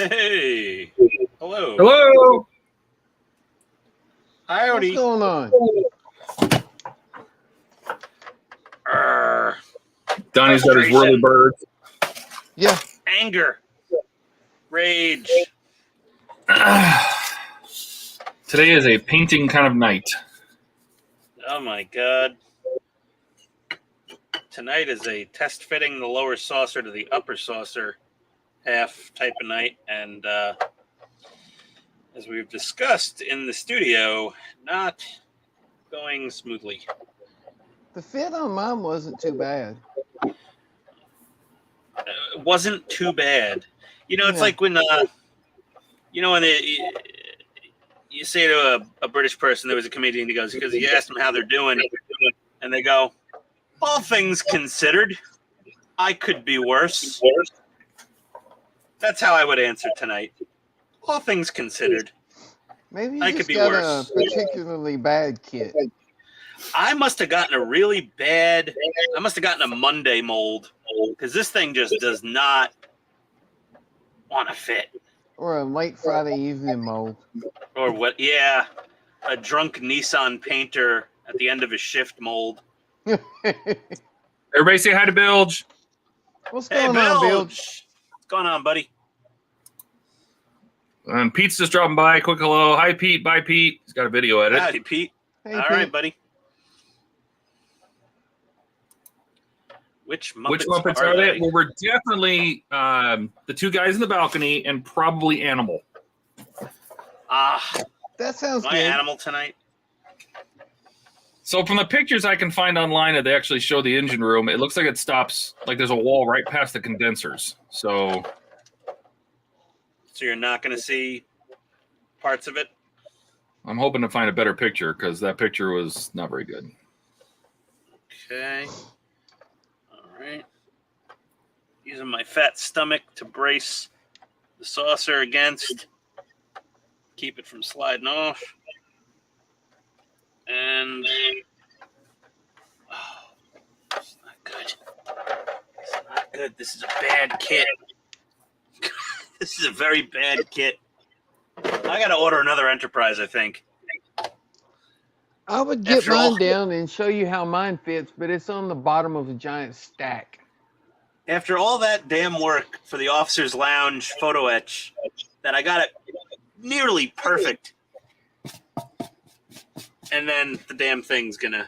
Hey. Hello. Hello. Howdy. What's going on? Donnie's got his whirly bird. Yeah. Anger. Rage. Today is a painting kind of night. Oh my god. Tonight is a test fitting the lower saucer to the upper saucer half type of night, and as we've discussed in the studio, not going smoothly. The fit on mine wasn't too bad. It wasn't too bad. You know, it's Yeah. like when when you say to a British person, there was a comedian who goes, because you ask them how they're doing, and they go, all things considered, I could be worse. That's how I would answer tonight. All things considered, Maybe you I just could be got worse. a particularly bad kit. I must have gotten a really bad, I must have gotten a Monday mold, because this thing just does not want to fit. Or a late Friday evening mold. Or what? Yeah, a drunk Nissan painter at the end of his shift mold. Everybody say hi to Bilge. What's Hey, going on, Bill? Bilge. What's going on, buddy? And Pete's just dropping by. Quick hello. Hi, Pete. Bye, Pete. He's got a video edit. Howdy, Pete. Hey, All Pete. right, buddy. Which Muppets are they? Well, we're definitely the two guys in the balcony and probably Animal. That sounds my good. Animal tonight. So from the pictures I can find online that they actually show the engine room, it looks like it stops, like there's a wall right past the condensers. So you're not going to see parts of it? I'm hoping to find a better picture because that picture was not very good. Okay. All right. Using my fat stomach to brace the saucer against. Keep it from sliding off. And it's not good. It's not good. This is a bad kit. This is a very bad kit. I got to order another Enterprise, I think. I would get After all- mine down and show you how mine fits, but it's on the bottom of a giant stack. After all that damn work for the officer's lounge photo etch, that I got it nearly perfect. And then the damn thing's going to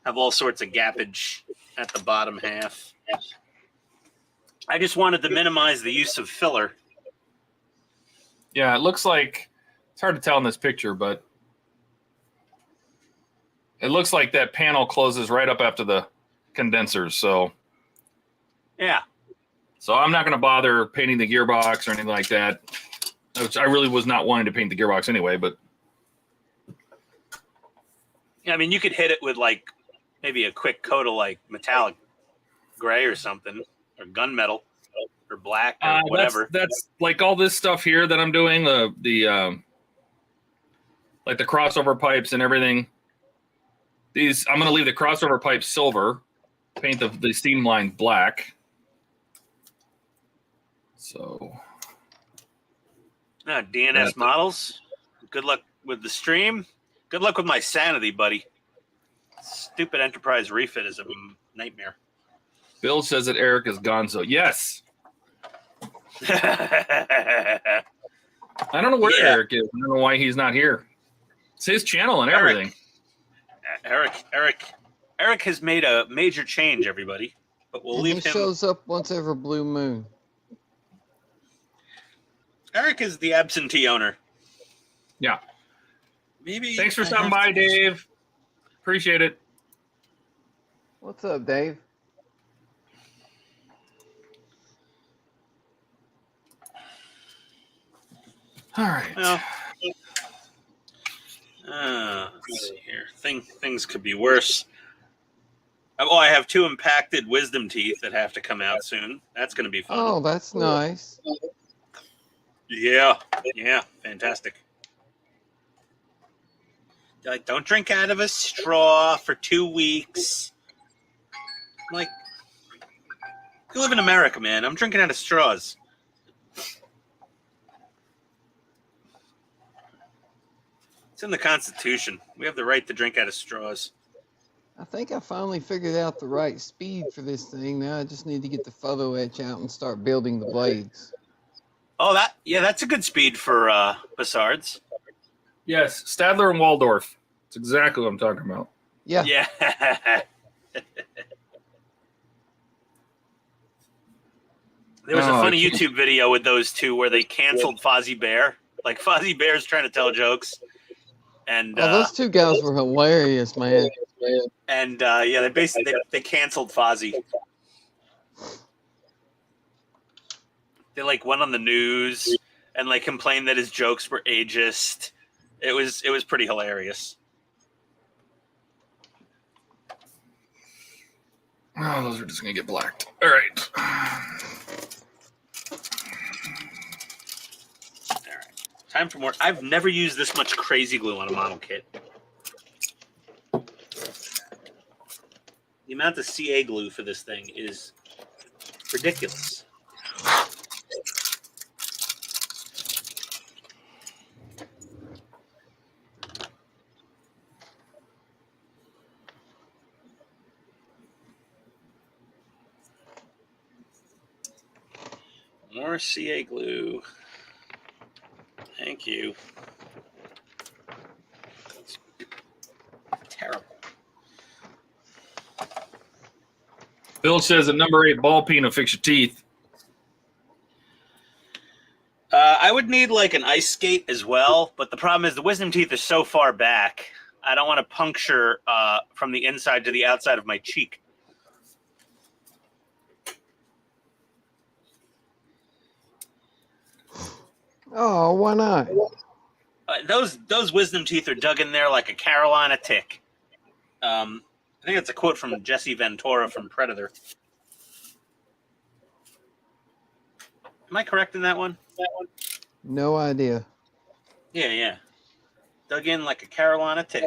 have all sorts of gappage at the bottom half. I just wanted to minimize the use of filler. Yeah, it looks like, it's hard to tell in this picture, but it looks like that panel closes right up after the condensers. So Yeah. So I'm not going to bother painting the gearbox or anything like that, which I really was not wanting to paint the gearbox anyway, but. Yeah, I mean, you could hit it with like maybe a quick coat of like metallic gray or something, or gunmetal or black or whatever. That's like all this stuff here that I'm doing, the like the crossover pipes and everything. These, I'm going to leave the crossover pipes silver, paint the steam line black. So. DNS models. Good luck with the stream. Good luck with my sanity, buddy. Stupid Enterprise refit is a nightmare. Bill says that Eric is gonzo. Yes. I don't know where Eric is. I don't know why he's not here. It's his channel and everything. Eric has made a major change, everybody. But we'll leave him. He shows up once every blue moon. Eric is the absentee owner. Yeah. Maybe. Thanks for stopping by, Dave. Appreciate it. What's up, Dave? All right. Well, let's see here. Things could be worse. Oh, I have 2 impacted wisdom teeth that have to come out soon. That's going to be fun. Oh, that's nice. Yeah, fantastic. Like, don't drink out of a straw for 2 weeks. Like, you live in America, man. I'm drinking out of straws. It's in the Constitution. We have the right to drink out of straws. I think I finally figured out the right speed for this thing. Now I just need to get the photo etch out and start building the blades. Oh, that's a good speed for Bussards. Yes, Stadler and Waldorf. That's exactly what I'm talking about. Yeah. Yeah. There was a funny YouTube video with those two where they canceled Fozzie Bear. Like Fozzie Bear's trying to tell jokes, and those two guys were hilarious, man. And yeah, they basically they canceled Fozzie. They like went on the news and like complained that his jokes were ageist. It was pretty hilarious. Oh, those are just gonna get blacked. All right. Time for more. I've never used this much crazy glue on a model kit. The amount of CA glue for this thing is ridiculous. More CA glue. Thank you. That's terrible. Bill says a number 8 ball peen will fix your teeth. I would need like an ice skate as well, but the problem is the wisdom teeth are so far back. I don't want to puncture from the inside to the outside of my cheek. Oh, why not? Those wisdom teeth are dug in there like a Carolina tick. I think that's a quote from Jesse Ventura from Predator. Am I correct in that one? No idea. Yeah. Dug in like a Carolina tick.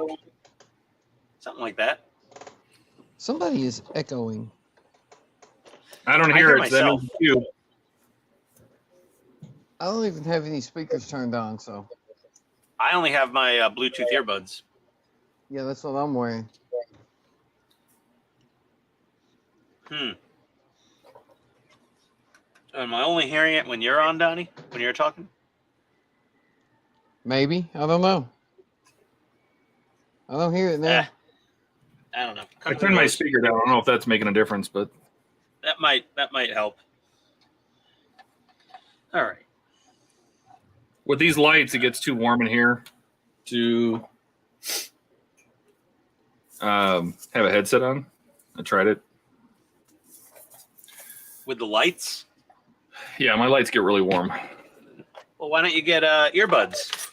Something like that. Somebody is echoing. I don't hear it. That myself. means you. I don't even have any speakers turned on, so. I only have my Bluetooth earbuds. Yeah, that's what I'm wearing. Am I only hearing it when you're on, Donnie? When you're talking? Maybe. I don't know. I don't hear it now. I don't know. I turned my speaker down. I don't know if that's making a difference, but That might help. All right. with these lights, it gets too warm in here to have a headset on. I tried it. With the lights? Yeah, my lights get really warm. Well, why don't you get earbuds?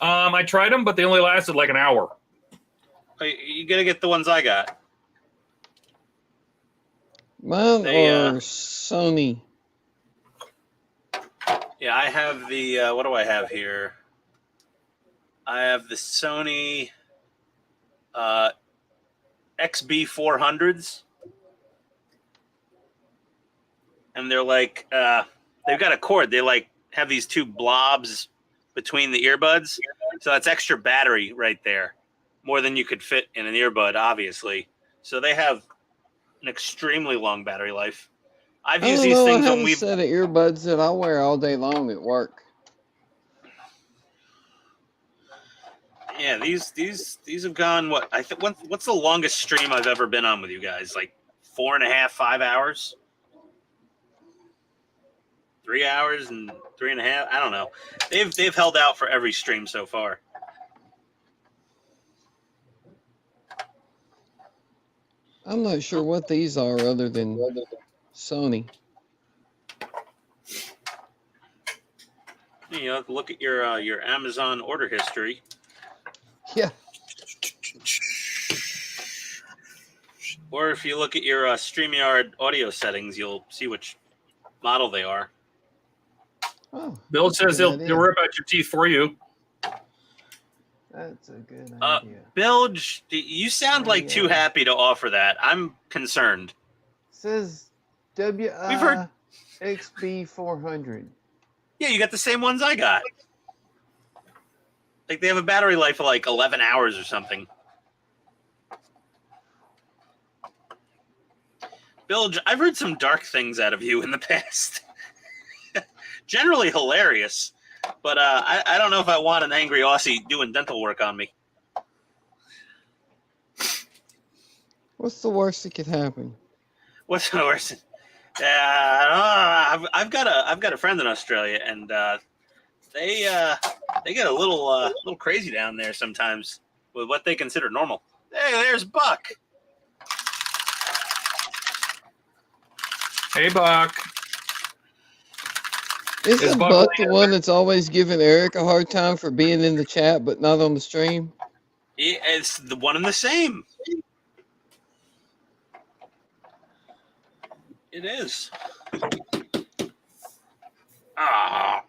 I tried them, but they only lasted like an hour. You gotta get the ones I got. Mine They, or Sony? Yeah, I have the what do I have here? I have the Sony XB400s, and they're like they've got a cord. They like have these two blobs between the earbuds, so that's extra battery right there, more than you could fit in an earbud, obviously. So they have an extremely long battery life. I've used these things I when have a we've. set of earbuds that I wear all day long at work. Yeah, these have gone what I think. What's the longest stream I've ever been on with you guys? Like 4.5, 5 hours, 3 hours and 3.5. I don't know. They've held out for every stream so far. I'm not sure what these are other than Sony. You know, look at your Amazon order history. Yeah. Or if you look at your StreamYard audio settings, you'll see which model they are. Oh, Bill says he'll rip out your teeth for you. that's a good idea. Bilge, you sound like too happy to offer that. I'm concerned. Says We've heard XB400. Yeah, you got the same ones I got. Like they have a battery life of like 11 hours or something. Bilge, I've heard some dark things out of you in the past. Generally hilarious, but I don't know if I want an angry Aussie doing dental work on me. What's the worst that could happen? What's the worst? I've got a friend in Australia, and they get a little crazy down there sometimes with what they consider normal. Hey, there's Buck. Hey, Buck. Isn't Buck the one that's always giving Eric a hard time for being in the chat but not on the stream? It's the one and the same. It is. Ah.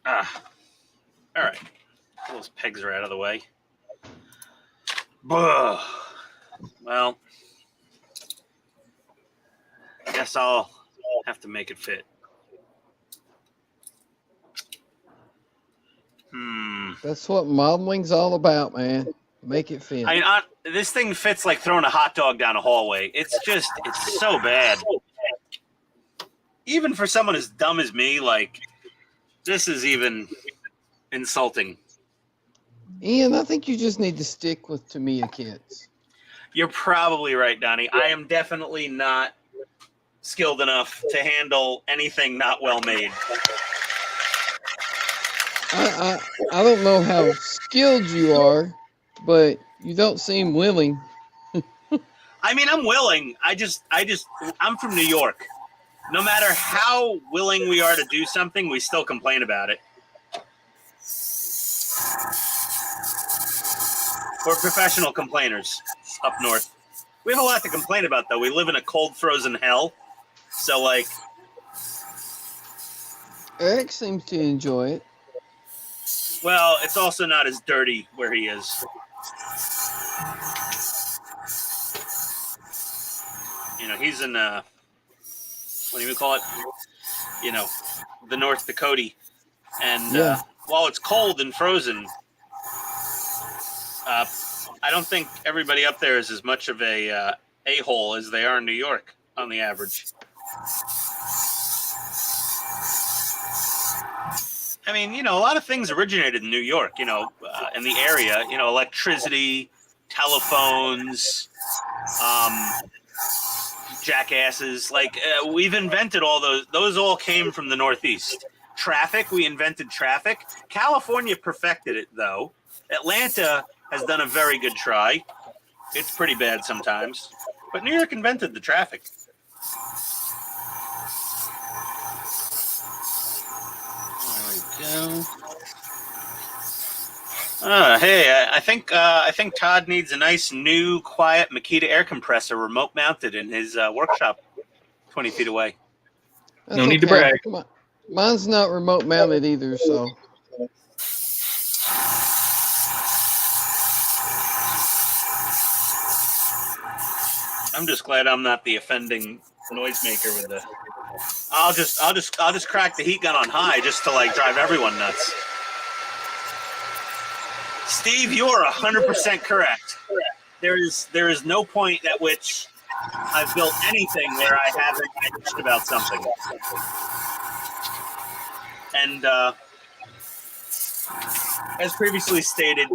All right. Those pegs are out of the way. Well, I guess I'll have to make it fit. That's what modeling's all about, man. Make it fit. I mean, this thing fits like throwing a hot dog down a hallway. It's so bad. Even for someone as dumb as me, like, this is even insulting. Ian, I think you just need to stick with Tamiya kits. You're probably right, Donnie. I am definitely not skilled enough to handle anything not well made. I don't know how skilled you are, but you don't seem willing. I mean, I'm willing. I'm from New York. No matter how willing we are to do something, we still complain about it. We're professional complainers up north. We have a lot to complain about, though. We live in a cold, frozen hell. So, like... Eric seems to enjoy it. Well, it's also not as dirty where he is. You know, he's in, what do you call it? You know, the North Dakota. And while it's cold and frozen, I don't think everybody up there is as much of a a-hole as they are in New York on the average. I mean, you know, a lot of things originated in New York, you know, in the area, you know, electricity, telephones, jackasses. Like, we've invented all those. Those all came from the Northeast. Traffic, we invented traffic. California perfected it, though. Atlanta has done a very good try. It's pretty bad sometimes. But New York invented the traffic. There we go. Hey, I think Todd needs a nice, new, quiet Makita air compressor remote mounted in his workshop 20 feet away. That's no need to brag. Mine's not remote mounted either, so. I'm just glad I'm not the offending noisemaker with the. I'll just crack the heat gun on high just to like drive everyone nuts. Steve, you are 100% correct. There is no point at which I've built anything where I haven't bitched about something. And as previously stated,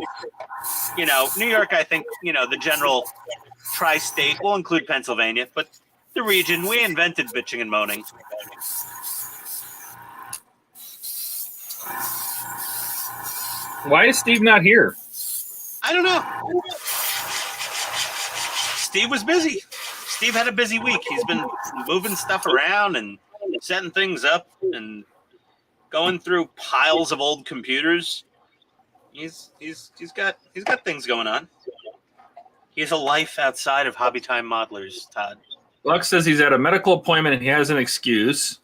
you know, New York, I think, you know, the general tri-state will include Pennsylvania, but the region, we invented bitching and moaning. Why is Steve not here? I don't know. Steve was busy. Steve had a busy week. He's been moving stuff around and setting things up and going through piles of old computers. He's got things going on. He has a life outside of Hobby Time Modelers, Todd. Lux says he's at a medical appointment and he has an excuse.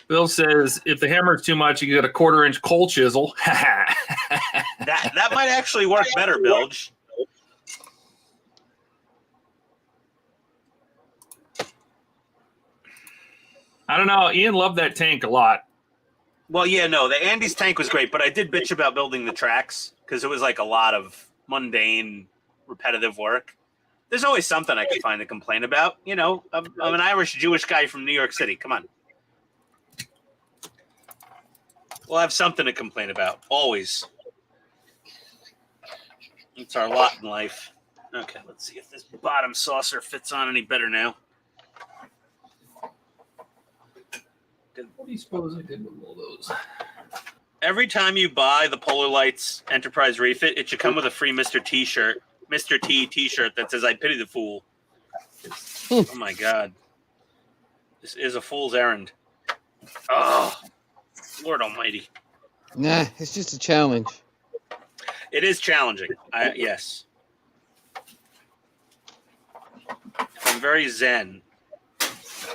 Bill says if the hammer is too much, you get a 1/4-inch coal chisel. that might actually work better, Bilge. I don't know. Ian loved that tank a lot. Well, yeah, no, the Andy's tank was great, but I did bitch about building the tracks because it was like a lot of mundane, repetitive work. There's always something I could find to complain about. You know, I'm an Irish Jewish guy from New York City. Come on. We'll have something to complain about. Always. It's our lot in life. Okay, let's see if this bottom saucer fits on any better now. What do you suppose I did with all those? Every time you buy the Polar Lights Enterprise refit, it should come with a free Mr. T-shirt. Mr. T T-shirt that says "I pity the fool." Oh my God, this is a fool's errand. Oh, Lord Almighty! Nah, it's just a challenge. It is challenging. Yes. If I'm very zen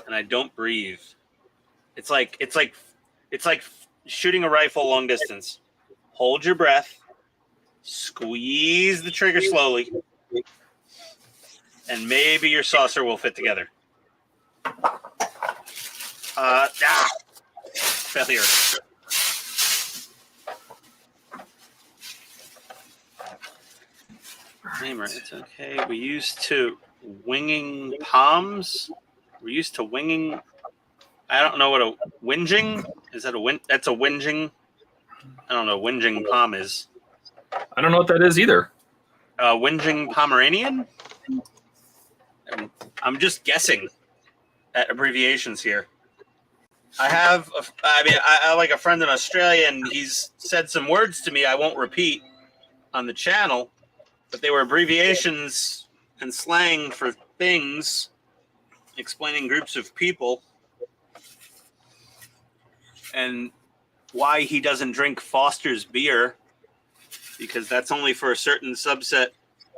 and I don't breathe, it's like shooting a rifle long distance. Hold your breath. Squeeze the trigger slowly, and maybe your saucer will fit together. Failure. Namer, it's okay. We used to winging palms. We're used to winging. I don't know what a whinging is. That a win? That's a whinging. I don't know. What whinging palm is. I don't know what that is either. Whinging Pomeranian? I'm just guessing at abbreviations here. I like a friend in Australia, and he's said some words to me I won't repeat on the channel, but they were abbreviations and slang for things, explaining groups of people, and why he doesn't drink Foster's beer, because that's only for a certain subset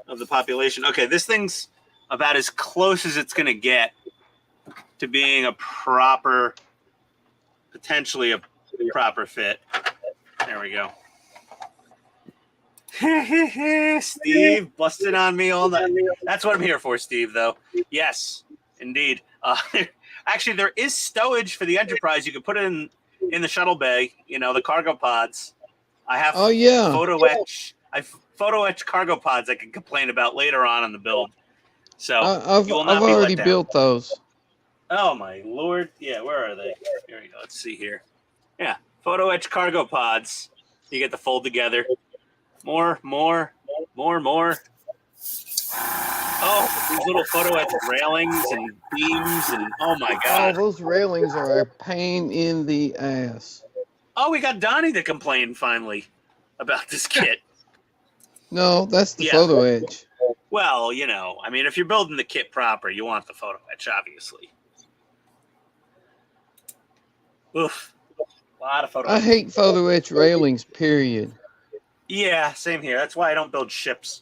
of the population. Okay, this thing's about as close as it's going to get to being a proper, potentially a proper fit. There we go. Steve busted on me all night. That's what I'm here for, Steve, though. Yes, indeed. Actually, there is stowage for the Enterprise. You can put it in the shuttle bay, you know, the cargo pods. I have photo etch cargo pods I can complain about later on in the build. So I've already built those. Oh my Lord! Yeah, where are they? Here we go. Let's see here. Yeah, photo etch cargo pods. You get to fold together. More. Oh, these little photo etch railings and beams and oh my God! Oh, those railings are a pain in the ass. Oh, we got Donnie to complain finally about this kit. No, that's the photo etch. Well, you know, I mean, if you're building the kit proper, you want the photo etch, obviously. Oof. A lot of photo etch. I hate photo etch railings, period. Yeah, same here. That's why I don't build ships.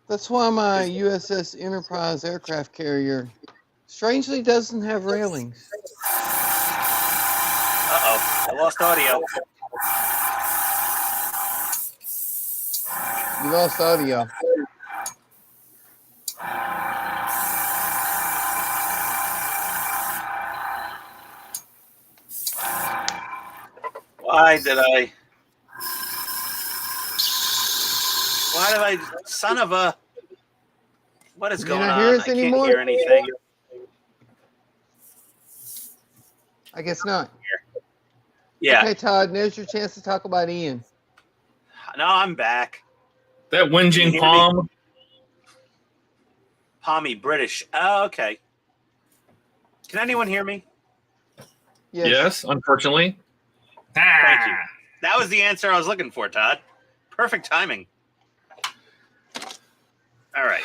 That's why my USS Enterprise aircraft carrier strangely doesn't have railings. Uh-oh. I lost audio. You lost audio. Why did I? Son of a... What is going on? Hear us I can't anymore? hear anything. I guess not. Yeah. Okay, Todd, there's your chance to talk about Ian. No, I'm back. That whinging palm. Palmy British. Oh, okay. Can anyone hear me? Yes, unfortunately. Thank you. That was the answer I was looking for, Todd. Perfect timing. All right.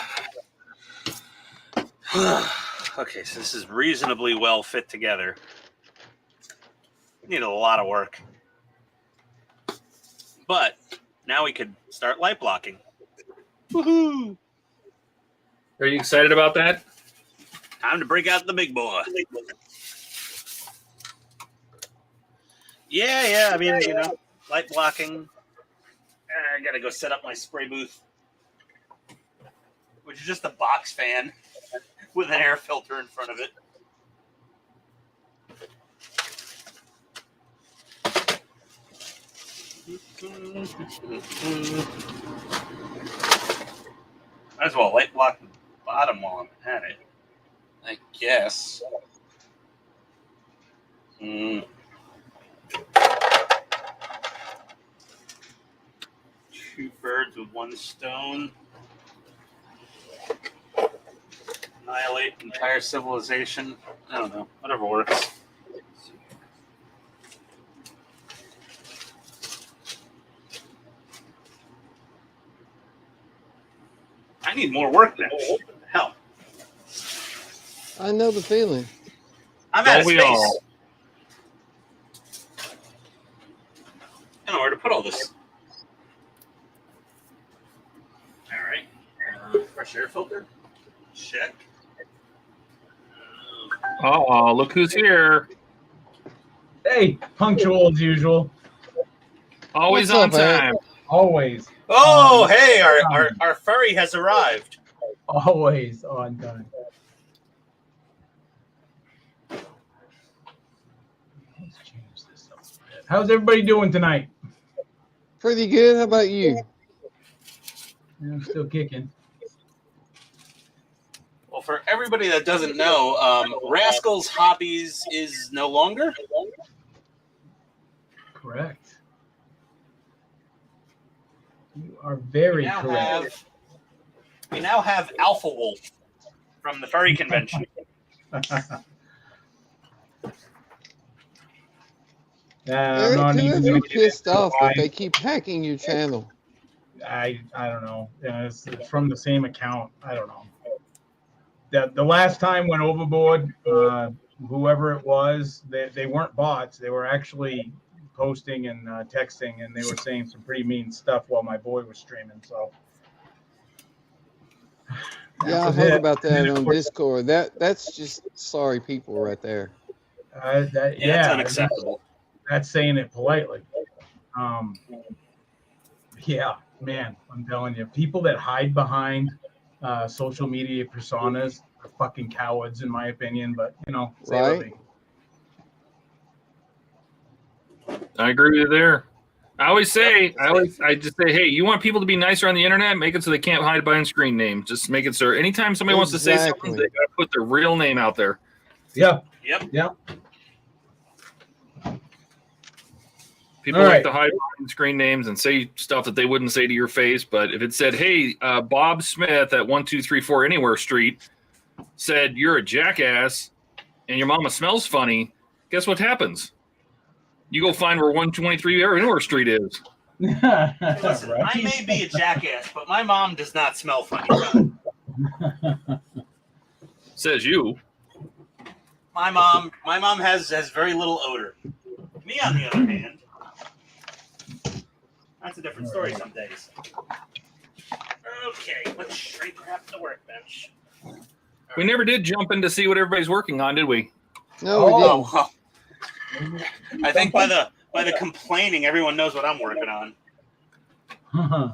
Okay, so this is reasonably well fit together. Needed a lot of work. But now we could start light blocking. Woohoo! Are you excited about that? Time to break out the big boy. Yeah. I mean, you know, light blocking. I gotta go set up my spray booth. which is just a box fan with an air filter in front of it. Might as well light block the bottom while I'm at it, I guess. Two birds with one stone. Annihilate entire civilization. I don't know. Whatever works. I need more work now. What the hell? I know the feeling. I'm out of space. I don't know where to put all this. All right. Fresh air filter. Check. Oh, look who's here. Hey, punctual as usual. Always What's on up, Ed? time. Always. Oh, hey, our furry has arrived. Always on time. Let's change this up a bit. How's everybody doing tonight? Pretty good. How about you? I'm still kicking. Well, for everybody that doesn't know, Rascal's Hobbies is no longer. Correct. You are very correct. We now have Alpha Wolf from the furry convention. Eric, not who even have gonna you get pissed into off why. that they keep hacking your channel? I don't know. It's from the same account. I don't know. The last time went overboard. Whoever it was, they weren't bots. They were actually posting and texting, and they were saying some pretty mean stuff while my boy was streaming. So Yeah, I heard about that on Discord. That's just sorry people right there. It's unacceptable. That's saying it politely. Yeah, man, I'm telling you, people that hide behind social media personas are fucking cowards, in my opinion. But you know, Right? I agree with you there. I just say, hey, you want people to be nicer on the internet? Make it so they can't hide behind screen names. Just make it so anytime somebody wants to say something, they gotta put their real name out there. Yeah. Yep. People like to hide behind screen names and say stuff that they wouldn't say to your face. But if it said, hey, Bob Smith at 1234 Anywhere Street said you're a jackass and your mama smells funny, guess what happens? You go find where 123 Anywhere Street is. Listen, I may be a jackass, but my mom does not smell funny. Says you. My mom has very little odor. Me, on the other hand, that's a different story some days. Okay, let's shrink wrap the workbench. We never did jump in to see what everybody's working on, did we? No, we didn't. Well, I think by the complaining, everyone knows what I'm working on.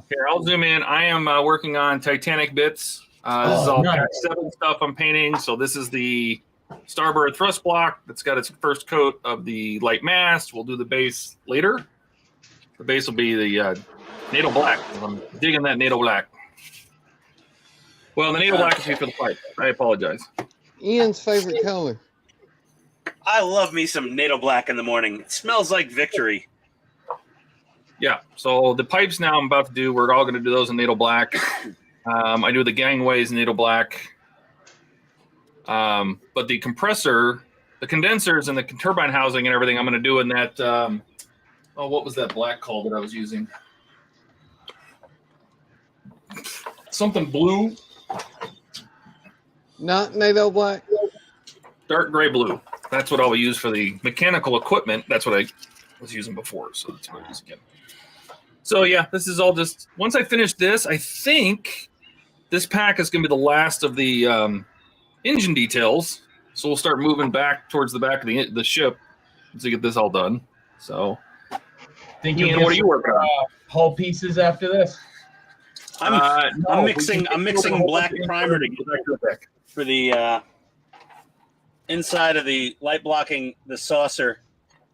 Here, I'll zoom in. I am working on Titanic bits. This is all Pack 7 stuff I'm painting. So this is the starboard thrust block that's got its first coat of the light mast. We'll do the base later. The base will be the NATO black. I'm digging that NATO black. Well, the NATO black is for the pipe. I apologize. Ian's favorite color. I love me some NATO black in the morning. It smells like victory. Yeah, so the pipes now I'm about to do, we're all going to do those in NATO black. I do the gangways in NATO black. But the compressor, the condensers, and the turbine housing and everything I'm going to do in that, what was that black called that I was using? Something blue. Not NATO black? Dark gray blue. That's what I'll use for the mechanical equipment. That's what I was using before, so that's what I use again. So yeah, this is all just, once I finish this, I think this pack is going to be the last of the engine details. So we'll start moving back towards the back of the ship to get this all done. So, Think Ian, what are you working on? Hull pieces after this? I'm mixing black primer for the inside of the light blocking the saucer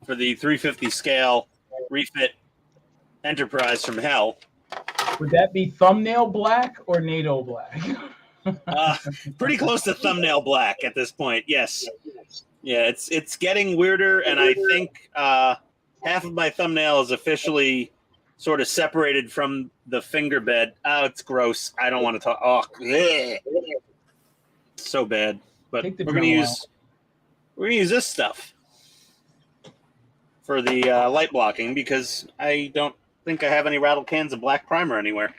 for the 350 scale refit Enterprise from Hell. Would that be thumbnail black or NATO black? Pretty close to thumbnail black at this point. Yes. Yeah, it's getting weirder, and I think half of my thumbnail is officially sort of separated from the finger bed. Oh, it's gross. I don't want to talk. Oh, bleh. So bad. But we're gonna use this stuff for the light blocking because I don't think I have any rattle cans of black primer anywhere.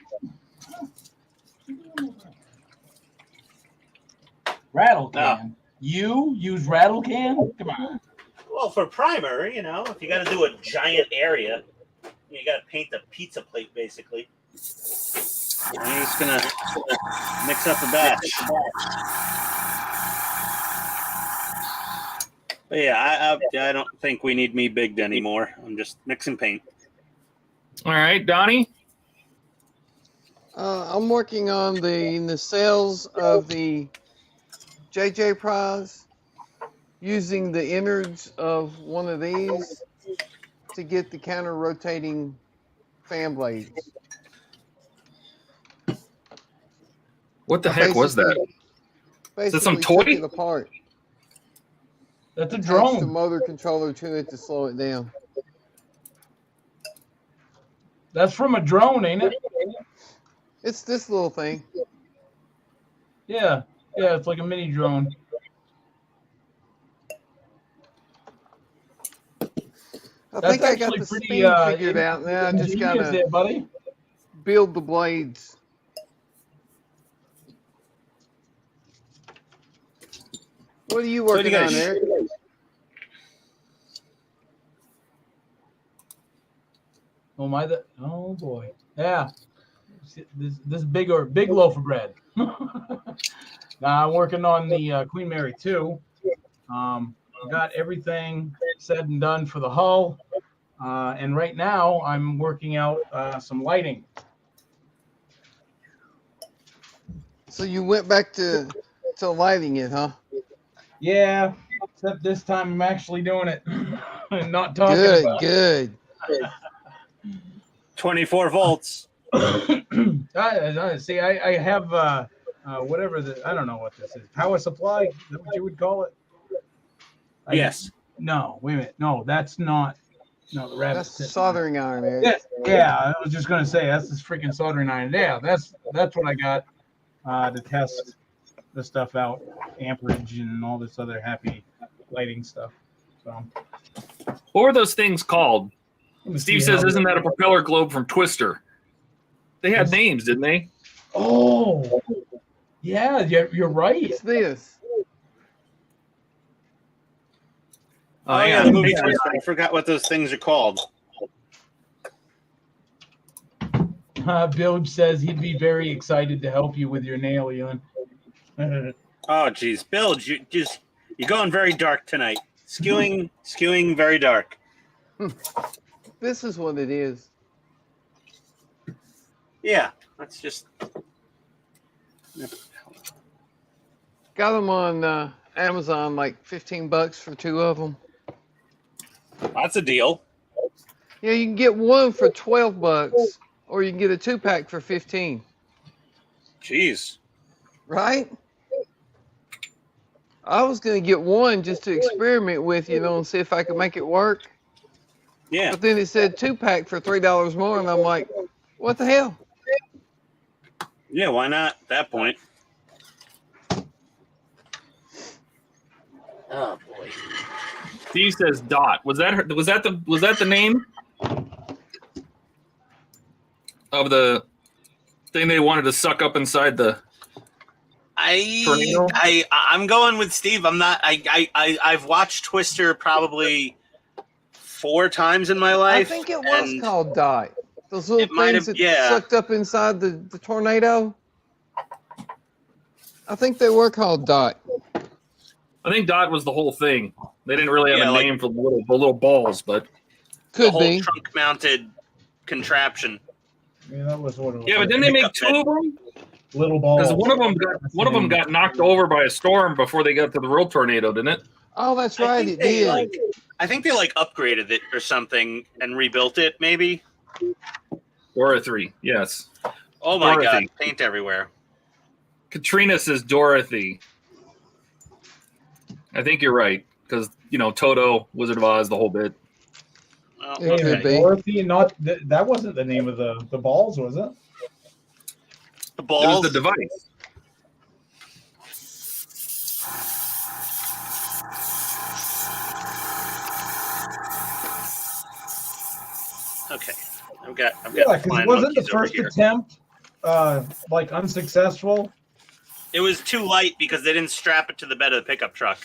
Rattle can. You use rattle can? Come on. Well, for primer, you know, if you got to do a giant area, you got to paint the pizza plate, basically. I'm just going to mix up a batch. But yeah, I don't think we need me bigged anymore. I'm just mixing paint. All right, Donnie? I'm working on the nacelles of the JJ Prize using the innards of one of these to get the counter rotating fan blades. What the heck was that? Is that some toy? Took it apart. That's a Attached drone. the motor controller to it to slow it down. That's from a drone, ain't it? It's this little thing. Yeah. Yeah, it's like a mini drone. I think I got the speed figured out now. I just gotta build the blades. What are you working on, Eric? Oh boy. Yeah. This big loaf of bread. I'm working on the Queen Mary 2. Got everything said and done for the hull. And right now I'm working out some lighting. So you went back to lighting it, huh? Yeah, except this time I'm actually doing it and not talking about it. Good. 24 volts. See, I have whatever I don't know what this is. Power supply? Is that what you would call it? Yes. No, wait a minute. No, that's not. No, the rabbit. That's soldering iron, Eric. Yeah, I was just gonna say that's this freaking soldering iron. Yeah, that's what I got to test the stuff out, amperage and all this other happy lighting stuff. So, what were those things called? Steve says, "Isn't that a propeller globe from Twister?" They had names, didn't they? Oh, yeah, you're right. It's this. Oh yeah, the movie Twister. I forgot what those things are called. Bilge says he'd be very excited to help you with your nail, Elon. Oh geez, Bilge, you're going very dark tonight. Skewing very dark. This is what it is. Yeah, that's just. Got them on Amazon, like $15 for 2 of them. That's a deal. Yeah, you can get one for $12, or you can get a 2-pack for $15. Jeez. Right? I was gonna get one just to experiment with, and see if I could make it work. Yeah. But then it said 2-pack for $3 more, and I'm like, what the hell? Yeah, why not at that point? Oh boy. Steve says Dot. Was that the name of the thing they wanted to suck up inside the tornado? I'm going with Steve. I'm not. I've watched Twister probably 4 times in my life. I think it was called Dot. Those little things that sucked up inside the tornado. I think they were called Dot. I think Dot was the whole thing. They didn't really have a name for the little balls, but could be trunk-mounted contraption. Yeah, that was what it was. Yeah, but didn't they make 2 of them? Little balls. Because one of them got knocked over by a storm before they got to the real tornado, didn't it? Oh, that's right, it did. I think they like upgraded it or something and rebuilt it, maybe. Dorothy, yes. Oh my Dorothy. God, paint everywhere. Katrina says Dorothy. I think you're right because Toto, Wizard of Oz, the whole bit. Oh, It okay. could be. Dorothy, not that wasn't the name of the balls, was it? The It balls. was the device. Okay, I've got. Yeah, because flying wasn't the monkeys over first here. attempt like unsuccessful? It was too light because they didn't strap it to the bed of the pickup truck,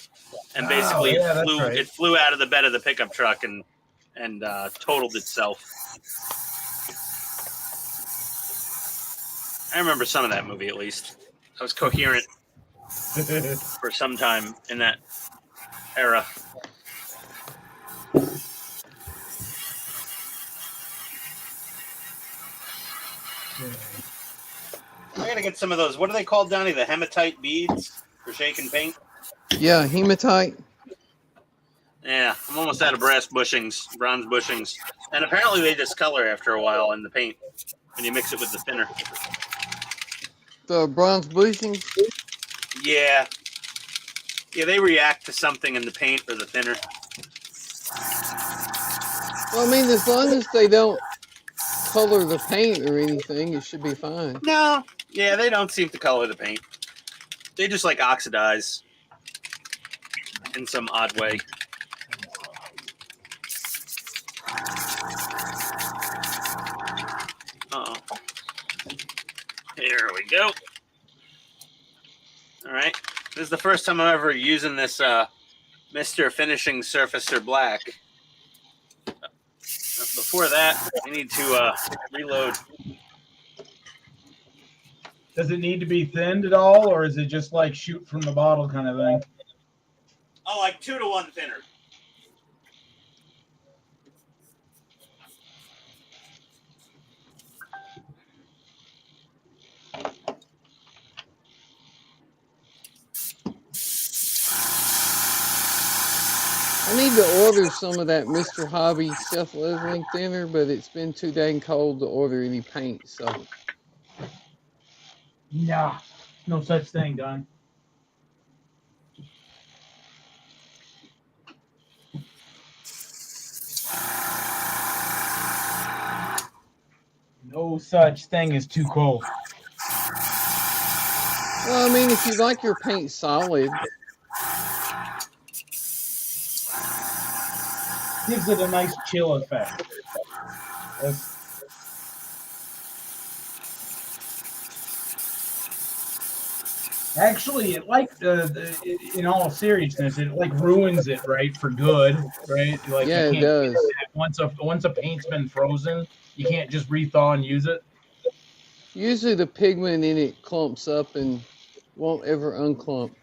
and basically yeah, that's right. it flew out of the bed of the pickup truck and totaled itself. I remember some of that movie at least. I was coherent for some time in that era. I gotta get some of those. What are they called, Donnie? The hematite beads for shaking paint? Yeah, hematite. Yeah, I'm almost out of bronze bushings. And apparently they discolor after a while in the paint when you mix it with the thinner. The bronze bushings. Yeah. Yeah, they react to something in the paint or the thinner. Well, I mean, as long as they don't color the paint or anything, it should be fine. No. Yeah, they don't seem to color the paint. They just like oxidize in some odd way. Uh-oh. Here we go. All right. This is the first time I'm ever using this Mr. Finishing Surfacer Black. Before that, I need to reload. Does it need to be thinned at all, or is it just like shoot from the bottle kind of thing? Oh, like 2-to-1 thinner. I need to order some of that Mr. Hobby self-leveling thinner, but it's been too dang cold to order any paint, so. Nah, no such thing, Don. No such thing as too cold. Well, I mean, if you like your paint solid, Gives it a nice chill effect. Actually, it like in all seriousness, it like ruins it, right, for good, right? Like yeah, you it can't, does. once a paint's been frozen, you can't just rethaw and use it. Usually the pigment in it clumps up and won't ever unclump.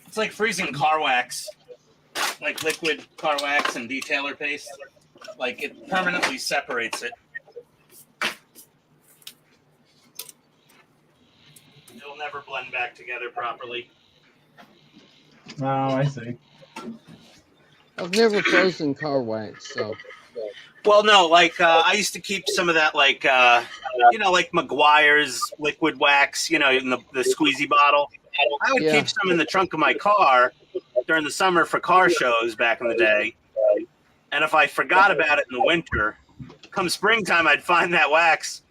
It's like freezing car wax, like liquid car wax and detailer paste. Like it permanently separates it. It'll never blend back together properly. Oh, I see. I've never frozen car wax, so. Well, no, like I used to keep some of that, like like McGuire's liquid wax, in the squeezy bottle. I would keep some in the trunk of my car during the summer for car shows back in the day. And if I forgot about it in the winter, come springtime, I'd find that wax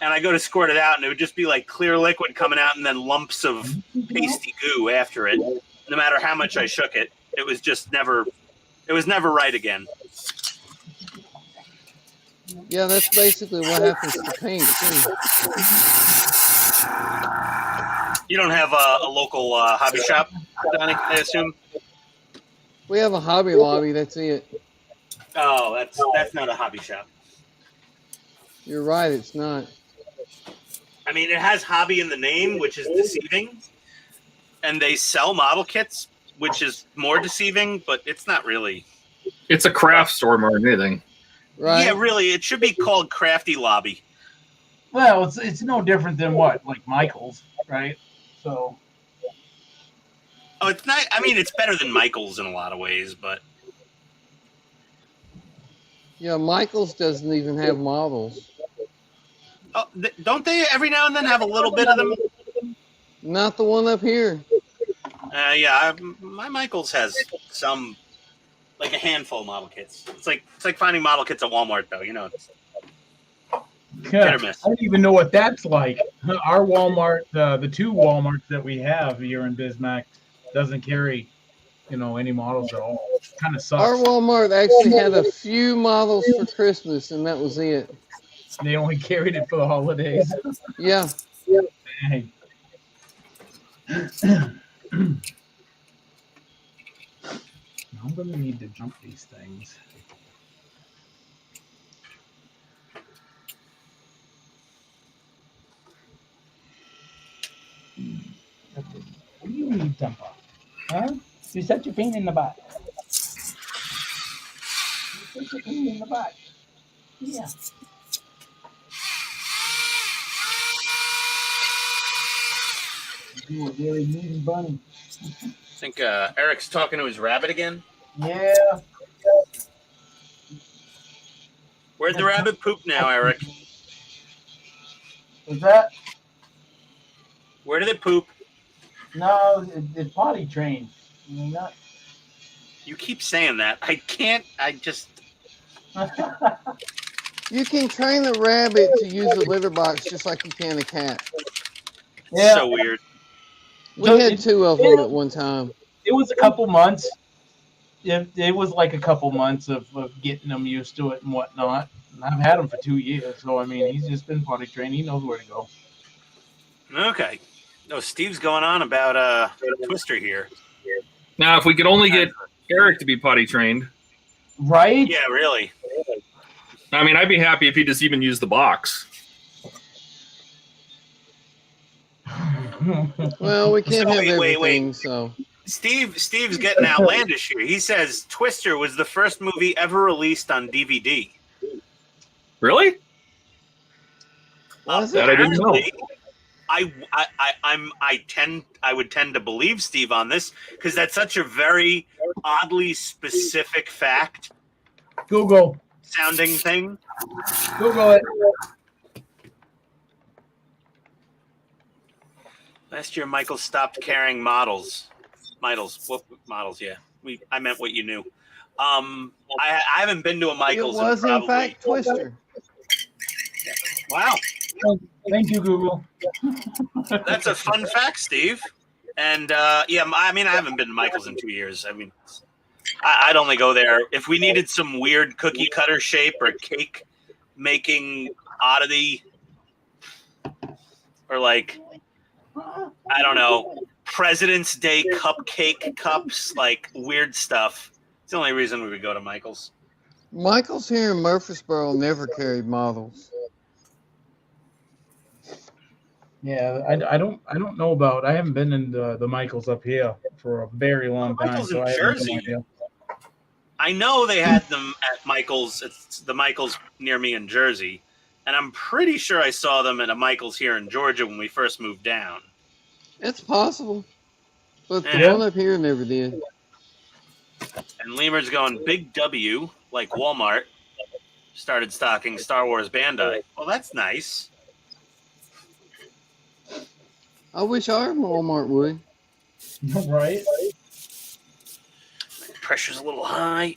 and I go to squirt it out and it would just be like clear liquid coming out and then lumps of pasty goo after it. No matter how much I shook it, it was just never right again. Yeah, that's basically what happens to paint, too. You don't have a local hobby shop, Donnie, I assume? We have a Hobby Lobby, that's it. Oh, that's not a hobby shop. You're right, it's not. I mean, it has hobby in the name, which is deceiving. And they sell model kits, which is more deceiving, but it's not really. It's a craft store more than anything. Right? Yeah, really, it should be called Crafty Lobby. Well, it's no different than what, like Michael's, right? So Oh, it's not. I mean, it's better than Michael's in a lot of ways, but Yeah, Michaels doesn't even have models. oh, don't they every now and then have a little bit of them? Not the one up here. Yeah, my Michael's has some, like a handful of model kits. It's like finding model kits at Walmart, though. You know, it's hit or miss. I don't even know what that's like. Our Walmart, the two Walmarts that we have here in Bismack, doesn't carry, any models at all. Kind of sucks. Our Walmart actually had a few models for Christmas, and that was it. They only carried it for the holidays. Yeah. Dang. I'm gonna need to jump these things. What do you need, Dumper? Huh? You set your pain in the butt. You set your pain in the butt. Yeah. You a very mean bunny. I think Eric's talking to his rabbit again. yeah, Where'd the rabbit poop now, Eric? is that Where did it poop? no? It's potty trained. I mean, not. You keep saying that. I can't. I just. You can train a rabbit to use a litter box just like you can a cat. Yeah. So weird. We So had two of them at one time. It was a couple months. It was like a couple months of getting them used to it and whatnot. And I've had him for 2 years, so I mean, he's just been potty trained. He knows where to go. Okay. No, Steve's going on about Twister here. Now, if we could only get Eric to be potty trained, Right? Yeah, really. I mean, I'd be happy if he just even used the box. Well, we can't So, have wait. everything, so. Steve's getting outlandish here. He says Twister was the first movie ever released on DVD. Really? Was That I didn't know. I would tend to believe Steve on this because that's such a very oddly specific fact Google. sounding thing. Google it. Last year, Michael stopped carrying models. What models? Yeah, I meant what you knew. I haven't been to a It Michael's. was, in fact, Twister. Wow, Thank you, Google. that's a fun fact, Steve. And yeah, I mean, I haven't been to Michael's in 2 years. I mean, I'd only go there if we needed some weird cookie cutter shape or cake making oddity, or like, I don't know, President's Day cupcake cups, like weird stuff. It's the only reason we would go to Michael's. Michael's here in Murfreesboro never carried models. Yeah, I don't know about. I haven't been in the Michaels up here for a very long time. Michael's so in I have no Jersey. idea. I know they had them at Michael's. It's the Michael's near me in Jersey, and I'm pretty sure I saw them at a Michael's here in Georgia when we first moved down. It's possible. But the Yeah. one up here never did. And Lemur's going big W, like Walmart started stocking Star Wars Bandai. Well, that's nice. I wish our Walmart would. Right? Pressure's a little high.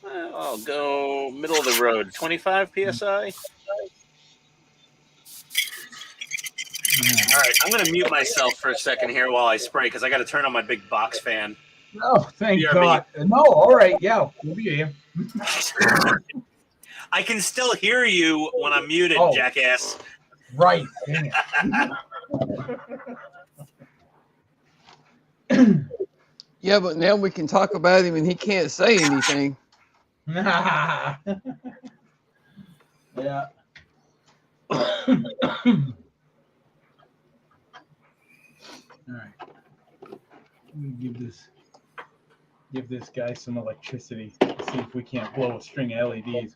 I'll go middle of the road, 25 psi. All right, I'm going to mute myself for a second here while I spray because I got to turn on my big box fan. Oh, thank BRB. God. No, all right. Yeah, we'll be here. I can still hear you when I'm muted, Oh. jackass. Right. Dang it. Yeah, but now we can talk about him and he can't say anything. Yeah. All right. Let me give this give this guy some electricity. See if we can't blow a string of LEDs.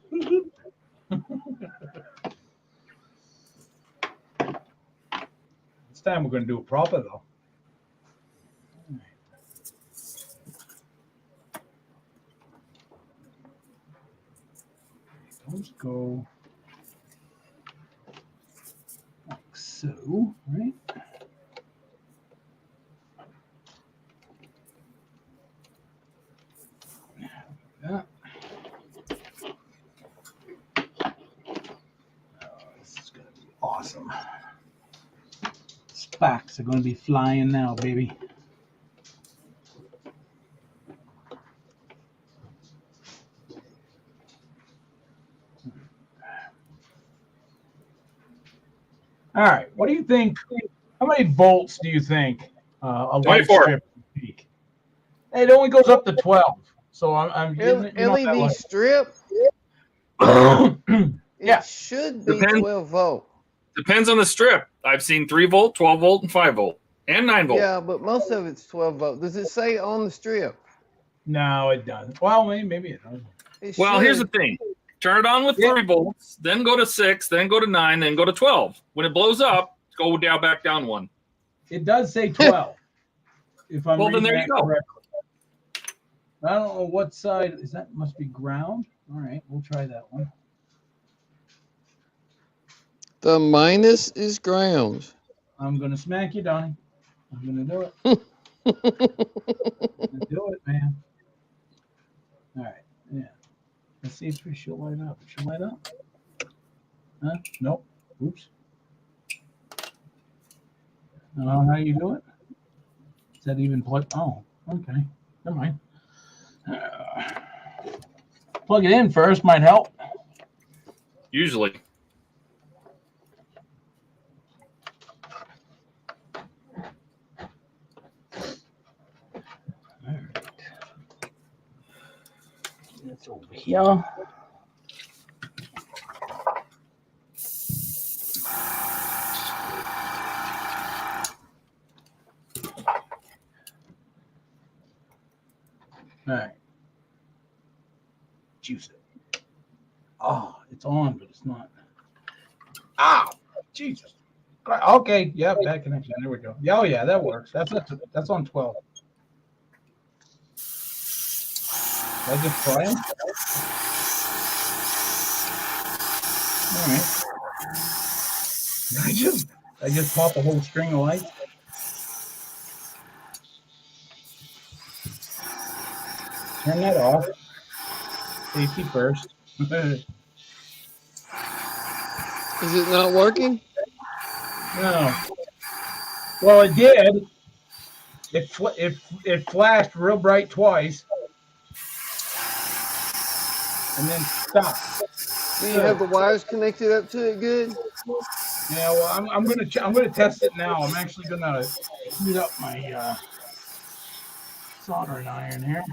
This time we're going to do it proper, though. Those go like so, right? Yeah. This is going to be awesome. Sparks are going to be flying now, baby. All right. What do you think? How many volts do you think a light 24. strip would take? It only goes up to 12. So I'm you're not that LED lucky. strip, Yeah. it should be Depends. 12 volt. Depends on the strip. I've seen 3 volt, 12 volt, and 5 volt, and 9 volt. Yeah, but most of it's 12 volt. Does it say on the strip? No, it doesn't. Well, maybe it does. It Well, here's the should. thing. Turn it on with 3 volts, then go to 6, then go to 9, then go to 12. When it blows up, go down back down 1. It does say 12. If I'm Well, then reading there you that go. correctly. I don't know what side is that. Must be ground. All right, we'll try that one. The minus is ground. I'm gonna smack you, Donnie. I'm gonna do it. I'm gonna do it, man. All right, yeah. Let's see if she'll light up. She'll light up. Huh? Nope. Oops. How you do it? Is that even plug? Oh, okay. Never mind. Plug it in first might help. Usually. All right. That's over here. All right. Juice it. Oh, it's on, but it's not. Ah, Jesus. Okay, yeah, bad connection. There we go. Yeah, oh yeah, that works. That's on 12. Did I just try them? All right. I just popped a whole string of lights. Turn that off. Safety first. Is it not working? No. Well, it did. It flashed real bright twice, and then stopped. Do you have the wires connected up to it good? Yeah. Well, I'm gonna test it now. I'm actually gonna heat up my soldering iron here.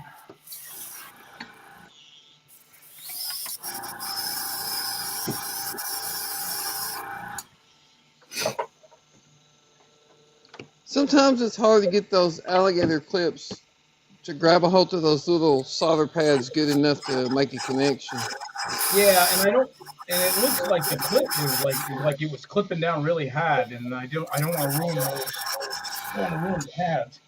Sometimes it's hard to get those alligator clips to grab a hold of those little solder pads good enough to make a connection. Yeah, and it looks like the clip was like it was clipping down really hard, and I don't want to ruin those. I don't want to ruin the pads.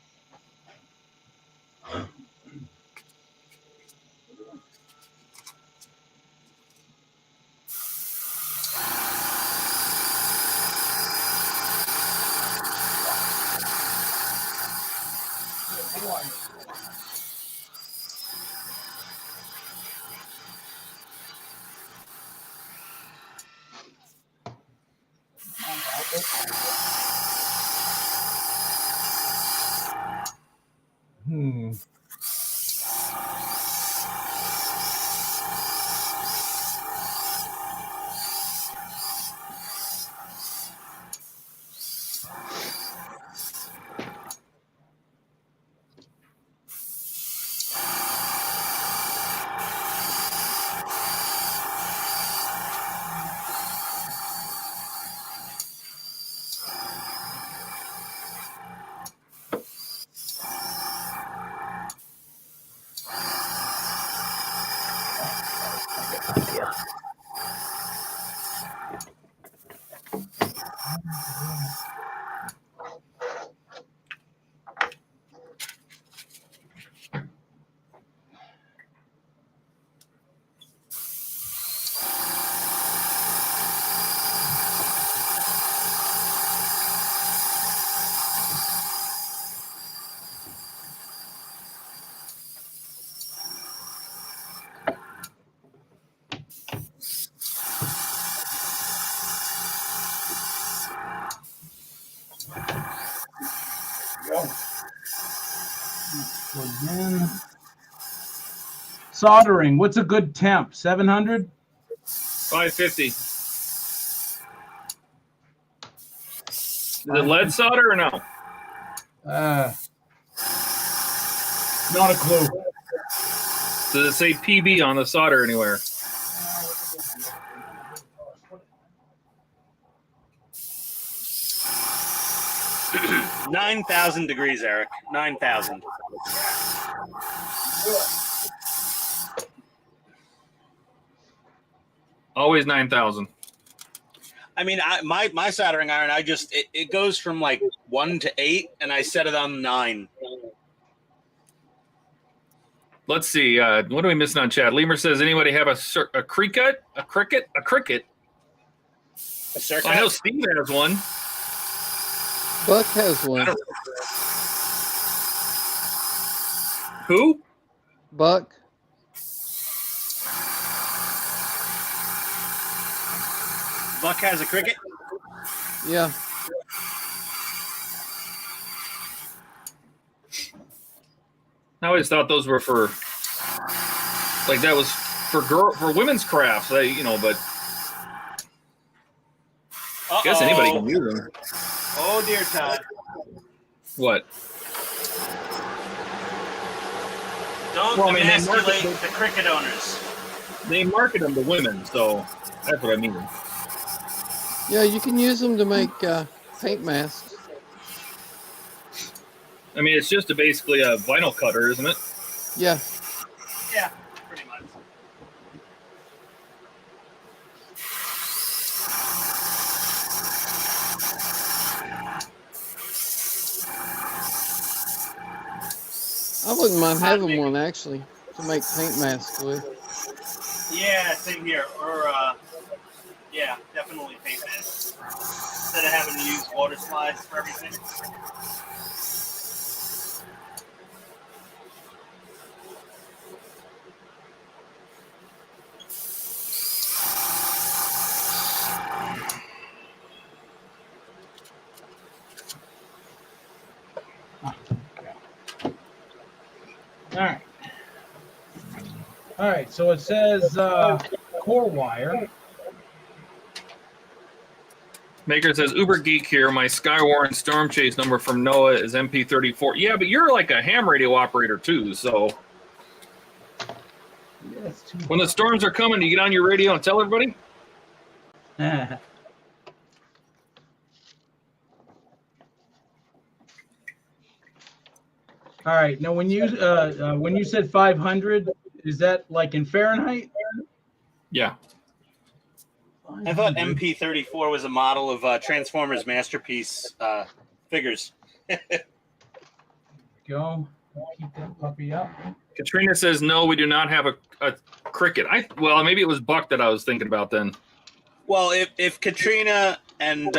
soldering. What's a good temp? 700? 550. Is it lead solder or no? Not a clue. Does it say PB on the solder anywhere? $9,000 degrees, Eric. 9,000. Always 9,000. I mean, my soldering iron, it goes from like 1 to 8, and I set it on 9. Let's see. What are we missing on chat? Lemur says, anybody have a cricket? A cricket? A cricket? A circuit? I know Steve has one. Buck has one. Who? Buck. Buck has a cricket? Yeah. I always thought those were for, like, that was for women's crafts, you know, but I guess anybody can use them. Oh, dear Todd. What? Don't Well, I mean, emasculate the cricket owners. They market them to women, so that's what I mean. Yeah, you can use them to make paint masks. I mean, it's just basically a vinyl cutter, isn't it? Yeah. Yeah, pretty much. I wouldn't mind having one actually to make paint masks with. Yeah, same here. Or, yeah, definitely paint masks. Instead of having to use water slides for everything. All right, so it says core wire. Maker says, Uber Geek here. My Skywarn Storm Chase number from Noah is MP34. Yeah, but you're like a ham radio operator too, so when the storms are coming, do you get on your radio and tell everybody? All right, now when you said 500, is that like in Fahrenheit? Yeah. I thought MP34 was a model of Transformers Masterpiece figures. Go. Keep that puppy up. Katrina says, no, we do not have a cricket. Well, maybe it was Buck that I was thinking about then. Well, if Katrina and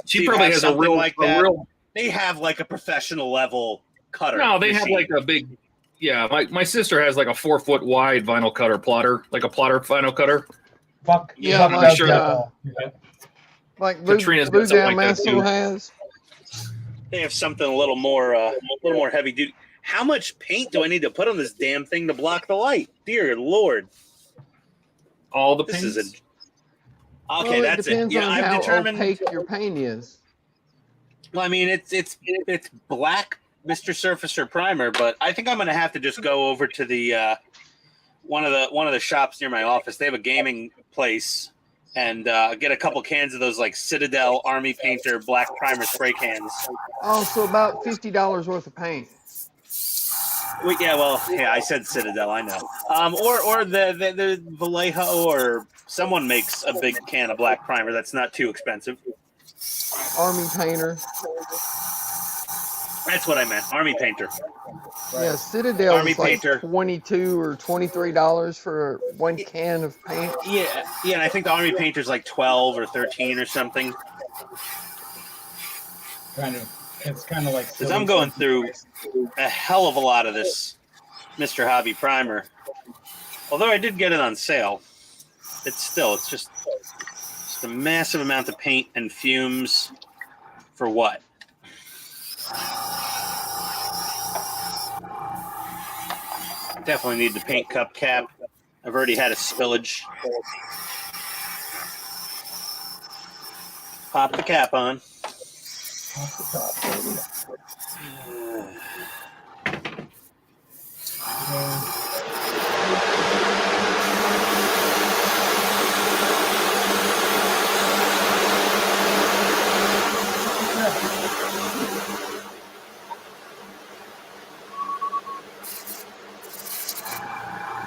She Steve probably has a something real, like that, they have like a professional level cutter. No, they have machine. like a big, yeah. My sister has like a 4-foot wide vinyl cutter plotter, like a plotter vinyl cutter. Buck. Yeah, Buck like, does that. Like Blue Katrina's got something Down like that, Masso too. has. They have something a little more heavy duty. How much paint do I need to put on this damn thing to block the light? Dear Lord. All the This paints? is a okay. Well, That's it depends it. Yeah, on I've how determined. opaque your paint is. Well, I mean, it's black Mr. Surfacer primer, but I think I'm going to have to just go over to the one of the shops near my office. They have a gaming place, and get a couple cans of those like Citadel Army Painter black primer spray cans. Oh, so about $50 worth of paint. Yeah, I said Citadel, I know. Or the Vallejo, or someone makes a big can of black primer that's not too expensive. Army Painter. That's what I meant, Army Painter. Yeah, Citadel Army is like Painter. $22 or $23 for one can of paint. Yeah, and I think the Army Painter's like 12 or 13 or something. It's kind of like Because I'm going through a hell of a lot of this Mr. Hobby primer. Although I did get it on sale, it's just a massive amount of paint and fumes for what? Definitely need the paint cup cap. I've already had a spillage. Pop the cap on. Off the top, baby.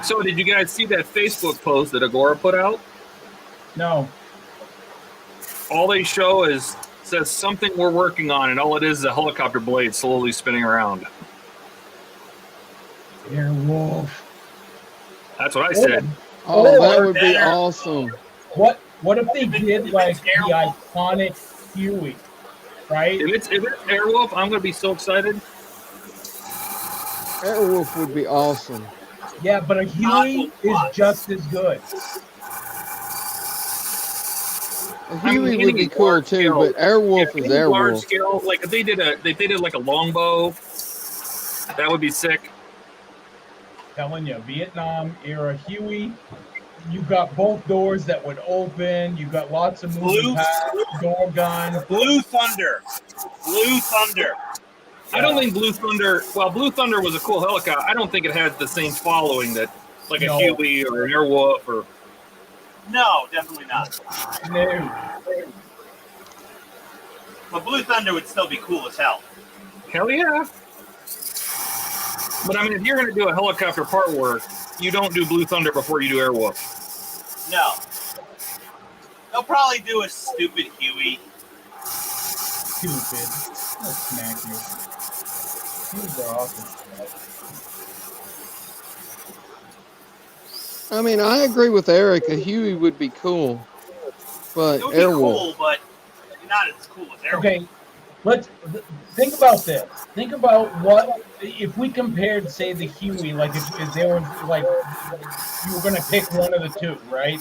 So, did you guys see that Facebook post that Agora put out? No. All they show says something we're working on, and all it is a helicopter blade slowly spinning around. Airwolf. That's what I said. Oh, that would be awesome. What if they did like the iconic Huey, right? If it's Airwolf, I'm going to be so excited. Airwolf would be awesome. Yeah, but a Huey is just as good. A Huey would be cool too, but Airwolf is Large Airwolf. scale, like if they did like a longbow, that would be sick. Telling you, Vietnam era Huey. You got both doors that would open. You got lots of moving parts, door gun. Blue Thunder. Blue Thunder. I don't think Blue Thunder. Well, Blue Thunder was a cool helicopter. I don't think it had the same following that like a Huey or an Airwolf or. No, definitely not. No. But Blue Thunder would still be cool as hell. Hell yeah. But I mean, if you're going to do a helicopter part work, you don't do Blue Thunder before you do Airwolf. No. They'll probably do a stupid Huey. Stupid. I'll smack you. Hueys are awesome. I mean, I agree with Eric. A Huey would be cool, but It would be Airwolf. cool, but not as cool as Airwolf. Okay, let's think about this. Think about what if we compared, say, the Huey, like if they were like you were going to pick one of the two, right?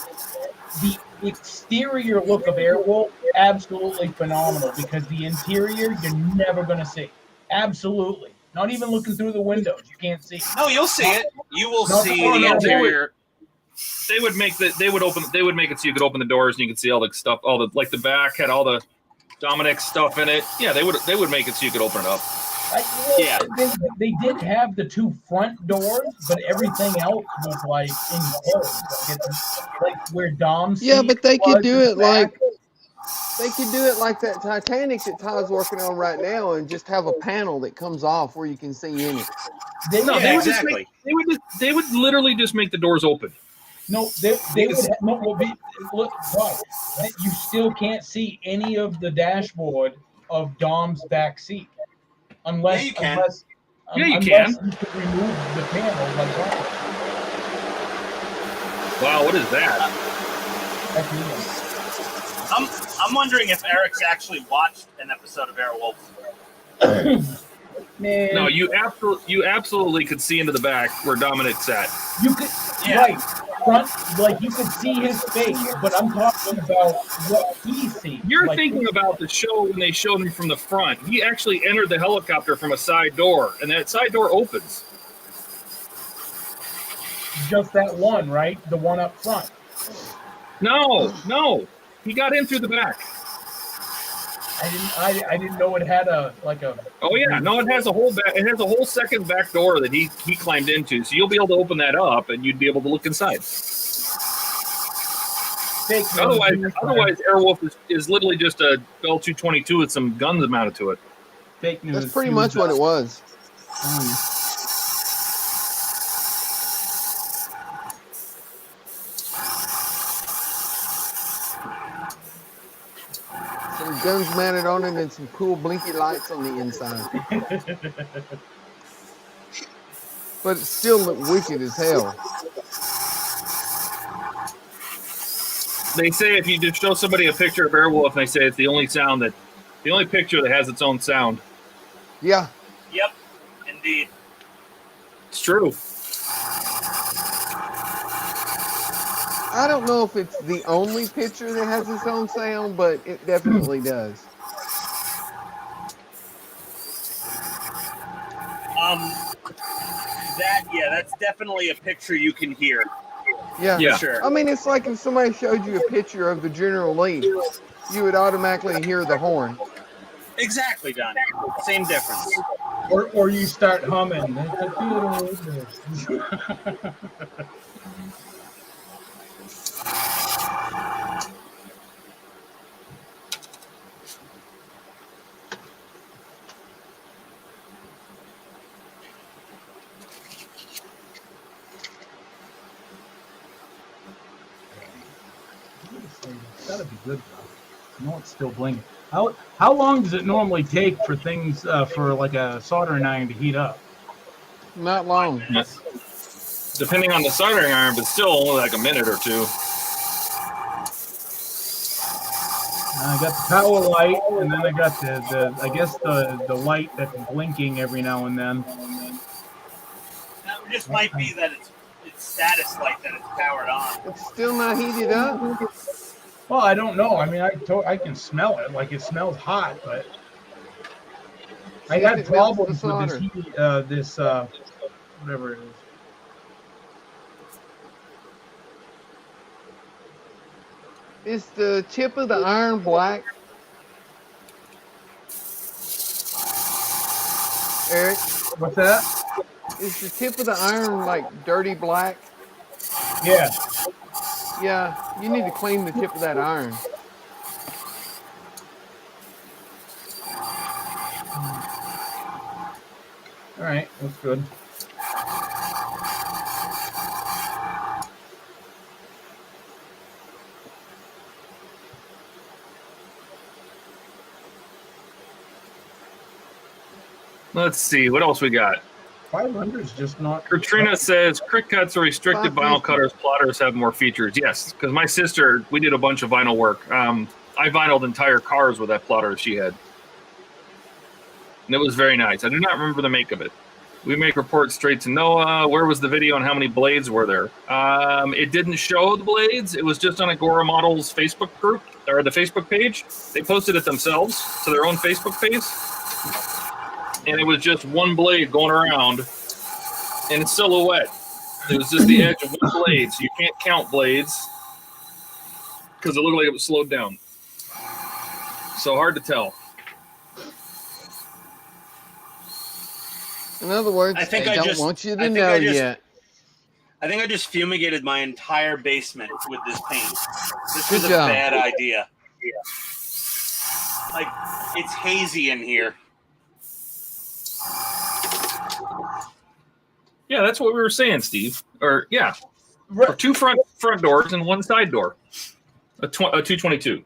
The exterior look of Airwolf, absolutely phenomenal, because the interior you're never going to see. Absolutely, not even looking through the windows, you can't see. No, you'll see it. You will No, see no, the no, interior. They would make they would make it so you could open the doors and you could see all the stuff, all the like the back had all the Dominic stuff in it. Yeah, they would make it so you could open it up. Yeah. They did have the two front doors, but everything else was like enclosed. Like where Dom's Yeah, but they could do it back. like that Titanic that Todd's working on right now, and just have a panel that comes off where you can see in it. They No, would they have- would just make, they would literally just make the doors open. No, they would look, God, you still can't see any of the dashboard of Dom's back seat unless Yeah, you can. Yeah, you unless can. you could remove the panel like that. Wow, what is that? That's me. I'm wondering if Eric's actually watched an episode of Airwolf. Man, No, you absolutely could see into the back where Dominic's at. you could right front, like you could see his face, but I'm talking about what he sees. You're like, thinking about the show when they showed him from the front. He actually entered the helicopter from a side door, and that side door opens. just that one, right? The one up front. No, he got in through the back. I didn't know it had a like a. Oh yeah, no, it has a whole second back door that he climbed into. So you'll be able to open that up, and you'd be able to look inside. Fake news, Otherwise, Airwolf is literally just a Bell 222 with some guns mounted to it. fake news. That's pretty much what it was. Some guns mounted on it and some cool blinky lights on the inside. But it still looked wicked as hell. They say if you just show somebody a picture of Airwolf, and they say it's the only picture that has its own sound. Yeah. Yep, indeed. It's true. I don't know if it's the only picture that has its own sound, but it definitely does. That Yeah, that's definitely a picture you can hear. Yeah. Yeah. Sure. I mean, it's like if somebody showed you a picture of the General Lee, you would automatically hear the horn. Exactly, Donnie. Same difference. Or you start humming. It's gotta be good though. No, it's still blinking. How long does it normally take for things for like a soldering iron to heat up? Not long. Depending on the soldering iron, but still only like a minute or two. I got the power light, and then I got the I guess the light that's blinking every now and then. That just might be that it's status light that it's powered on. It's still not heated up. Well, I don't know. I mean, I can smell it. Like it smells hot, but I got problems with this heat, this whatever it is. Is the tip of the iron black? Eric, What's that? is the tip of the iron like dirty black? Yeah. Yeah, you need to clean the tip of that iron. All right, that's good. Let's see, what else we got? 500 is just not. Katrina says, crick cuts are restricted. Vinyl cutters, plotters have more features. Yes, because my sister, we did a bunch of vinyl work. I vinyled entire cars with that plotter she had. And it was very nice. I do not remember the make of it. We make reports straight to NOAA. Where was the video on how many blades were there? It didn't show the blades. It was just on Agora Models Facebook group, or the Facebook page. They posted it themselves to their own Facebook page. And it was just one blade going around in silhouette. It was just the edge of one blade, so you can't count blades because it looked like it was slowed down. So hard to tell. In other words, I think they I don't just- want you I to think know I just- yet. I think I just fumigated my entire basement with this paint. This Good was a job. bad idea. Like, it's hazy in here. Yeah, that's what we were saying, Steve. Or yeah, Right. or two front doors and one side door. A 222.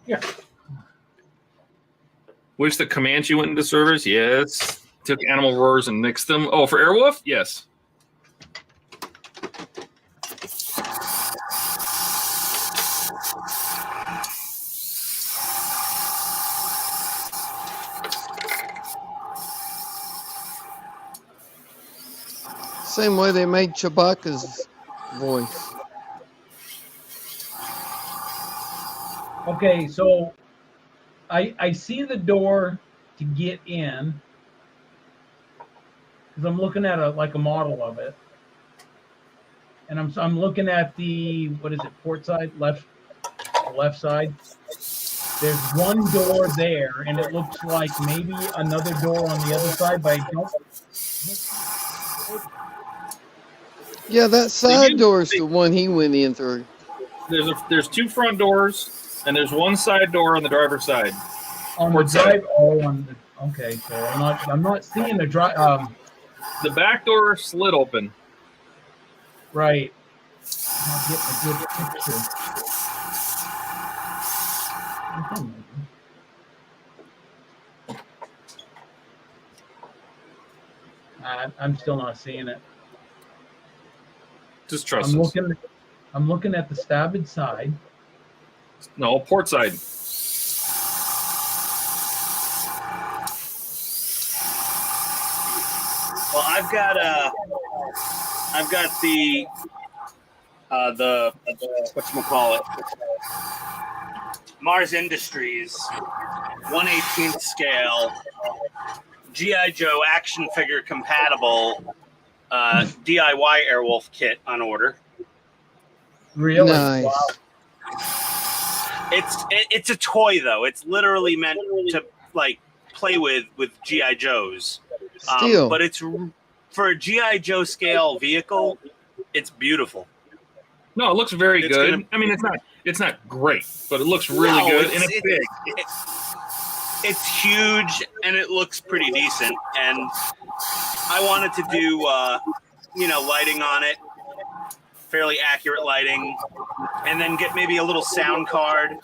Yeah. Wish the Comanche went into service. Yes. Took animal roars and mixed them. Oh, for Airwolf? Yes. Same way they made Chewbacca's voice. Okay, so I see the door to get in because I'm looking at a model of it, and I'm looking at the what is it, port side, left side. There's one door there, and it looks like maybe another door on the other side, but I don't. Yeah, that side door is the one he went in through. There's two front doors and there's one side door on the driver's side. On the Port side. drive. Oh, on the, okay. So I'm not seeing the drive. The back door slid open. Right. I'm not getting a good picture. I'm still not seeing it. Just trust us. I'm looking at the starboard side. No, port side. Well, I've got the whatchamacallit, Mars Industries 1/18 scale GI Joe action figure compatible DIY Airwolf kit on order. Really? Nice. Wow. It's a toy though. It's literally meant to like play with GI Joes. Still, But it's for a GI Joe scale vehicle. It's beautiful. No, it looks very It's good. gonna- I mean, it's not great, but it looks really No, good, and it's big. It's huge and it looks pretty decent. And I wanted to do lighting on it, fairly accurate lighting, and then get maybe a little sound card,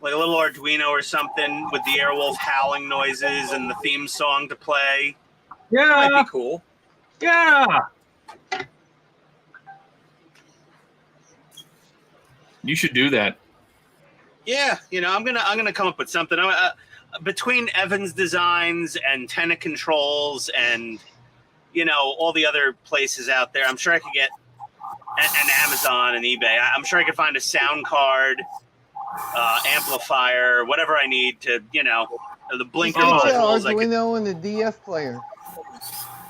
like a little Arduino or something with the Airwolf howling noises and the theme song to play. Might Yeah, be cool. yeah. You should do that. Yeah, I'm gonna come up with something. Between Evan's Designs and Tenna Controls and all the other places out there, I'm sure I could get and Amazon and eBay. I'm sure I could find a sound card, amplifier, whatever I need to, the blinker get your modules. Arduino and the DF player.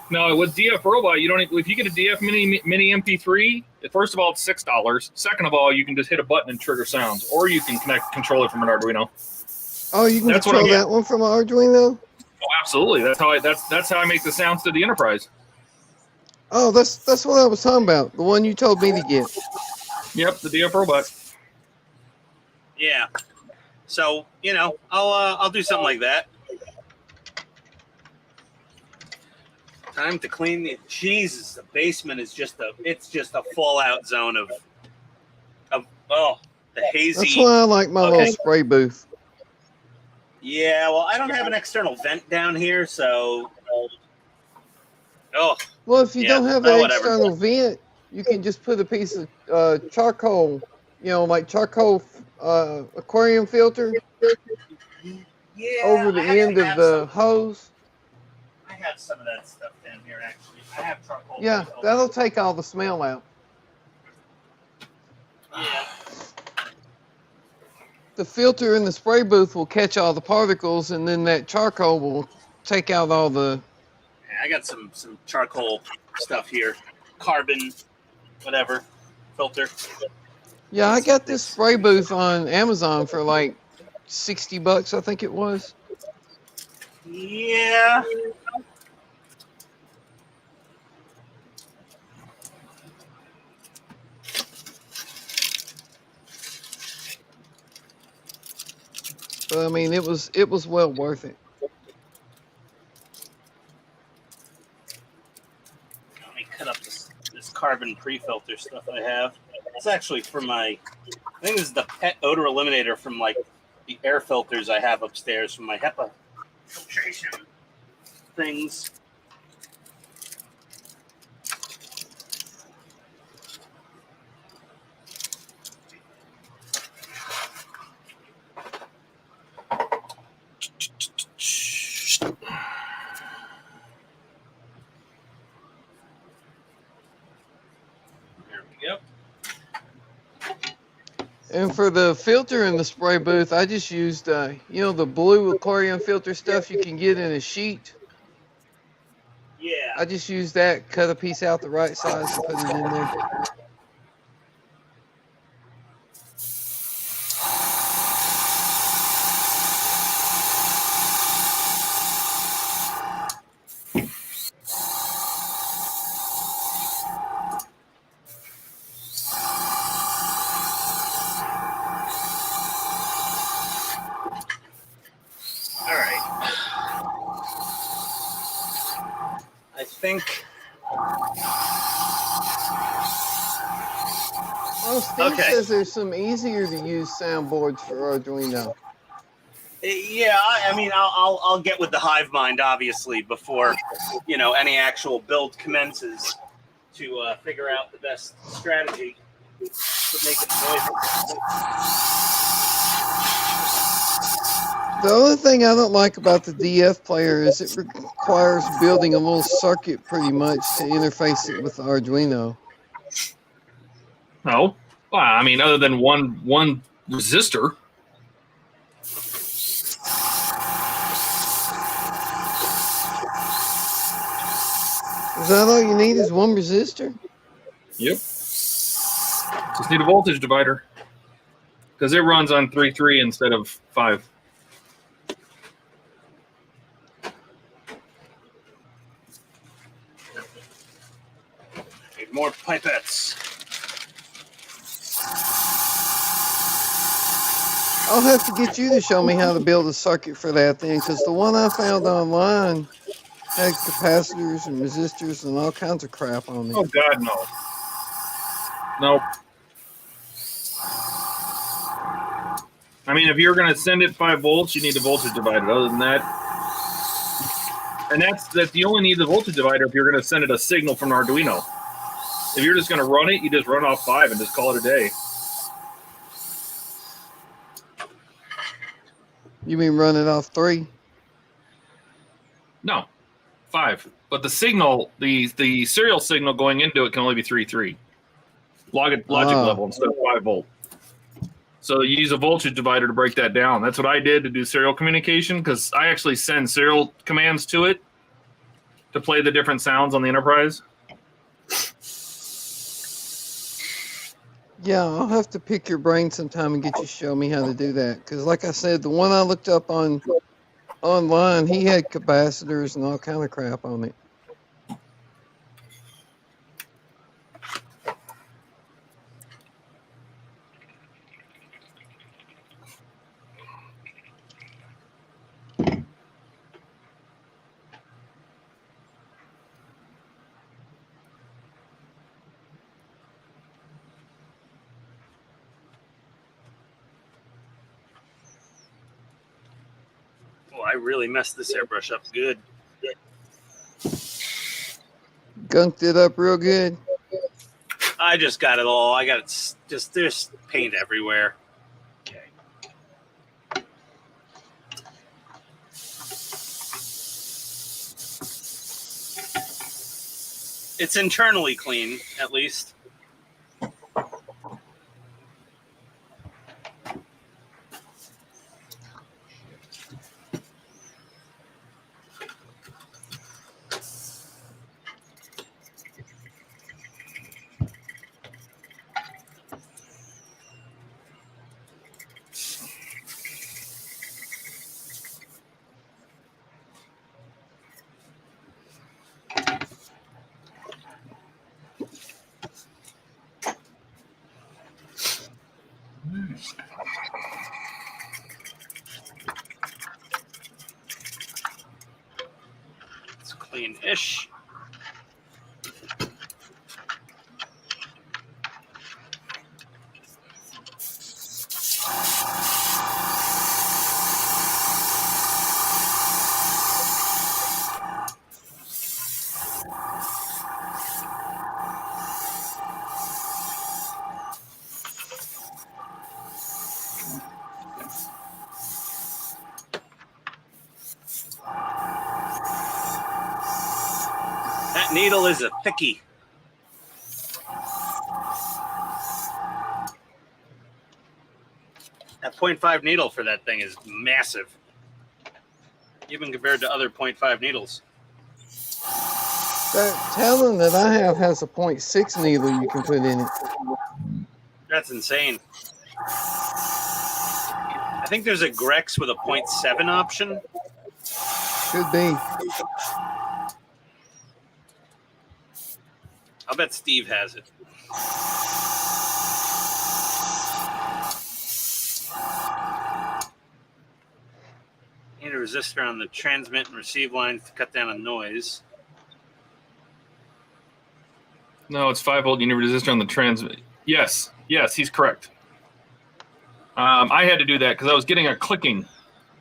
No, with DF Robot, you don't. If you get a DF mini MP3, first of all, it's $6. Second of all, you can just hit a button and trigger sounds, or you can control it from an Arduino. Oh, you can That's what control I get. that one from an Arduino? Oh, absolutely. That's how I make the sounds to the Enterprise. Oh, that's what I was talking about. The one you told me to get. Yep, the DF Robot. Yeah. So I'll do something like that. Time to clean the Jesus. The basement is just a fallout zone of the hazy. That's why I like my little spray booth. Yeah, well, I don't have an external vent down here, so. Well, if you don't have an whatever. external vent, you can just put a piece of charcoal, like charcoal aquarium filter Yeah. over the end of the hose. I have some of that stuff down here, actually. I have charcoal. Yeah, that'll take all the smell out. Yeah. The filter in the spray booth will catch all the particles, and then that charcoal will take out all the. I got some charcoal stuff here, carbon, whatever, filter. Yeah, I got this spray booth on Amazon for like $60, I think it was. Yeah. But I mean, it was well worth it. Let me cut up this carbon pre-filter stuff I have. It's actually for I think this is the pet odor eliminator from like the air filters I have upstairs from my HEPA filtration things. There we go. And for the filter in the spray booth, I just used, the blue aquarium filter stuff you can get in a sheet. Yeah. I just used that, cut a piece out the right size, and put it in there. All right. I think. Oh, Steve Okay. says there's some easier to use soundboards for Arduino. Yeah, I mean, I'll get with the hive mind obviously before any actual build commences to figure out the best strategy to make it noisy. The only thing I don't like about the DF player is it requires building a little circuit pretty much to interface it with the Arduino. No, well, I mean, other than one resistor. Is that all you need is one resistor? Yep. Just need a voltage divider. Because it runs on 3.3 instead of 5. Need more pipettes. I'll have to get you to show me how to build a circuit for that then, because the one I found online had capacitors and resistors and all kinds of crap on it. Oh, God, no. Nope. I mean, if you're going to send it 5 volts, you need a voltage divider. Other than that, and that's you only need the voltage divider if you're going to send it a signal from Arduino. If you're just going to run it, you just run off 5 and just call it a day. You mean run it off 3? No, 5. But the signal, the serial signal going into it can only be 3.3. Logic level instead of 5 volt. So you use a voltage divider to break that down. That's what I did to do serial communication, because I actually send serial commands to it to play the different sounds on the Enterprise. Yeah, I'll have to pick your brain sometime and get you to show me how to do that. Because like I said, the one I looked up online, he had capacitors and all kind of crap on it. Oh, I really messed this airbrush up good. Gunked it up real good. I just got it all. I got it. Just there's paint everywhere. Okay. It's internally clean, at least. It's clean-ish. That needle is a thickie. That 0.5 needle for that thing is massive, even compared to other 0.5 needles. That Talon that I have has a 0.6 needle you can put in it. That's insane. I think there's a Grex with a 0.7 option. Could be. I'll bet Steve has it. Need a resistor on the transmit and receive lines to cut down on noise. No, it's 5 volt. You need a resistor on the transmit. Yes, he's correct. I had to do that because I was getting a clicking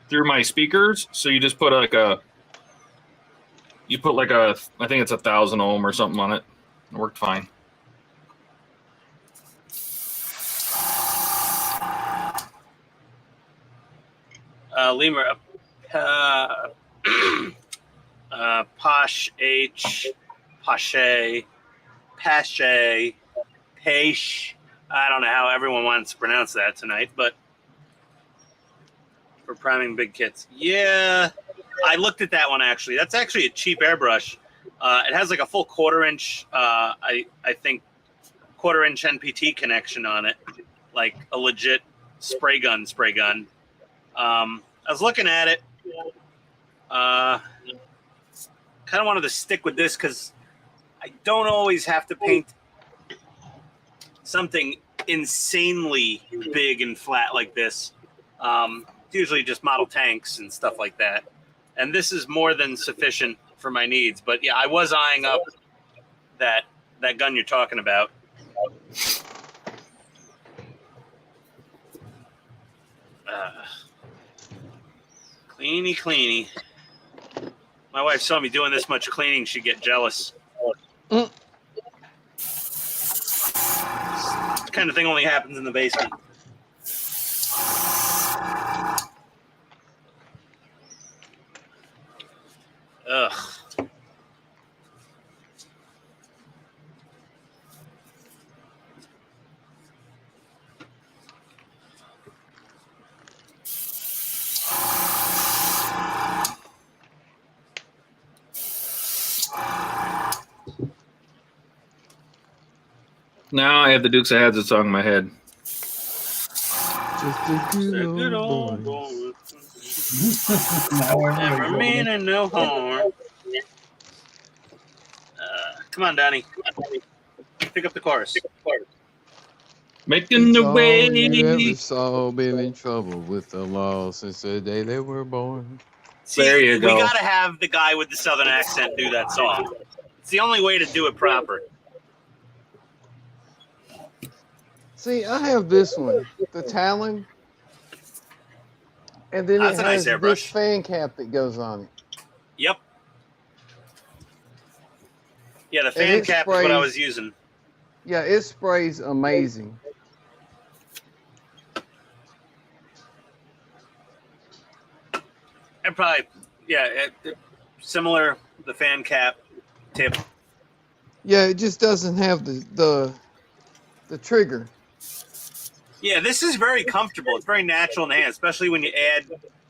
through my speakers. So you just put like a, I think it's 1,000 ohm or something on it. It worked fine. Lemur, Posh H, Pache, Pache, Peish. I don't know how everyone wants to pronounce that tonight, but for priming big kits. Yeah, I looked at that one actually. That's actually a cheap airbrush. It has like a full 1/4 inch, I think, 1/4 inch NPT connection on it, like a legit spray gun. I was looking at it. Kind of wanted to stick with this because I don't always have to paint something insanely big and flat like this. It's usually just model tanks and stuff like that. And this is more than sufficient for my needs. But yeah, I was eyeing up that gun you're talking about. Cleany. My wife saw me doing this much cleaning, she'd get jealous. Mm. This kind of thing only happens in the basement. Ugh. Now I have the Dukes of Hazzard song in my head. Just a good old boy. Never meaning no harm. Come on, Donnie. Pick up the chorus. Making It's the all way. you ever saw been in trouble with the law since the day they were born. See, There you go. We gotta have the guy with the southern accent do that song. It's the only way to do it proper. See, I have this one, the Talon, and then That's it a nice has airbrush. this fan cap that goes on it. Yep. Yeah, the And fan it cap is what I sprays- was using. Yeah, it sprays amazing. And probably, yeah, similar, the fan cap tip. Yeah, it just doesn't have the trigger. Yeah, this is very comfortable. It's very natural in the hand, especially when you add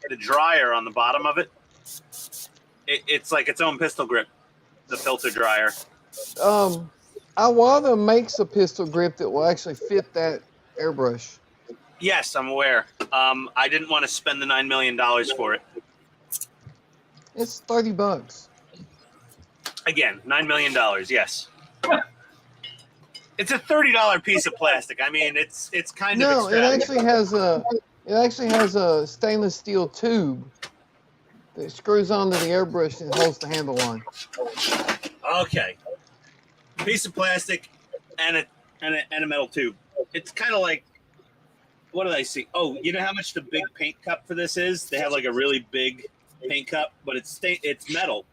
the dryer on the bottom of it. It's like its own pistol grip, the filter dryer. Iwata makes a pistol grip that will actually fit that airbrush. Yes, I'm aware. I didn't want to spend the $9 million for it. It's $30. Again, $9 million, yes. It's a $30 piece of plastic. I mean, it's kind of No, it extravagant. actually has a stainless steel tube that screws onto the airbrush and holds the handle on. Okay. Piece of plastic and a metal tube. It's kind of like, what did I see? Oh, you know how much the big paint cup for this is? They have like a really big paint cup, but it's metal.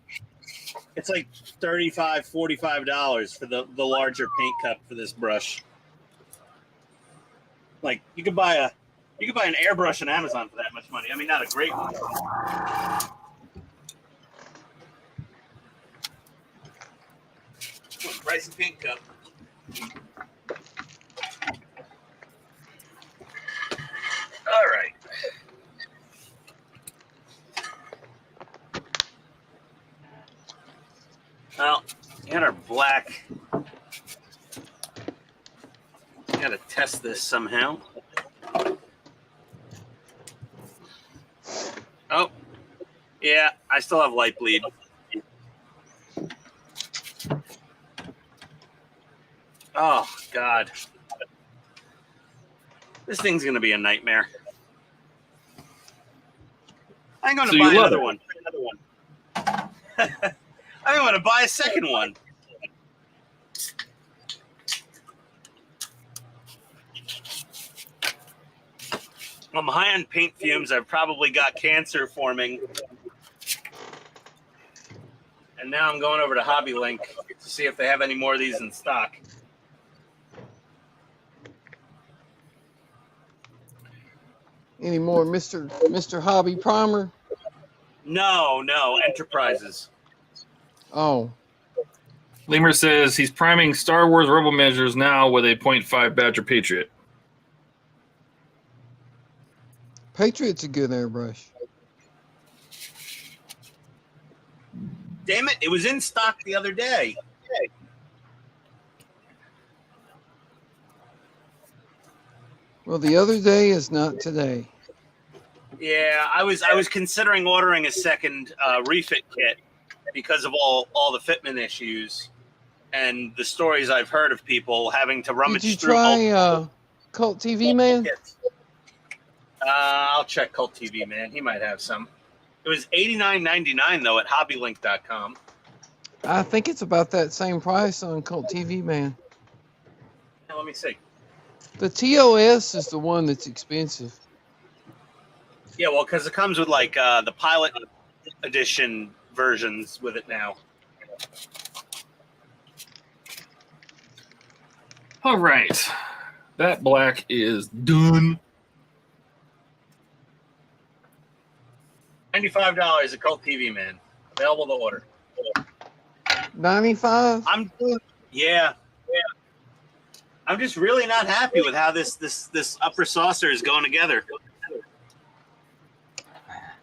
It's like $35, $45 for the larger paint cup for this brush. Like you could buy an airbrush on Amazon for that much money. I mean, not a great one. Pricey paint cup. All right. Well, we got our black. Got to test this somehow. Oh, yeah, I still have light bleed. Oh, God. This thing's going to be a nightmare. I'm going to So buy you love another it. one. I'm going to buy a second one. I'm high on paint fumes. I've probably got cancer forming. And now I'm going over to Hobby Link to see if they have any more of these in stock. Any more Mr. Hobby Primer? No, Enterprises. Oh, Lemur says he's priming Star Wars Rebel measures now with a .5 Badger Patriot. Patriot's a good airbrush. Damn it! It was in stock the other day. Well, the other day is not today. Yeah, I was considering ordering a second refit kit because of all the fitment issues and the stories I've heard of people having to rummage Did you through try Cult TV Man? kits. I'll check Cult TV Man. He might have some. It was $89.99 though at hobbylink.com. I think it's about that same price on Cult TV Man. Now, let me see. The TOS is the one that's expensive. Yeah, well, because it comes with like the pilot edition versions with it now. All right. That black is done. $95 at Cult TV Man. Available to order. 95? Yeah. I'm just really not happy with how this upper saucer is going together.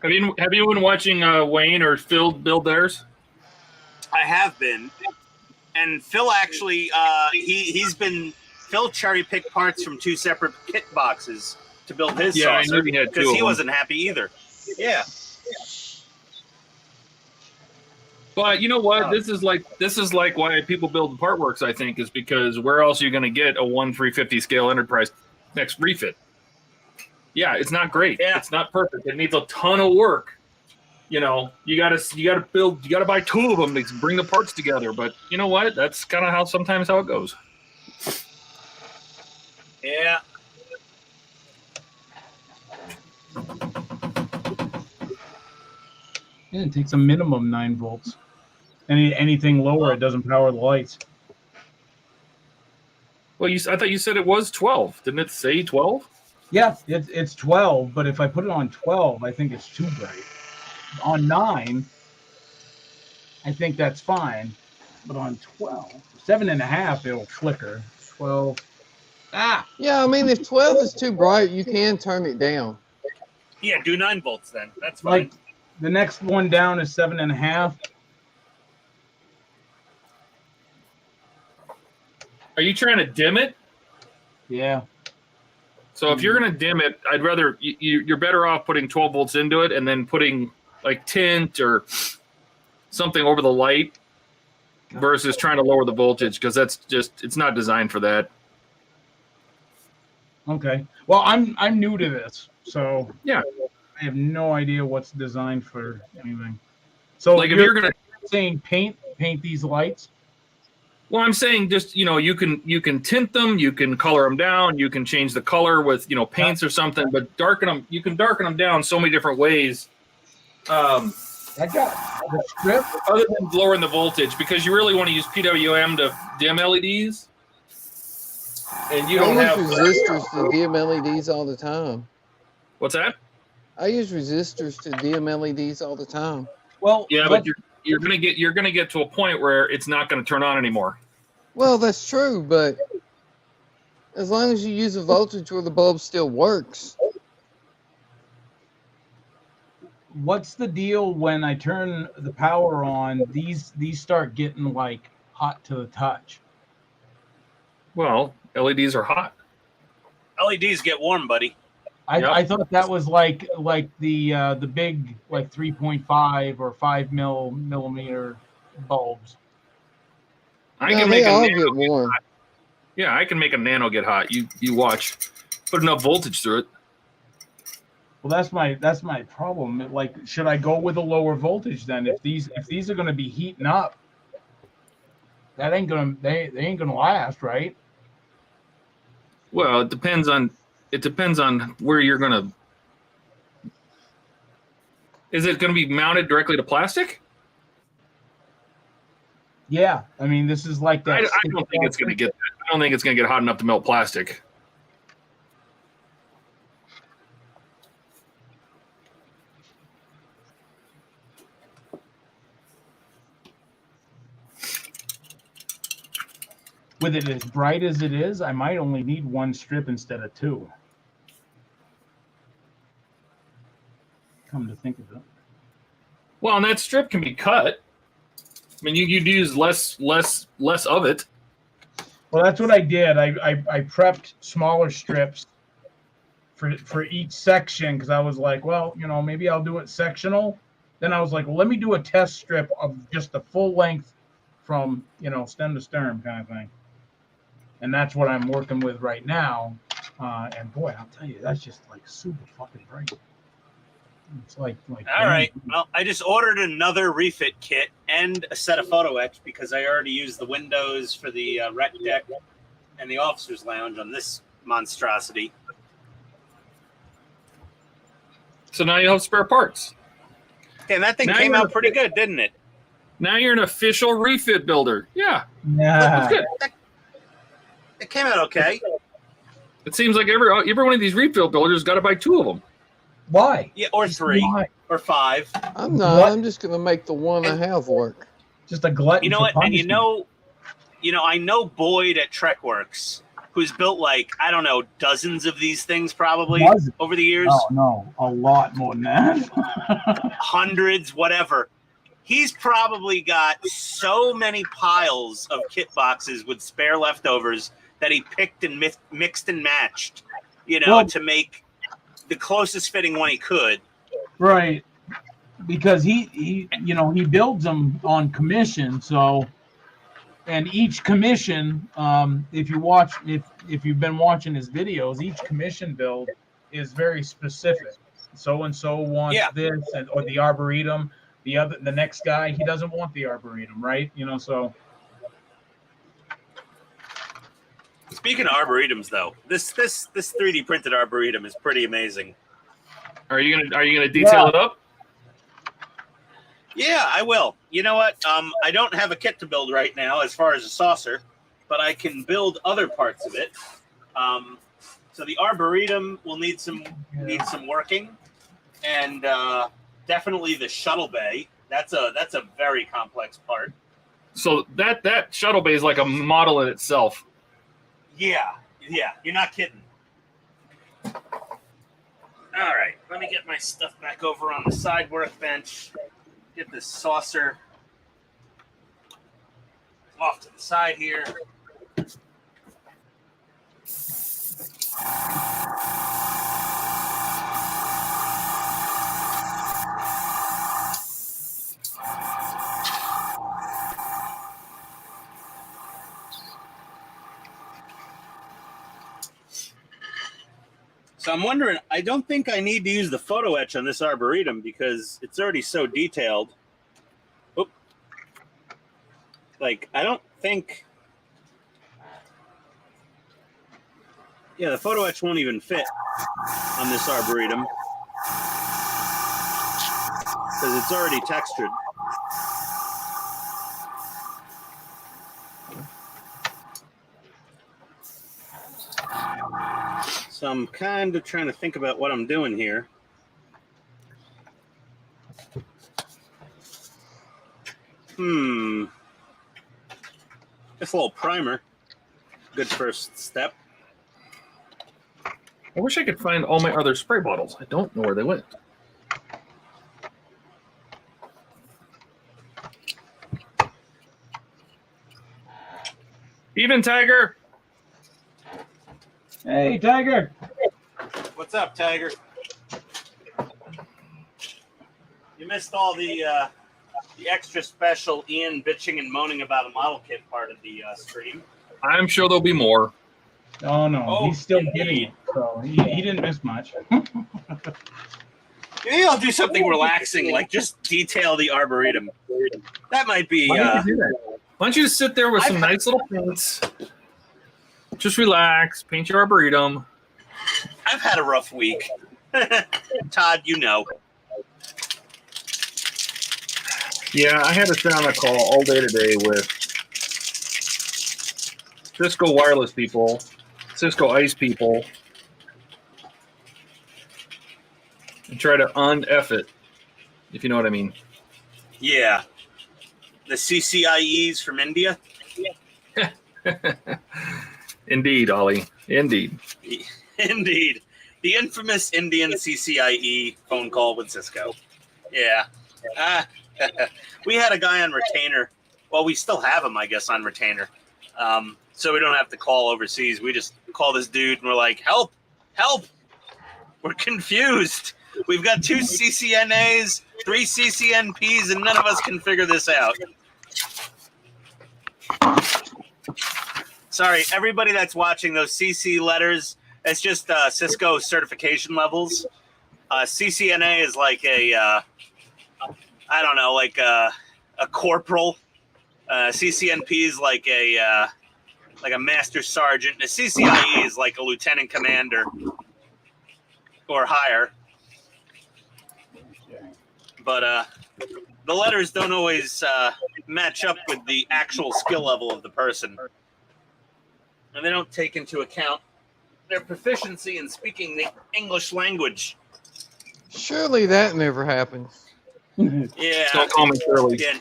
Have you been watching Wayne or Phil build theirs? I have been, and Phil actually Phil cherry picked parts from 2 separate kit boxes to build his Yeah, I saucer knew he had 2 because of he them. wasn't happy either. Yeah. But you know what? This is like why people build part works. I think is because where else are you going to get a 1/350 scale enterprise next refit? Yeah, it's not great. Yeah. It's not perfect. It needs a ton of work. You know, you gotta buy 2 of them to bring the parts together. But you know what? That's kind of how it goes. Yeah. Yeah, it takes a minimum 9 volts. Anything lower, it doesn't power the lights. Well, I thought you said it was 12. Didn't it say 12? Yeah, it's 12, but if I put it on 12, I think it's too bright. On 9, I think that's fine, but on 12, 7.5, it'll flicker. 12. Yeah, I mean, if 12 is too bright, you can turn it down. Yeah, do 9 volts then. That's fine. Like the next one down is 7.5. Are you trying to dim it? Yeah. So if you're going to dim it, I'd rather you're better off putting 12 volts into it and then putting like tint or something over the light versus trying to lower the voltage because it's not designed for that. Okay. Well, I'm new to this, so Yeah. I have no idea what's designed for anything. So Like if you're going to saying paint these lights. Well, I'm saying just, you can tint them, you can color them down, you can change the color with, paints or something, but you can darken them down so many different ways. I got the strip. Other than lowering the voltage, because you really want to use PWM to dim LEDs. And you don't have I use resistors to dim LEDs all the time. What's that? I use resistors to dim LEDs all the time. Well, Yeah, but you're gonna get to a point where it's not gonna turn on anymore. Well, that's true, but as long as you use a voltage where the bulb still works. what's the deal when I turn the power on? These start getting like hot to the touch. Well, LEDs are hot. LEDs get warm, buddy. I thought that was like the big like 3.5 or 5 millimeter bulbs. I No, can they make a all nano get warm. hot. Yeah, I can make a nano get hot. You watch. Put enough voltage through it. Well, that's my problem. Like, should I go with a lower voltage then? If these are going to be heating up, they ain't gonna last, right? Well, it depends on where you're gonna. Is it gonna be mounted directly to plastic? Yeah, I mean, this is like that. I don't think it's gonna get. I don't think it's gonna get hot enough to melt plastic. With it as bright as it is, I might only need one strip instead of two. Come to think of it. Well, and that strip can be cut. mean, you'd use less of it. Well, that's what I did. I prepped smaller strips for each section because I was like, well, you know, maybe I'll do it sectional. Then I was like, well, let me do a test strip of just the full length from, you know, stem to stern kind of thing. And that's what I'm working with right now. And boy, I'll tell you, that's just like super fucking bright. It's like all right. Well, I just ordered another refit kit and a set of photo etch because I already used the windows for the rec deck and the officers' lounge on this monstrosity. So now you have spare parts. And that thing Now came you're- out pretty good, didn't it? Now you're an official refit builder. Yeah, Yeah. good. It came out okay. It seems like every one of these refit builders got to buy 2 of them. Why? Yeah, or 3 Why? or 5. I'm not. What? I'm just gonna make the one I have work. Just a glutton. You know for what? And punishment. I know Boyd at Trekworks, who's built like, I don't know, dozens of these things probably Dozens? over the years, Oh no, a lot more than that. hundreds, whatever. He's probably got so many piles of kit boxes with spare leftovers that he picked and mixed and matched, you know, Well- to make the closest fitting one he could. Right, because he builds them on commission. So, and each commission, if you've been watching his videos, each commission build is very specific. So and so wants this, or the arboretum. The next guy, he doesn't want the arboretum, right? You know, so. Speaking of arboretums, though, this 3D printed arboretum is pretty amazing. Are you gonna detail it up? Yeah, I will. You know what? I don't have a kit to build right now as far as a saucer, but I can build other parts of it. So the arboretum will need some working, and definitely the shuttle bay. That's a very complex part. So that shuttle bay is like a model in itself. Yeah, you're not kidding. All right, let me get my stuff back over on the side workbench. Get this saucer off to the side here. So I'm wondering, I don't think I need to use the photo etch on this arboretum because it's already so detailed. Oop. Like, I don't think... Yeah, the photo etch won't even fit on this arboretum because it's already textured. So I'm kind of trying to think about what I'm doing here. Just a little primer. Good first step. I wish I could find all my other spray bottles. I don't know where they went. Even Tiger. Hey, Tiger. What's up, Tiger? You missed all the extra special Ian bitching and moaning about a model kit part of the stream. I'm sure there'll be more. Oh no, Oh, he's still indeed. getting it, so he didn't miss much. Maybe I'll do something relaxing, like just detail the arboretum. That might be. Why don't you do that? Why don't you just sit there with some nice little paints? Just relax, paint your arboretum. I've had a rough week. Todd, you know. Yeah, I had to stay on a call all day today with Cisco wireless people, Cisco ICE people, and try to un-F it, if you know what I mean. Yeah. The CCIEs from India. Indeed, Ollie. Indeed. Indeed. The infamous Indian CCIE phone call with Cisco. Yeah. We had a guy on retainer Well, we still have them, I guess, on retainer. So we don't have to call overseas. We just call this dude and we're like, help, help. We're confused. We've got 2 CCNAs, 3 CCNPs, and none of us can figure this out. Sorry, everybody that's watching, those CC letters, it's just Cisco certification levels. CCNA is like a, I don't know, like a corporal. CCNP is like a master sergeant. A CCIE is like a lieutenant commander or higher. But the letters don't always match up with the actual skill level of the person. And they don't take into account their proficiency in speaking the English language. Surely that never happens. Yeah. Don't call me Shirley. Yeah.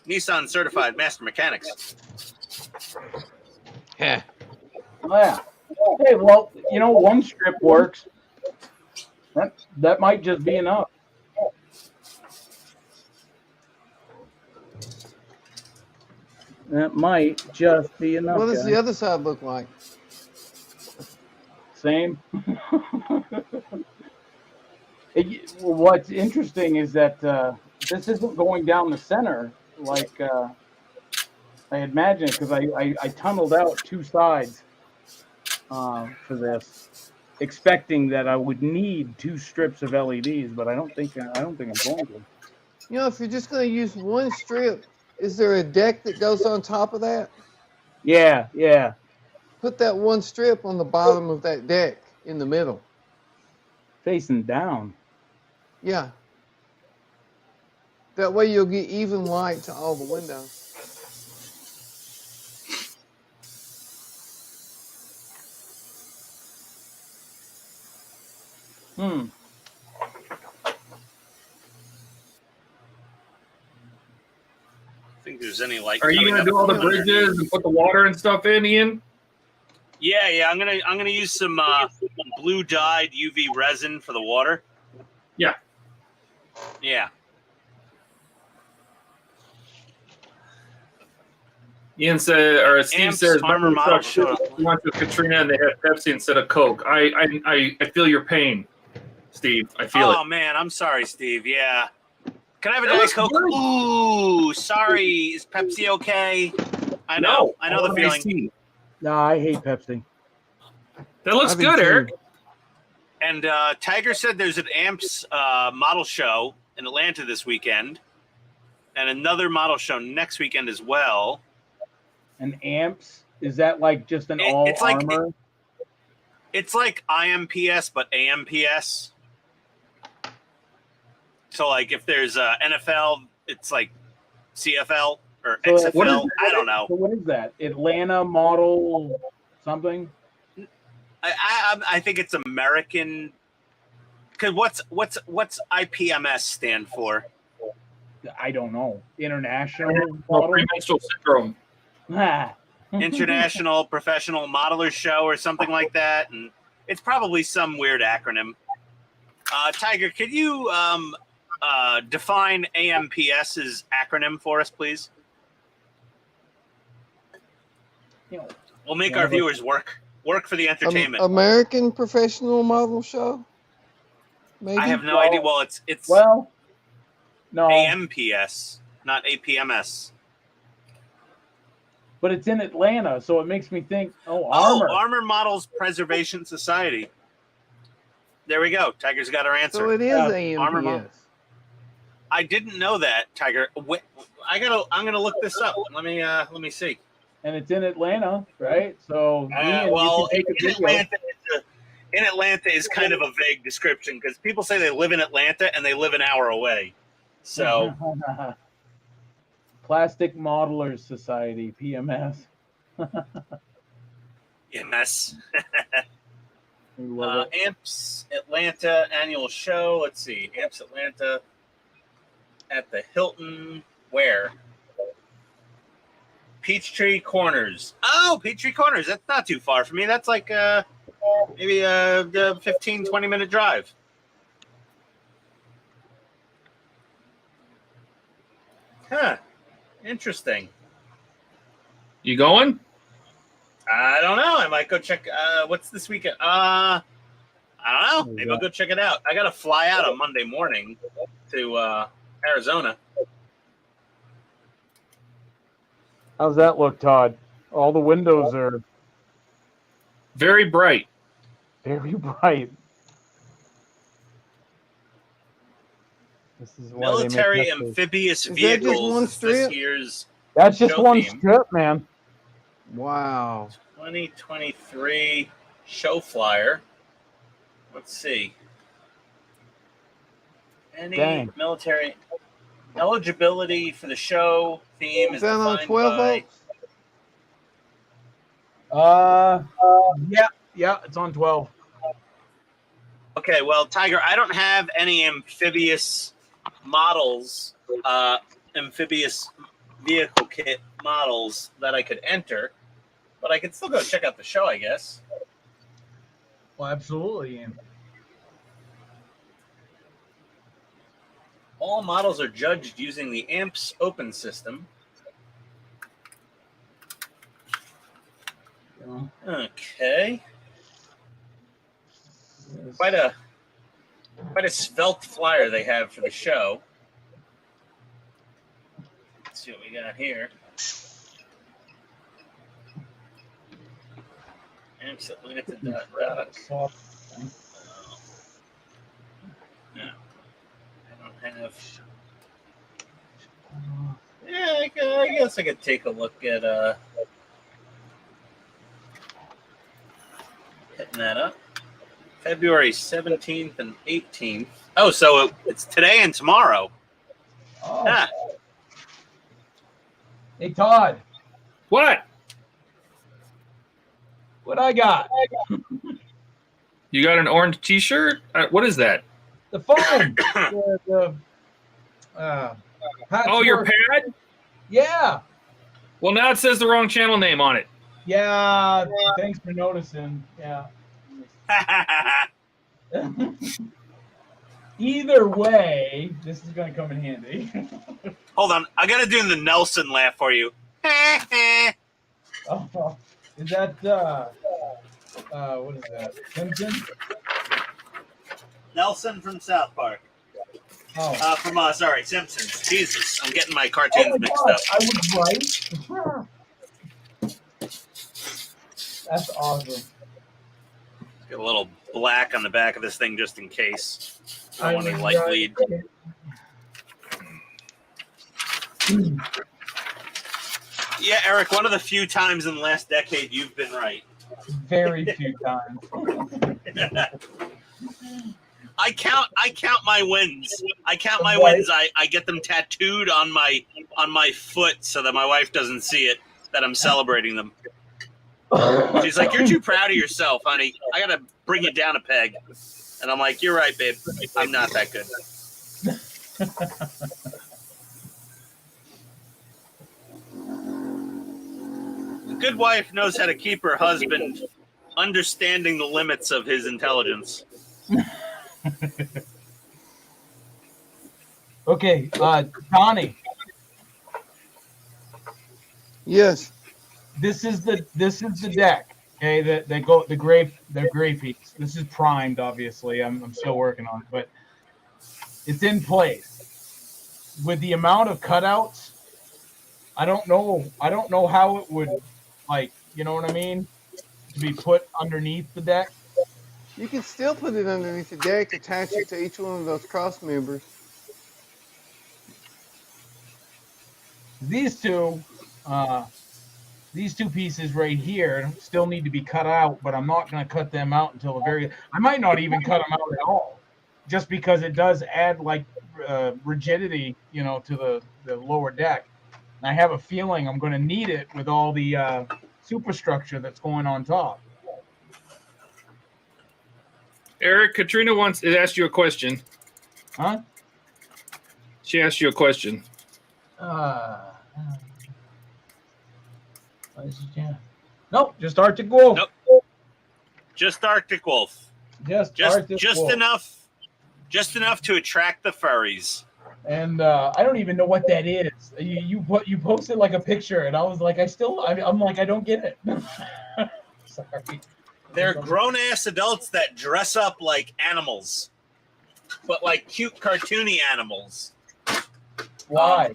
Nissan certified master mechanics. Yeah. Oh, yeah. Okay, well, you know, 1 strip works. That might just be enough. That might just be enough. What does guys. the other side look like? Same. What's interesting is that this isn't going down the center like I imagined, because I tunneled out 2 sides for this, expecting that I would need 2 strips of LEDs, but I don't think I'm going to. You know, if you're just going to use 1 strip, is there a deck that goes on top of that? Yeah, yeah. Put that 1 strip on the bottom of that deck in the middle. Facing down. Yeah. That way you'll get even light to all the windows. I think there's any light. Are you coming gonna up do all the from under. bridges and put the water and stuff in, Ian? Yeah. I'm gonna use some blue dyed UV resin for the water. Yeah. Yeah. Ian said, or Steve Amps, says, armor remember model stuff show. we went to Katrina and they had Pepsi instead of Coke. I feel your pain, Steve. I feel Oh it. man, I'm sorry, Steve. Yeah. Can I have a That Diet was Coke? good. Ooh, sorry. Is Pepsi okay? I know the want feeling. iced tea. No, I hate Pepsi. That looks I do good, too. Eric. And Tiger said there's an Amps model show in Atlanta this weekend, and another model show next weekend as well. And amps? Is that like just an all It's like armor? It's like IMPS but AMPS. So like if there's NFL, it's like CFL or So XFL. I don't know. So what is that? Atlanta model something? I think it's American. Cause what's IPMS stand for? I don't know. International Oh, model? premenstrual syndrome. Ah. International Professional Modelers Show or something like that, and it's probably some weird acronym. Tiger, could you define AMPS's acronym for us, please? We'll make our viewers work for the entertainment. American Professional Model Show? Maybe? I have no idea. Well, it's Well, no. AMPS, not APMS. But it's in Atlanta, so it makes me think, Oh, armor. Armor Models Preservation Society. There we go. Tiger's got our answer. So it is Armor Model. AMPS. I didn't know that, Tiger. I'm gonna look this up. Let me see. And it's in Atlanta, right? So Ian, Well, you can take a video. in Atlanta is kind of a vague description because people say they live in Atlanta and they live an hour away. So Plastic Modelers Society, PMS. MS. We love it. Amps Atlanta annual show. Let's see. Amps Atlanta at the Hilton. Where? Peachtree Corners. Oh, Peachtree Corners. That's not too far from me. That's like maybe a 15, 20-minute drive. Huh. Interesting. You going? I don't know. I might go check. What's this weekend? I don't know. Maybe I'll go check it out. I got to fly out on Monday morning to Arizona. How's that look, Todd? All the windows are Very bright. very bright. This is why they make Military Netflix. amphibious Is that just vehicles one is this strip? year's That's just show one theme. strip, man. Wow. 2023 show flyer. Let's see. Any Dang. military eligibility for the show theme Is is that on defined 12 by. volts? Yeah, it's on 12. Okay, well, Tiger, I don't have any amphibious models, amphibious vehicle kit models that I could enter, but I could still go check out the show, I guess. Well, absolutely, Ian. All models are judged using the AMPS open system. Okay. Quite a svelte flyer they have for the show. Let's see what we got here. AMPS limited dot rock. No. I don't have. Yeah, I guess I could take a look at hitting that up. February 17th and 18th. Oh, so it's today and tomorrow. Oh. Ah, Hey, Todd, What? what I got? You got an orange T-shirt? What is that? The phone. Oh, your pad? Yeah. Well, now it says the wrong channel name on it. Yeah. Thanks for noticing. Yeah. Either way, this is going to come in handy. hold on. I got to do the Nelson laugh for you. Oh, is that what is that? Simpson? Nelson from South Park. Oh. Sorry, Simpsons. Jesus, I'm getting my Oh cartoons my mixed God, up. I was right. That's awesome. Get a little black on the back of this thing just in case. I don't want any was light bleed. Yeah, Eric, one of the few times in the last decade you've been right. Very few times. I count my wins. I count my Right. wins. I get them tattooed on my foot so that my wife doesn't see it, that I'm celebrating them. She's like, "You're too proud of yourself, honey. I gotta bring you down a peg." And I'm like, "You're right, babe. I'm not that good." A good wife knows how to keep her husband understanding the limits of his intelligence. Okay, Donnie, Yes. this is the deck. Okay, the gray piece. This is primed, obviously. I'm still working on it, but it's in place. With the amount of cutouts, I don't know how it would, like, you know what I mean, to be put underneath the deck. You can still put it underneath the deck, attach it to each one of those cross members. These two pieces right here still need to be cut out, but I'm not going to cut them out until the very. I might not even cut them out at all, just because it does add like rigidity, you know, to the lower deck. And I have a feeling I'm going to need it with all the superstructure that's going on top. Eric, Katrina wants asked you a question. Huh? She asked you a question. Nope, just Arctic Wolf. Nope. Just Arctic Wolf. Just Arctic Just Wolf. enough to attract the furries. And I don't even know what that is. You posted like a picture, and I was like, I'm like, I don't get it. Sorry. They're grown ass adults that dress up like animals, but like cute cartoony animals. Why?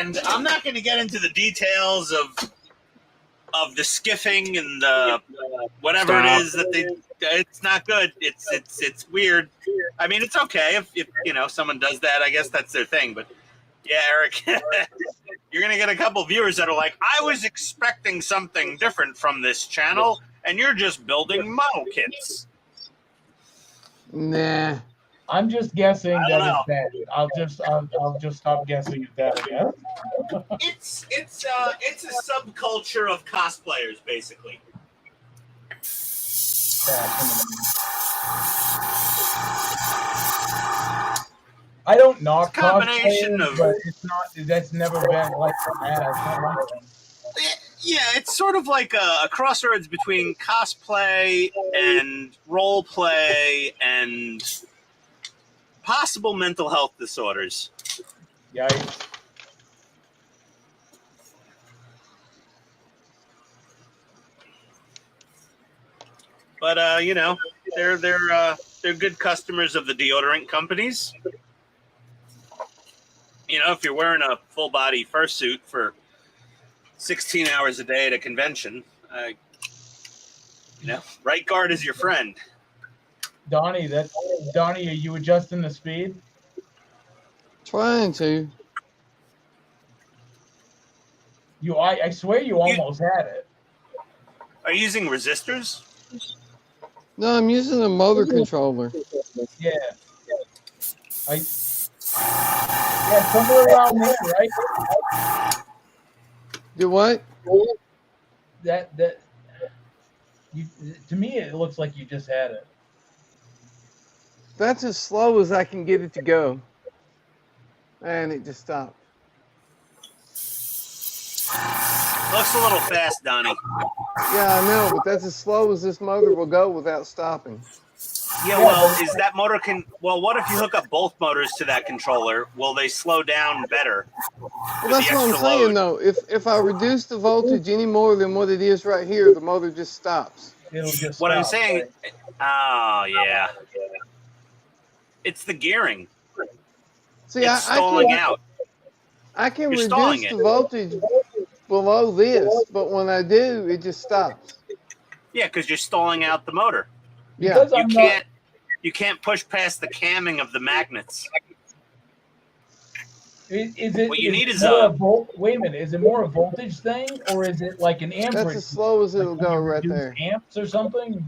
And I'm not going to get into the details of the skiffing and the whatever it is that they. It's not good. It's weird. I mean, it's okay if you know someone does that. I guess that's their thing. But yeah, Eric, you're gonna get a couple viewers that are like, I was expecting something different from this channel, and you're just building model kits. Nah. I'm just guessing I that don't know. it's bad. I'll just stop guessing at that again. It's a subculture of cosplayers, basically. I don't knock It's a combination cosplayers, of- but it's not. That's never been like that. It's not like that. Yeah, it's sort of like a crossroads between cosplay and role play and possible mental health disorders. Yikes. But you know, they're good customers of the deodorant companies. You know, if you're wearing a full body fursuit for 16 hours a day at a convention, you know, right guard is your friend. Donnie, are you adjusting the speed? Trying to. I swear you almost had it. Are you using resistors? No, I'm using a motor controller. Yeah. Yeah, somewhere around there, right? Do what? To me, it looks like you just had it. That's as slow as I can get it to go. And it just stopped. Looks a little fast, Donnie. Yeah, I know, but that's as slow as this motor will go without stopping. Yeah, well, is that motor well, what if you hook up both motors to that controller? Will they slow down better? Well, that's what I'm extra saying, load. though. If I reduce the voltage any more than what it is right here, the motor just stops. It'll just What I'm stop, saying, right? oh, yeah. It's the gearing. See, It's stalling out. I can You're stalling reduce it. the voltage below this, but when I do, it just stops. Yeah, because you're stalling out the motor. Yeah. Because You can't push past the camming of the magnets. Is it? What you need is wait a minute. Is it more a voltage thing, or is it like an amperage? That's as slow as it'll Like, can go you right reduce there. Amps or something?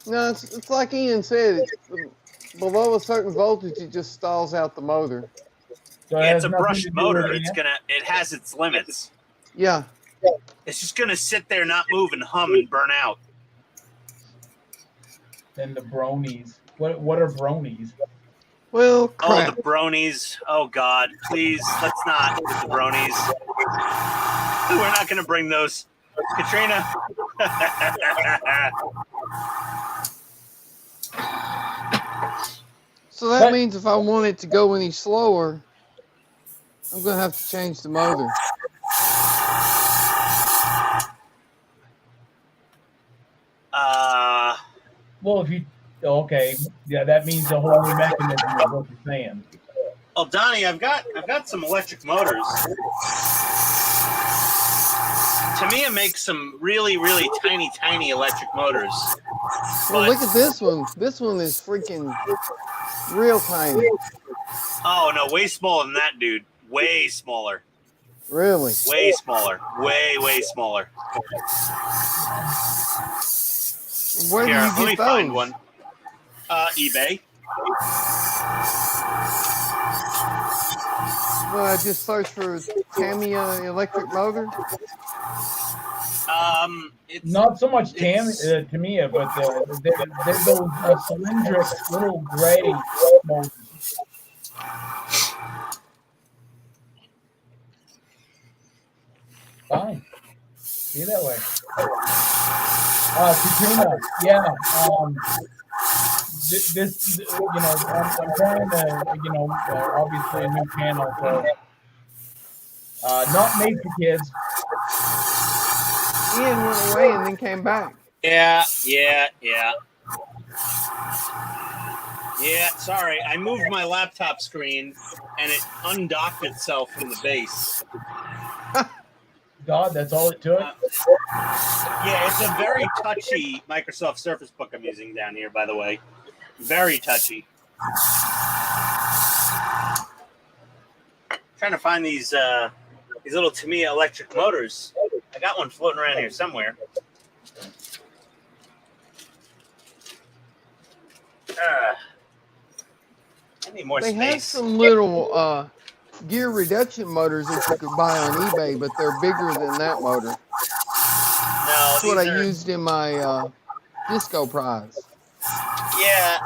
No, it's like Ian said. Below a certain voltage, it just stalls out the motor. So Yeah, it it's has a nothing brushed to do motor. with amp? It has its limits. Yeah. It's just gonna sit there, not move, and hum and burn out. And the bronies. What are bronies? Well, Oh, crap. the bronies. Oh, God. Please, let's not with the bronies. We're not going to bring those. Katrina. So that means if I want it to go any slower, I'm going to have to change the motor. Well, if you okay, yeah, that means a whole new mechanism is what you're saying. Well, Donnie, I've got some electric motors. To me, it makes some really, really tiny electric motors. Well, look at this one. This one is freaking real tiny. Oh, no, way smaller than that, dude. Way smaller. Really? Way smaller. Way smaller. Where do Here, you let me get those? find one. eBay. Well, I just searched for Tamiya electric motor. It's Not so much Tamiya, but they're those cylindric little gray motors. Fine. See that way. Katrina, yeah. This, you know, I'm trying to, you know, obviously a new channel, so not made for kids. Ian went away and then came back. Yeah. Sorry, I moved my laptop screen and it undocked itself from the base. God, that's all it took. Yeah, it's a very touchy Microsoft Surface Book I'm using down here, by the way. Very touchy. Trying to find these little Tamiya electric motors. I got one floating around here somewhere. I need more They space. have some little gear reduction motors that you could buy on eBay, but they're bigger than that motor. No, That's what I used in my disco prize. Yeah,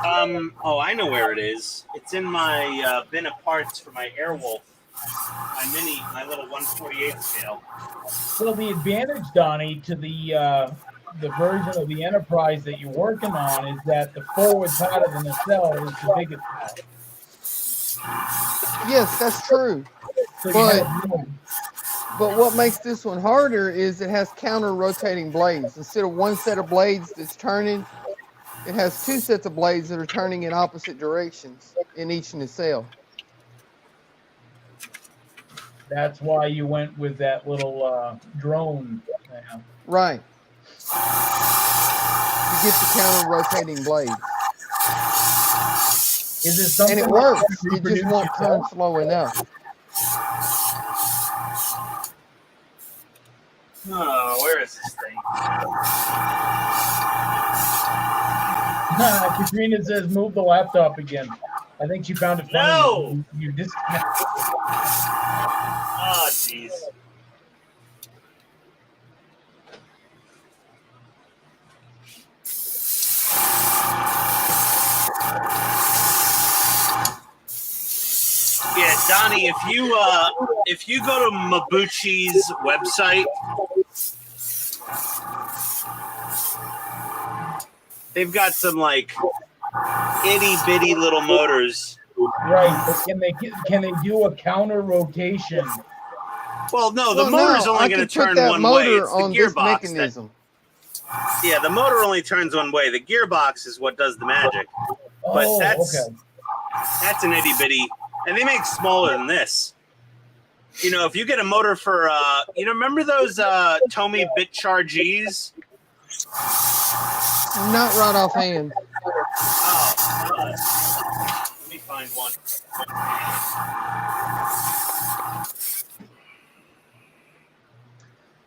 oh, I know where it is. It's in my bin of parts for my Airwolf. My little 1/48 scale. Well, the advantage, Donnie, to the version of the Enterprise that you're working on is that the forward part of the nacelle is the biggest part. Yes, that's true. So But what makes this one harder is it has counter-rotating blades. Instead of one set of blades that's turning, it has two sets of blades that are turning in opposite directions in each nacelle. that's why you went with that little drone. Right. You get the counter-rotating blades. Is it something? And it works. It just won't turn slow enough. Oh, where is this thing? Katrina says, move the laptop again. I think she found it funny. No! You disconnected. Oh, jeez. Yeah, Donnie, if you go to Mabuchi's website, they've got some like itty bitty little motors. Right, but can they do a counter rotation? Well, no, the motor's only going to turn one way. It's the gearbox. Mechanism. Yeah, the motor only turns one way. The gearbox is what does the magic. But that's an itty bitty, and they make smaller than this. You know, if you get a motor for, remember those Tomy BitCharGs? Not right offhand. Oh, let me find one.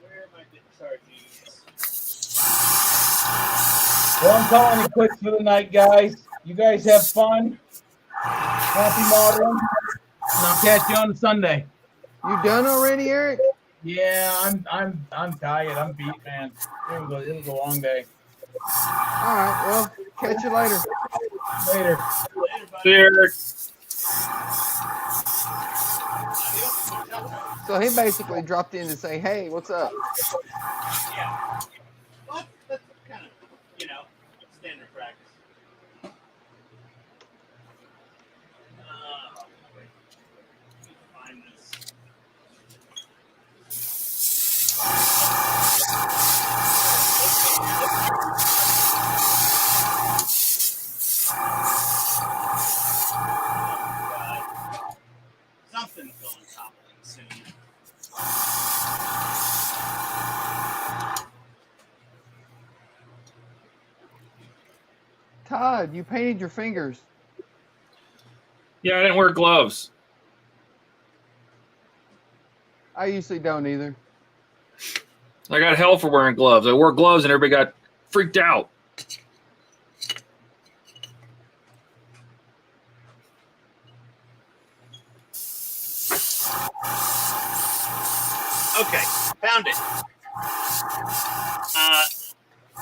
Where are my BitCharGs? Well, I'm calling it quits for the night, guys. You guys have fun. Happy modeling. And I'll catch you on Sunday. You done already, Eric? Yeah, I'm tired. I'm beat, man. It was a long day. All right. Well, catch you later. Later. Cheers. So he basically dropped in to say, "Hey, what's up?" Yeah. Well, that's kind of, standard practice. Wait. Let me find this. Something's going toppling soon. Todd, you painted your fingers. Yeah, I didn't wear gloves. I usually don't either. I got hell for wearing gloves. I wore gloves and everybody got freaked out. Okay, found it.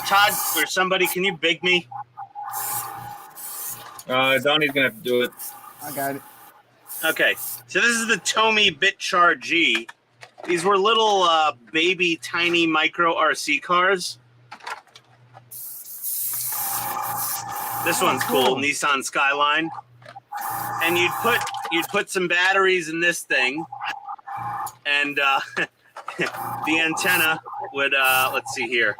Todd or somebody, can you big me? Donnie's gonna have to do it. I got it. Okay, so this is the Tomy BitCharG. These were little baby tiny micro RC cars. This one's cool, Nissan Skyline. And you'd put some batteries in this thing, and the antenna would let's see here.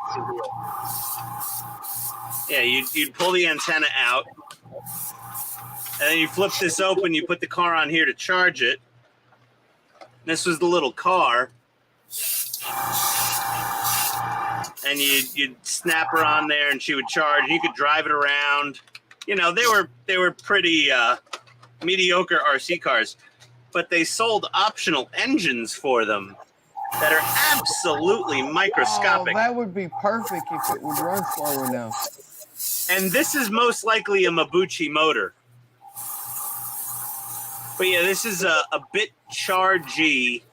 Yeah, you'd pull the antenna out, and then you flip this open. You put the car on here to charge it. This was the little car, and you'd snap her on there, and she would charge. And you could drive it around. You know, they were pretty mediocre RC cars, but they sold optional engines for them that are absolutely microscopic. Oh, that would be perfect if it would run slow enough. And this is most likely a Mabuchi motor. But yeah, this is a BitChar G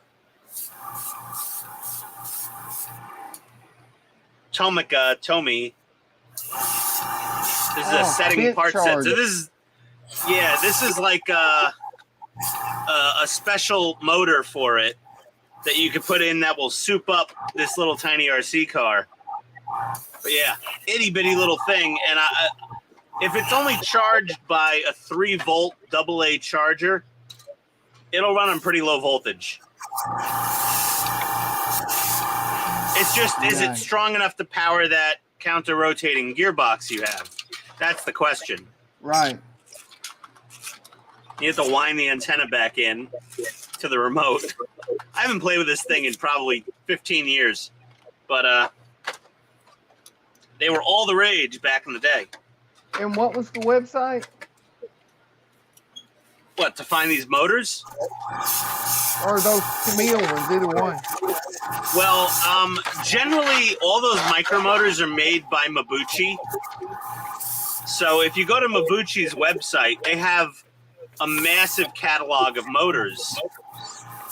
Tomica Tomy. This is a setting part set. So this is like a special motor for it that you can put in that will soup up this little tiny RC car. But yeah, itty bitty little thing. And if it's only charged by a 3-volt AA charger, it'll run on pretty low voltage. It's just, is it strong enough to power that counter-rotating gearbox you have? That's the question. Right. You have to wind the antenna back in to the remote. I haven't played with this thing in probably 15 years, but they were all the rage back in the day. And what was the website? What, to find these motors? Or those Camille ones, either one. Well, generally, all those micromotors are made by Mabuchi. So if you go to Mabuchi's website, they have a massive catalog of motors.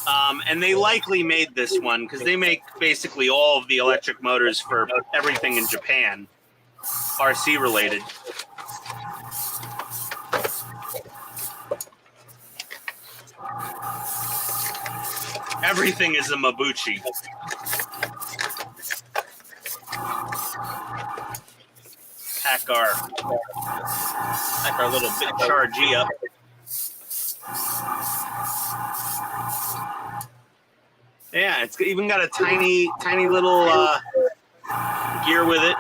And they likely made this one because they make basically all of the electric motors for everything in Japan, RC related. Everything is a Mabuchi. Pack our little BitChar G up. Yeah, it's even got a tiny little gear with it.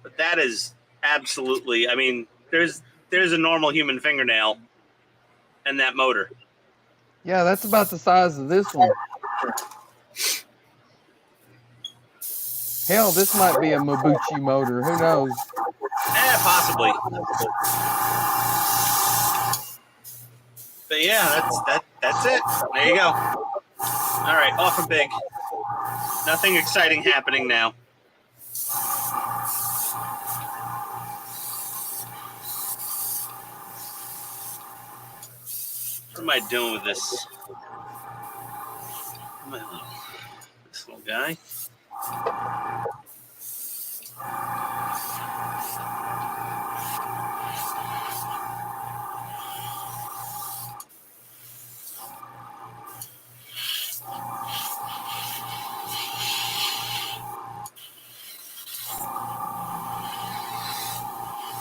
But that is absolutely, I mean, there's a normal human fingernail in that motor. Yeah, that's about the size of this one. Hell, this might be a Mabuchi motor. Who knows? Possibly. But yeah, that's it. There you go. All right, off and big. Nothing exciting happening now. What am I doing with this? This little guy.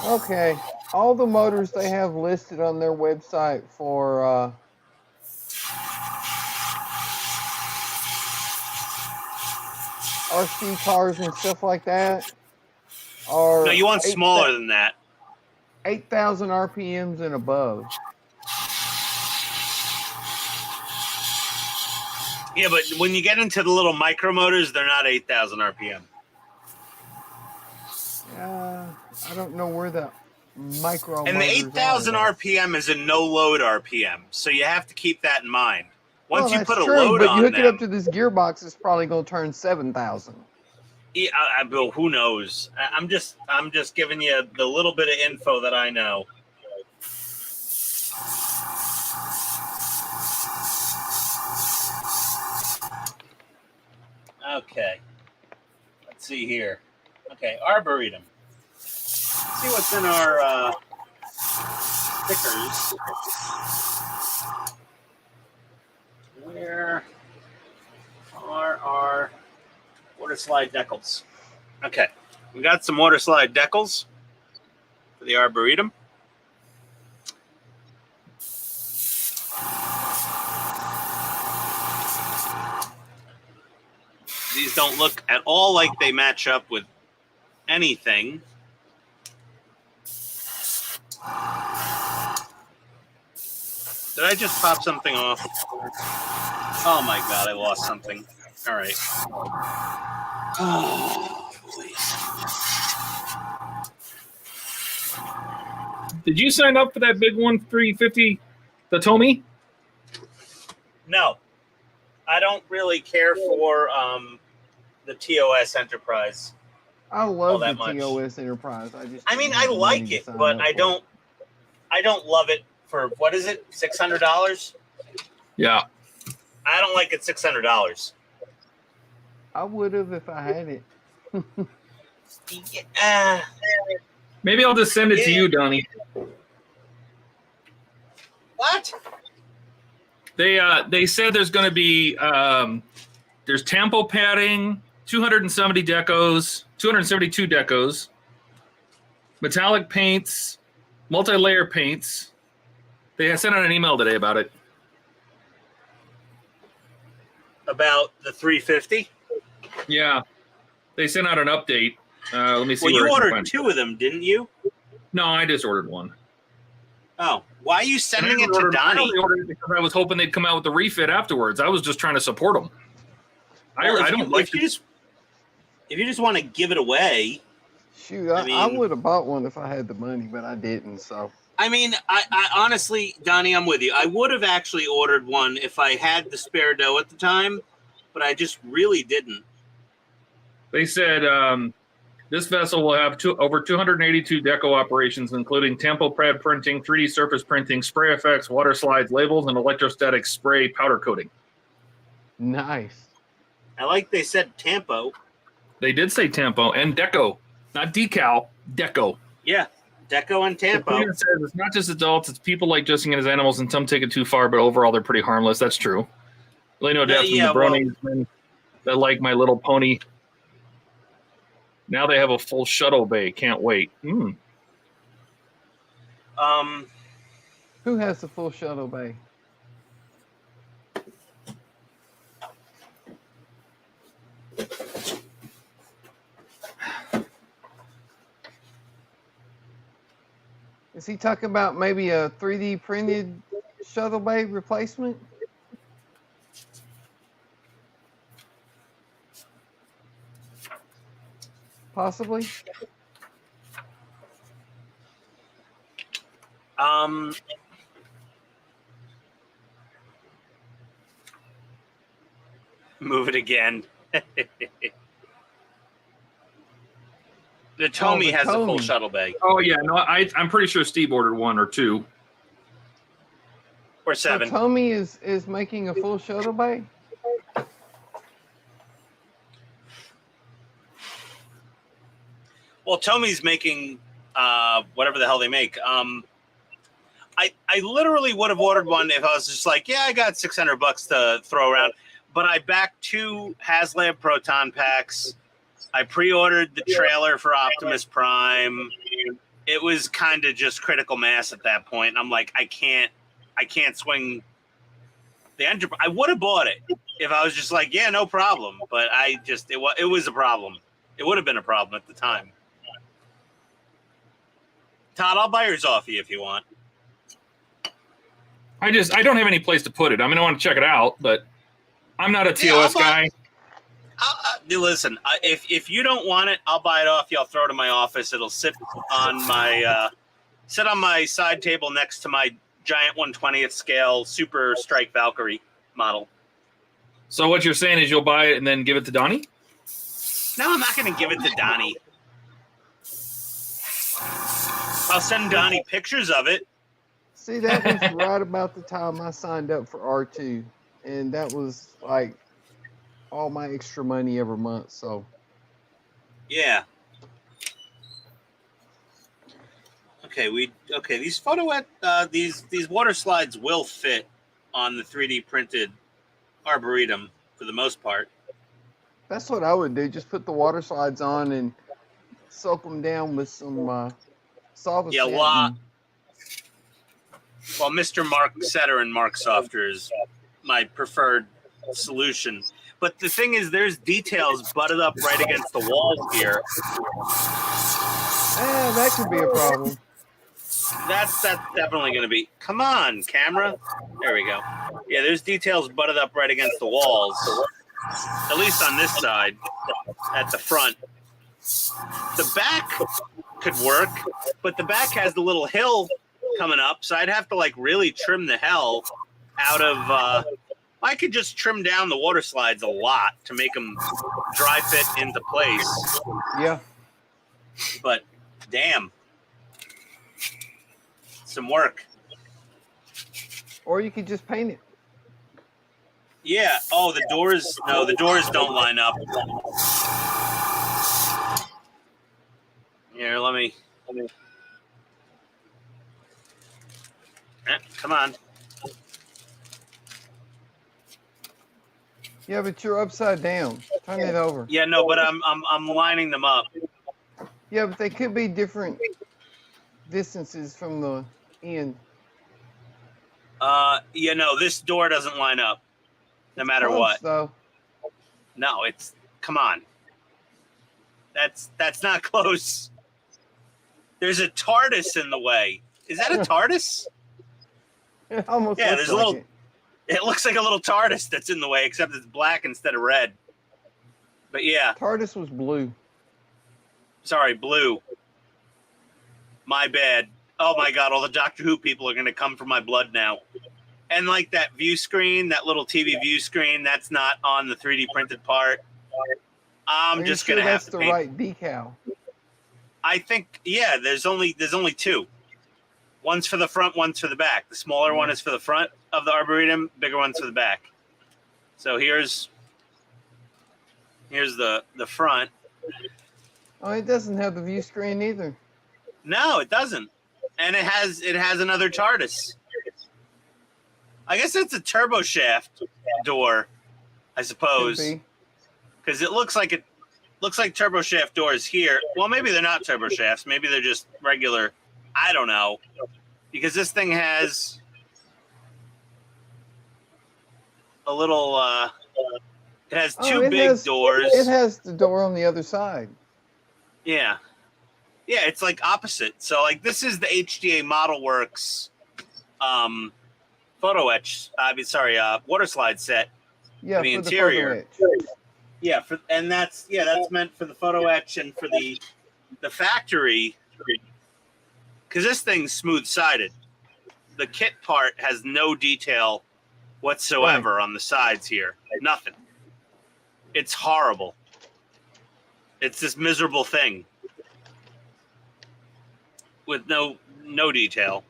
Okay, all the motors they have listed on their website for RC cars and stuff like that are... No, you want smaller than that. 8,000 RPMs and above. Yeah, but when you get into the little micro motors, they're not 8,000 RPM. I don't know where the micro. And the 8,000 RPM is a no-load RPM, so you have to keep that in mind. Once you put a load but on you hook them, it up to this gearbox, it's probably going to turn 7,000. Yeah, Bill, who knows? I'm just giving you the little bit of info that I know. Okay, let's see here. Okay, Arboretum. Let's see what's in our stickers. Where are our water slide decals? Okay, we got some water slide decals. for the Arboretum. These don't look at all like they match up with anything. Did I just pop something off? Oh my god, I lost something. All right. Oh, boy. Did you sign up for that big one, 350, the Tomy? No, I don't really care for the TOS Enterprise. I love the that much. TOS Enterprise. I mean, I like it, but I don't love it for, what is it, $600? Yeah. I don't like it $600. I would have if I had it. Yeah. Maybe I'll just send it to you, Donnie. What? They said there's going to be there's tampo padding, 270 decos, 272 decos, metallic paints, multi-layer paints. They sent out an email today about it. About the 350? Yeah, they sent out an update. Let me see. Well, you where I can ordered find it. 2 of them, didn't you? No, I just ordered one. Oh, why are you sending it I to Donnie? only ordered it because I was hoping they'd come out with the refit afterwards. I was just trying to support them. Well, I don't like if you just want to give it away. Shoot, I mean- would have bought one if I had the money, but I didn't. So I mean, I honestly, Donnie, I'm with you. I would have actually ordered one if I had the spare dough at the time, but I just really didn't. They said this vessel will have over 282 deco operations, including tempo pad printing, 3D surface printing, spray effects, water slides, labels, and electrostatic spray powder coating. nice. I like they said Tampo. They did say tempo and deco, not decal, deco. Yeah, Deco and The Tampo. thing that says it's not just adults, it's people like dressing it as animals, and some take it too far, but overall they're pretty harmless. That's true. Really no doubt from Yeah, the bronies that like My Little Pony. Now they have a full shuttle bay. Can't wait. Who has the full shuttle bay? Is he talking about maybe a 3D printed shuttle bay replacement? Possibly. Move it again. The Tomy has a full Tomy. shuttle bay. Oh yeah, no, I'm pretty sure Steve ordered 1 or 2. Or So 7. Tommy is making a full shuttle bay? Well, Tomy's making whatever the hell they make. I literally would have ordered one if I was just like, yeah, I got $600 to throw around. But I backed 2 HasLab Proton packs. I pre-ordered the trailer for Optimus Prime. It was kind of just critical mass at that point. And I'm like, I can't swing the Enterprise. I would have bought it if I was just like, yeah, no problem. But it was a problem. It would have been a problem at the time. Todd, I'll buy yours off you if you want. I don't have any place to put it. I mean, I want to check it out, but I'm not a TOS guy. Listen, if you don't want it, I'll buy it off you. I'll throw it in my office. It'll sit on my side table next to my giant 1/20th scale Super Strike Valkyrie model. So what you're saying is you'll buy it and then give it to Donnie? No, I'm not going to give it to Donnie. I'll send Donnie pictures of it. See, that was right about the time I signed up for R2. And that was like all my extra money every month. So Yeah. Okay, these these water slides will fit on the 3D printed Arboretum for the most part. that's what I would do. Just put the water slides on and soak them down with some solve Yeah, well, Mr. Mark Setter and Mark Softer is my preferred solution. But the thing is, there's details butted up right against the walls here. That could be a problem. That's definitely going to be. Come on, camera. There we go. Yeah, there's details butted up right against the walls. At least on this side, at the front. The back could work, but the back has the little hill coming up, so I'd have to like really trim the hell out of. I could just trim down the water slides a lot to make them dry fit into place. Yeah. But damn, some work. Or you could just paint it. Yeah. Oh, the doors. No, the doors don't line up. Here, let me. Come on. Yeah, but you're upside down. Turn it over. Yeah, no, but I'm lining them up. Yeah, but they could be different distances from the end. Yeah, no, this door doesn't line up, no matter Close, what. Though. No, it's come on. That's not close. There's a TARDIS in the way. Is that a TARDIS? It almost Yeah, looks there's like a little. it. It looks like a little TARDIS that's in the way, except it's black instead of red. But yeah, TARDIS was blue. sorry, blue. My bad. Oh my God, all the Doctor Who people are going to come for my blood now. And like that view screen, that little TV view screen, that's not on the 3D printed part. I'm Are you just sure going to have that's to the paint. right decal? I think, yeah, there's only two. One's for the front, one's for the back. The smaller one is for the front of the Arboretum, bigger one's for the back. So here's the front. Oh, it doesn't have the view screen either. No, it doesn't. And it has another TARDIS. I guess it's a turbo shaft door, I Could suppose. be. Because it looks like turbo shaft doors here. Well, maybe they're not turbo shafts. Maybe they're just regular. I don't know. Because this thing has a little. It has two big doors. It has the door on the other side. Yeah. Yeah, it's like opposite. So like this is the HDA ModelWorks photo etch. Water slide set. Yeah, The for interior. the photo etch. Yeah, that's meant for the photo etch and for the factory. Because this thing's smooth sided. The kit part has no detail whatsoever on the sides here. Nothing. It's horrible. It's this miserable thing with no detail.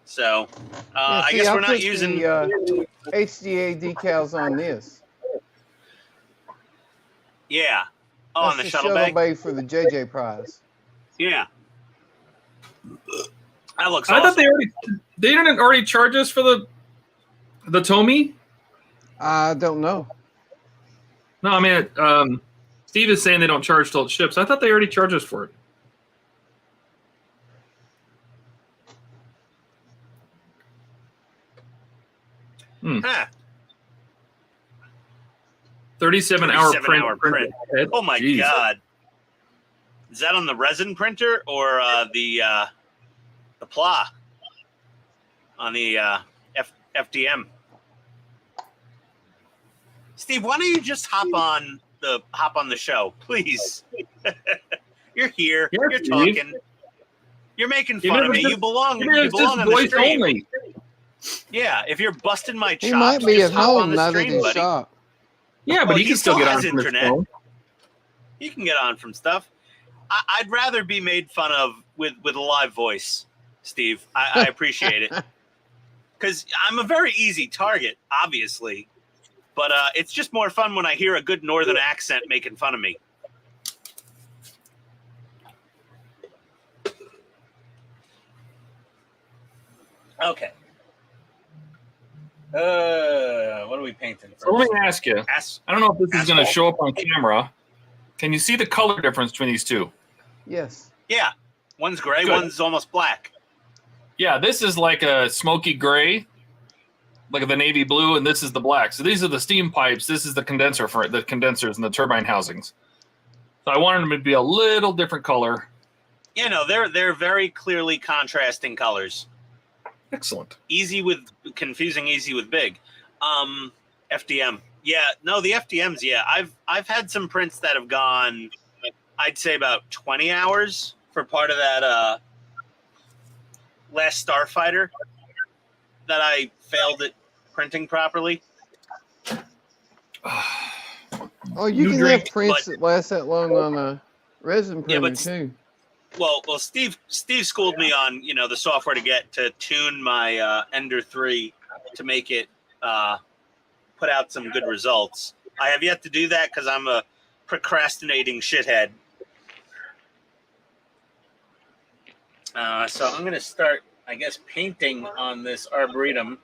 So I guess we're not using the HDA decals on this. Yeah. Oh, That's on the the shuttle bay. for the JJ prize. Yeah. That looks I awesome. thought they didn't already charge us for the Tomy. I don't know. No, I mean Steve is saying they don't charge till it ships. I thought they already charged us for it. Huh. 37-hour 37-hour print. Oh my Jeez. God. Is that on the resin printer or the PLA on the FDM? Steve, why don't you just hop on the show, please? You're here. Yeah, you're Steve. talking. You're making fun of me. You belong on the voice stream. only. Yeah, if you're busting my chops, He might be just at hop on home, the not at stream, his buddy. shop. Yeah, but Well, he he can still still get on has from his internet. phone. You can get on from stuff. I'd rather be made fun of with a live voice, Steve. I appreciate it. Because I'm a very easy target, obviously. But it's just more fun when I hear a good northern accent making fun of me. Okay. What are we painting first? So let me ask you. I don't know if this is going to Asphalt. show up on camera. Can you see the color difference between these two? Yes. Yeah. One's gray, Good. one's almost black. Yeah, this is like a smoky gray, like the navy blue, and this is the black. So these are the steam pipes. This is the condenser for the condensers and the turbine housings. So I wanted them to be a little different color. You know, they're very clearly contrasting colors. Excellent. Easy with confusing, easy with big. FDM. Yeah, no, the FDMs, yeah. I've had some prints that have gone, I'd say about 20 hours for part of that last Starfighter that I failed at printing properly. Oh, you New can drink, have prints that last that long on a resin Yeah, printer but too. Well, Steve schooled me on, you know, the software to tune my Ender 3 to make it put out some good results. I have yet to do that because I'm a procrastinating shithead. So I'm going to start, I guess, painting on this Arboretum.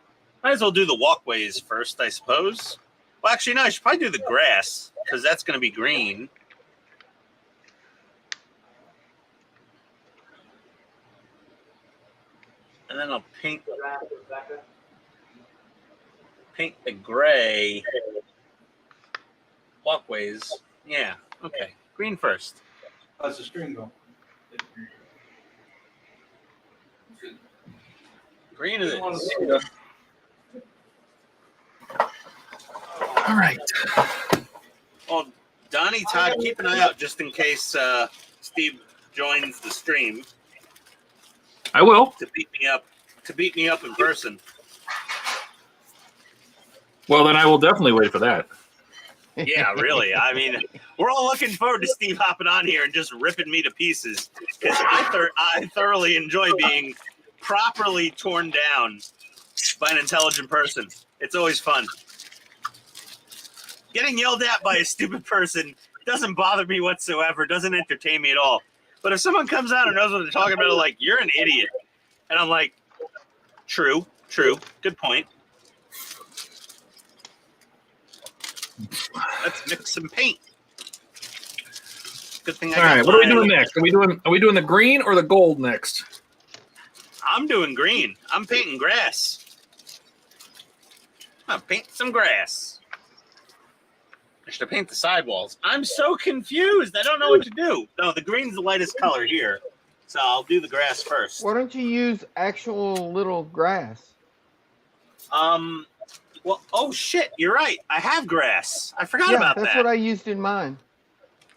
Might as well do the walkways first, I suppose. Well, actually, no, I should probably do the grass because that's going to be green. And then I'll paint the gray walkways. Yeah, okay. Green first. How's the string go? Green it is. All right. Well, Donnie, Todd, keep an eye out just in case Steve joins the stream I will. to beat me up in person. Well, then I will definitely wait for that. Yeah, really. I mean, we're all looking forward to Steve hopping on here and just ripping me to pieces because I thoroughly enjoy being properly torn down by an intelligent person. It's always fun. Getting yelled at by a stupid person doesn't bother me whatsoever, doesn't entertain me at all. But if someone comes out and knows what they're talking about, like, you're an idiot. And I'm like, true, good point. Let's mix some paint. Good thing I All got right, what are we my- doing next? Are we doing the green or the gold next? I'm doing green. I'm painting grass. I'm painting some grass. I should paint the sidewalls. I'm so confused. I don't know what to do. No, the green's the lightest color here. So I'll do the grass first. Why don't you use actual little grass? Well, oh shit, you're right. I have grass. I forgot Yeah, about that's that. what I used in mine.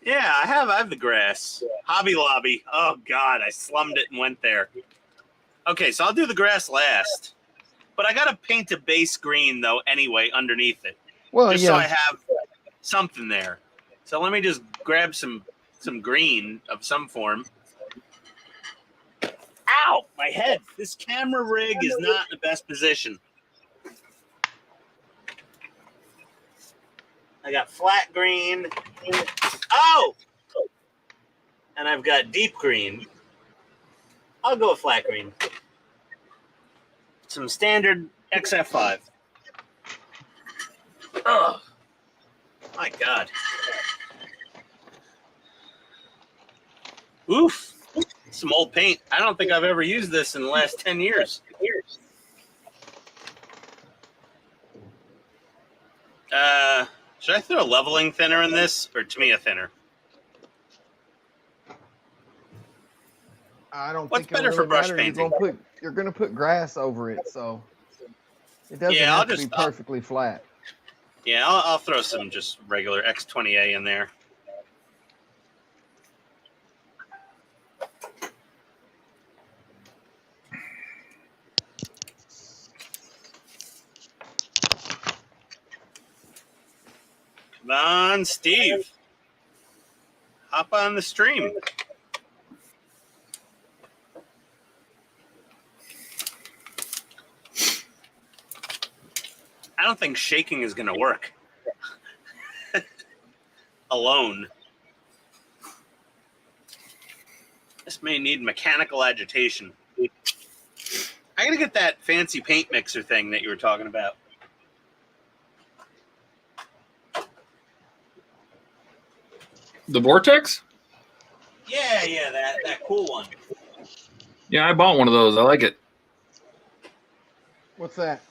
Yeah, I have the grass. Hobby Lobby. Oh god, I slummed it and went there. Okay, so I'll do the grass last. But I gotta paint a base green though anyway underneath it. Well, Just yeah. so I have something there. So let me just grab some green of some form. Ow! My head. This camera rig is not in the best position. I got flat green. Oh! And I've got deep green. I'll go with flat green. Some standard XF5. Oh, my God. Oof. Some old paint. I don't think I've ever used this in the last 10 years. Should I throw a leveling thinner in this or Tamiya thinner? I don't What's think it'll better for really brush matter. painting? You're gonna put grass over it, so it doesn't Yeah, I'll have to be just- perfectly flat. Yeah, I'll throw some just regular X20A in there. Come on, Steve. Hop on the stream. I don't think shaking is going to work alone. This may need mechanical agitation. I got to get that fancy paint mixer thing that you were talking about. The Vortex? Yeah, that cool one. Yeah, I bought one of those. I like it. What's that?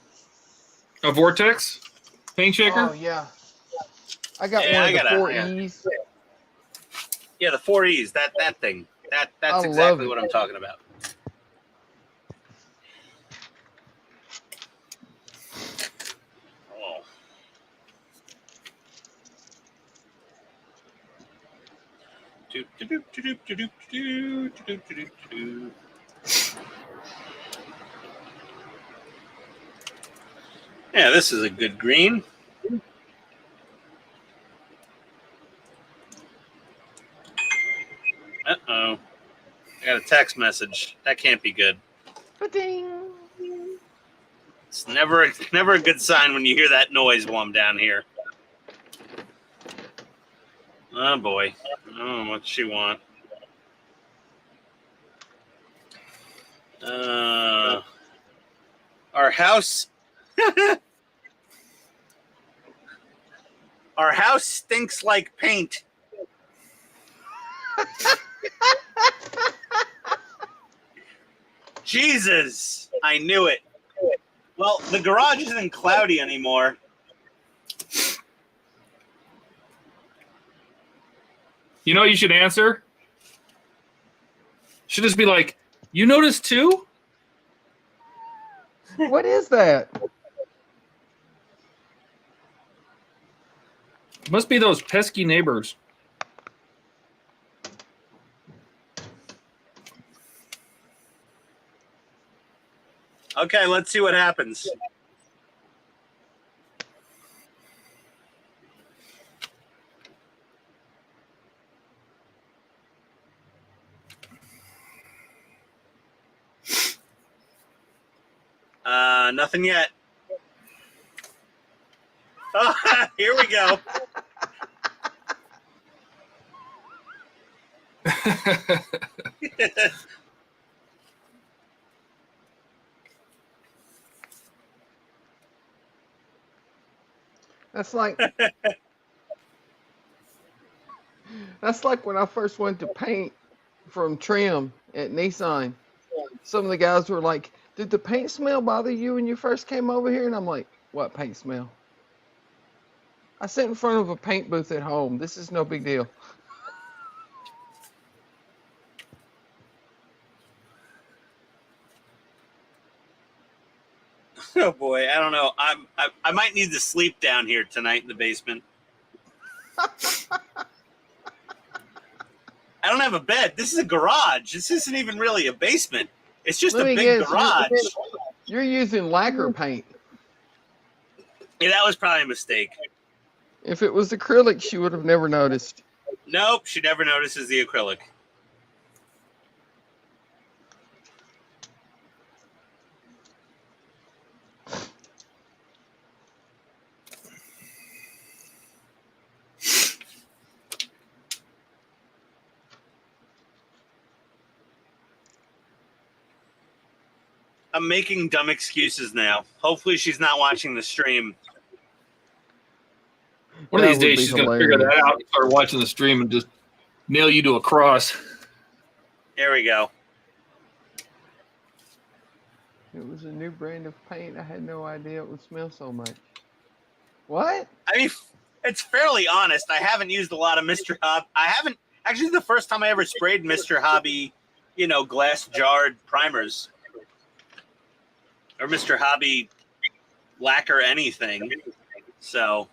A Vortex paint shaker. Oh yeah, I got Yeah, one I of the got a- 4Es. Yeah, the 4Es. That thing. I That's love exactly it. what I'm talking about. Oh. Yeah, this is a good green. Uh-oh. I got a text message. That can't be good. Ba-ding. It's never a good sign when you hear that noise while I'm down here. Oh boy. Oh, what's she want? Our house our house stinks like paint. Jesus, I knew it. Well, the garage isn't cloudy anymore. You know what you should answer? Should just be like, you noticed too? What is that? Must be those pesky neighbors. Okay, let's see what happens. Nothing yet. Oh, here we go. That's like when I first went to paint from trim at Nissan. Some of the guys were like, "Did the paint smell bother you when you first came over here?" And I'm like, "What paint smell?" I sit in front of a paint booth at home. This is no big deal. Oh boy, I don't know. I might need to sleep down here tonight in the basement. I don't have a bed. This is a garage. This isn't even really a basement. It's just Let a me big guess, garage. You're using lacquer paint. Yeah, that was probably a mistake. If it was acrylic, she would have never noticed. Nope, she never notices the acrylic. I'm making dumb excuses now. Hopefully she's not watching the stream. One of That these would days be she's going to figure hilarious. that out and start watching the stream and just nail you to a cross. There we go. It was a new brand of paint. I had no idea it would smell so much. What? I mean, it's fairly honest. I haven't used a lot of Mr. Hobby. I haven't actually. The first time I ever sprayed Mr. Hobby, glass jarred primers or Mr. Hobby lacquer anything. So,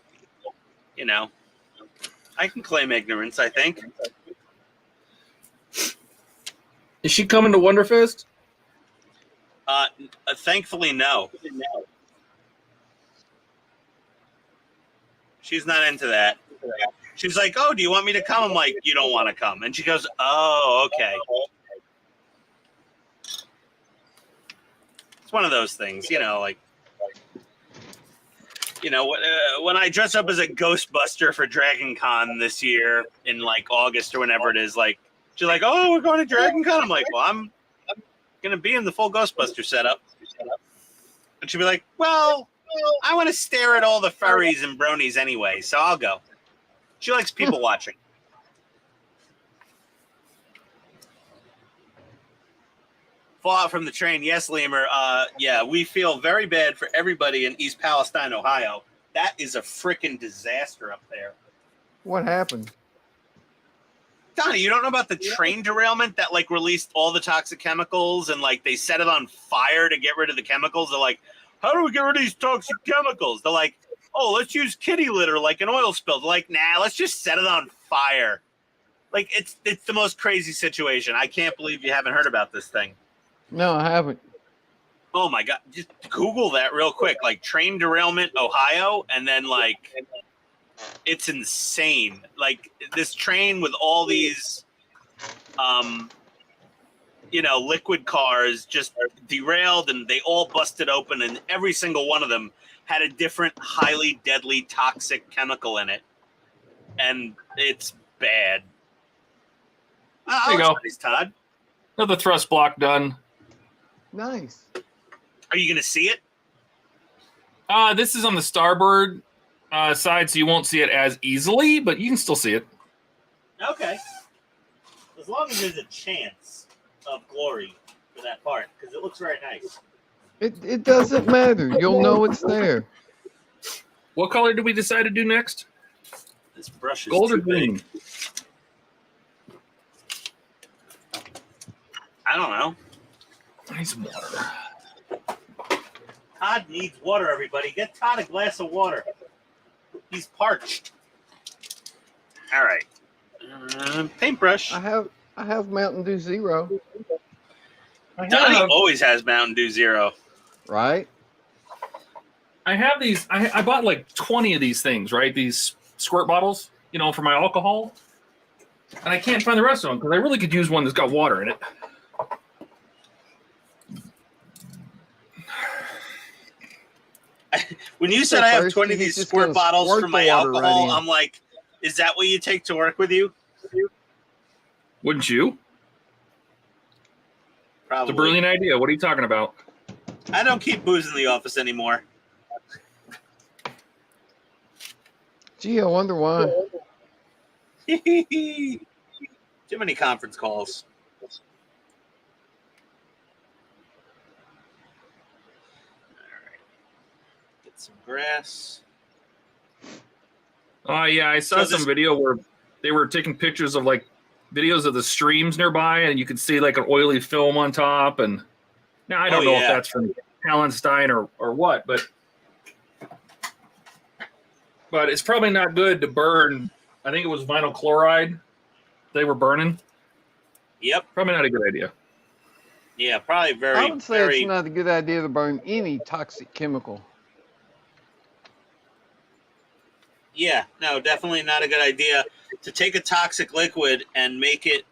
I can claim ignorance. I think. Is she coming to Wonderfest? Thankfully, no. She's not into that. She's like, "Oh, do you want me to come?" I'm like, "You don't want to come." And she goes, "Oh, okay." It's one of those things, when I dress up as a Ghostbuster for Dragon Con this year in like August or whenever it is, like, she's like, "Oh, we're going to Dragon Con." I'm like, "Well, I'm going to be in the full Ghostbuster setup." And she'll be like, "Well, I want to stare at all the furries and bronies anyway, so I'll go." She likes people watching. Fallout from the train. Yes, Lemur. Yeah, we feel very bad for everybody in East Palestine, Ohio. That is a freaking disaster up there. What happened? Donnie, you don't know about the train derailment that like released all the toxic chemicals and like they set it on fire to get rid of the chemicals? They're like, how do we get rid of these toxic chemicals? They're like, oh, let's use kitty litter like an oil spill. They're like, nah, let's just set it on fire. Like it's the most crazy situation. I can't believe you haven't heard about this thing. No, I haven't. Oh my God, just Google that real quick. Like train derailment, Ohio, and then like it's insane. Like this train with all these liquid cars just derailed and they all busted open and every single one of them had a different highly deadly toxic chemical in it. And it's bad. There you go. Nice, Todd. Another thrust block done. Nice. Are you going to see it? This is on the starboard side, so you won't see it as easily, but you can still see it. Okay. As long as there's a chance of glory for that part, because it looks very nice. It doesn't matter. You'll know it's there. What color did we decide to do next? This brush is Gold or too big. green? I don't know. I need some water. Todd needs water, everybody. Get Todd a glass of water. He's parched. All right. Paintbrush. I have Mountain Dew Zero. Donnie always has Mountain Dew Zero. Right? I have these. I bought like 20 of these things, right? These squirt bottles, for my alcohol. And I can't find the rest of them because I really could use one that's got water in it. When you said I have 20 of these squirt bottles for my alcohol, I'm like, is that what you take to work with you? Wouldn't you? Probably. It's a brilliant idea. What are you talking about? I don't keep booze in the office anymore. Gee, I wonder why. Too many conference calls. Some grass. Oh yeah, I saw some video where they were taking pictures of like videos of the streams nearby, and you could see like an oily film on top. And now I don't know if that's from Palestine or what, but it's probably not good to burn. I think it was vinyl chloride they were burning. Yep. Probably not a good idea. Yeah, probably very. I would say it's not a good idea to burn any toxic chemical. Yeah, no, definitely not a good idea to take a toxic liquid and make it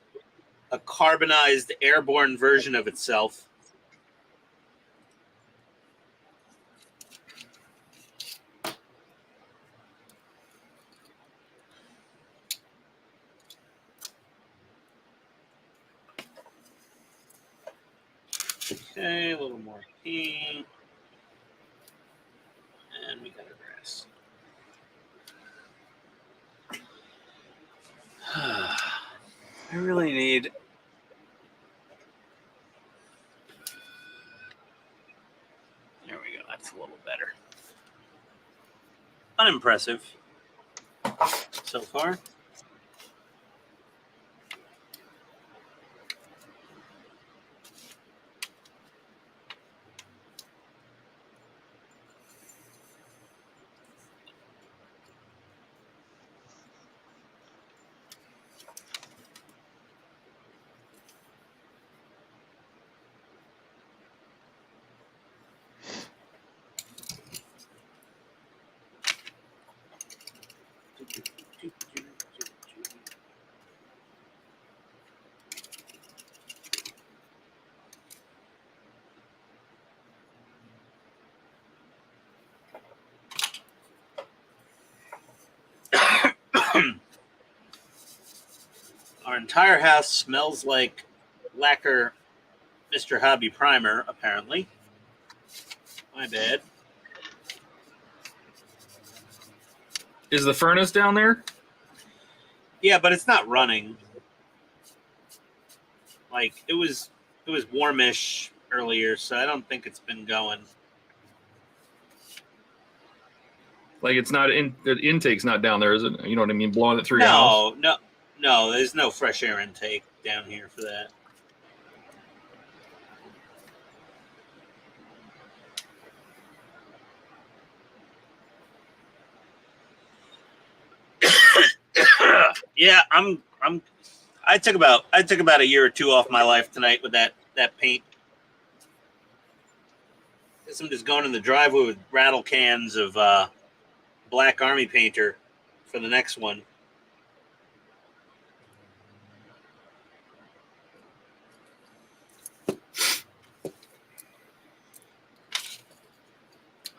a carbonized airborne version of itself. Okay, a little more pink. And we got our grass. I really need. There we go. That's a little better. Unimpressive so far. Our entire house smells like lacquer Mr. Hobby primer, apparently. My bad. Is the furnace down there? Yeah, but it's not running. Like it was it was warmish earlier, so I don't think it's been going. Like it's not in the intake's not down there, is it? You know what I mean? Blowing it through your house. No. There's no fresh air intake down here for that. Yeah, I took about a year or two off my life tonight with that paint. Guess I'm just going in the driveway with rattle cans of Black Army painter for the next one.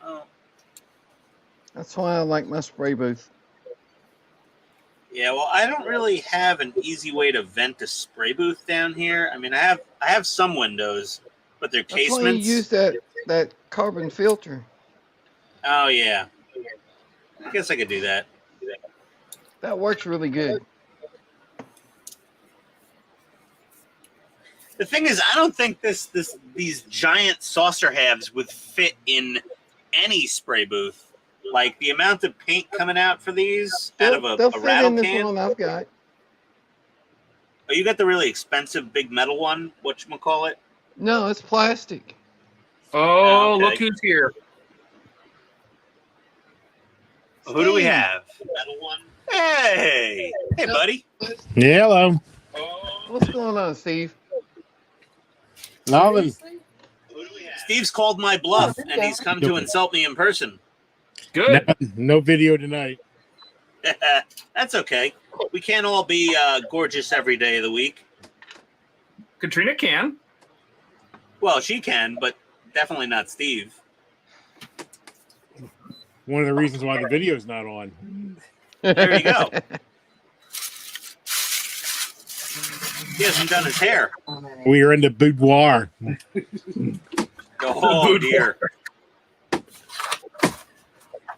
Oh. That's why I like my spray booth. Yeah, well, I don't really have an easy way to vent a spray booth down here. I mean, I have some windows, but they're That's why you casements. use that carbon filter. Oh yeah, I guess I could do that. That works really good. The thing is, I don't think these giant saucer halves would fit in any spray booth. Like the amount of paint coming out for these out of They'll a fit rattle in this can. one I've got. Oh, you got the really expensive big metal one. Whatchamacallit? No, it's plastic. Oh, Okay. look who's here. Well, who do we Steve. have? Metal one. Hey, buddy. Yeah, hello. What's going on, Steve? Nothing. Steve's called my bluff, and he's come to insult me in person. Good. No video tonight. That's okay. We can't all be gorgeous every day of the week. Katrina can. Well, she can, but definitely not Steve. One of the reasons why the video's not on. There you go. He hasn't done his hair. We are in the boudoir. Oh dear.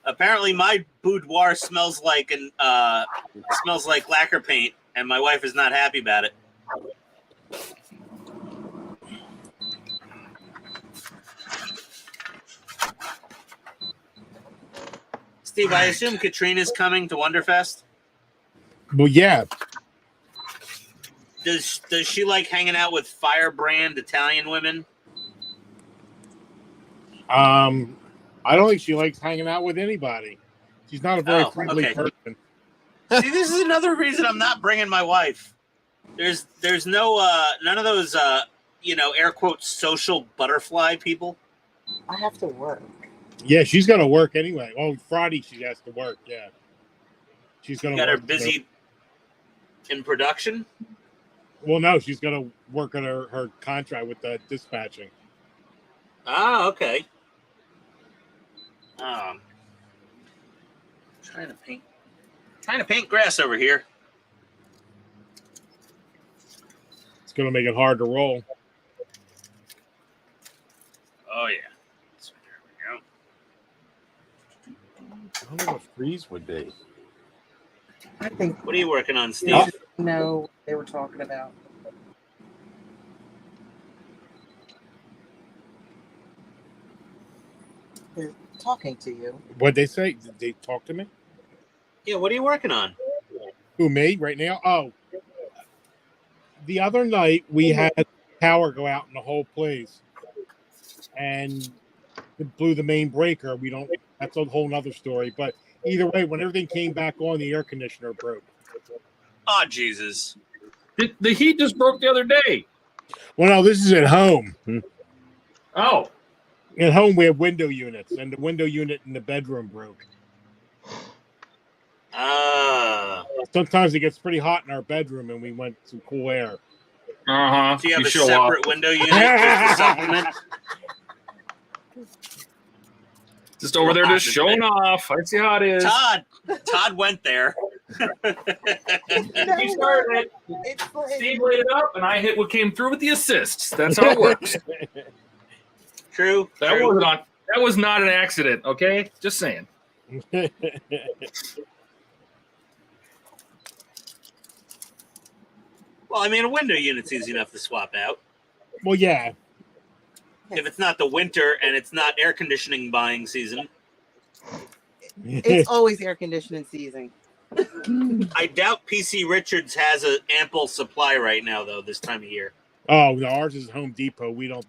Apparently, my boudoir smells like lacquer paint, and my wife is not happy about it. Steve, I assume Katrina's coming to Wonderfest. Well, yeah. Does she like hanging out with firebrand Italian women? I don't think she likes hanging out with anybody. She's not a very friendly okay. person. See, this is another reason I'm not bringing my wife. There's no none of those air quotes social butterfly people. I have to work. Yeah, she's gonna work anyway. Oh, Friday she has to work. Yeah, she's gonna Got her work, busy in production. Well, no, she's gonna work on her contract with the dispatching. Ah, okay. Trying to paint grass over here. It's gonna make it hard to roll. Oh yeah. So there we go. I don't know what freeze would be. I think What are you working on, Steve? Oh. know what they were talking about. They're talking to you. What'd they say? Did they talk to me? Yeah, what are you working on? Who, me right now? Oh, the other night we had power go out in the whole place, and it blew the main breaker. That's a whole nother story. But either way, when everything came back on, the air conditioner broke. Oh Jesus! The heat just broke the other day. Well, no, this is at home. Oh, At home, we have window units, and the window unit in the bedroom broke. Sometimes it gets pretty hot in our bedroom, and we want some cool air. uh-huh. Do you have a show separate off. window unit just to supplement? Just over there just showing off. I see how it is. Todd went there. You started it. It's like, Steve laid it up, and I hit what came through with the assists. That's how it works. True. That true. was not an accident, okay? Just saying. Well, I mean, a window unit's easy enough to swap out. Well, yeah. If it's not the winter and it's not air conditioning buying season. It's always air conditioning season. I doubt PC Richards has an ample supply right now, though, this time of year. Oh, no, ours is Home Depot. We don't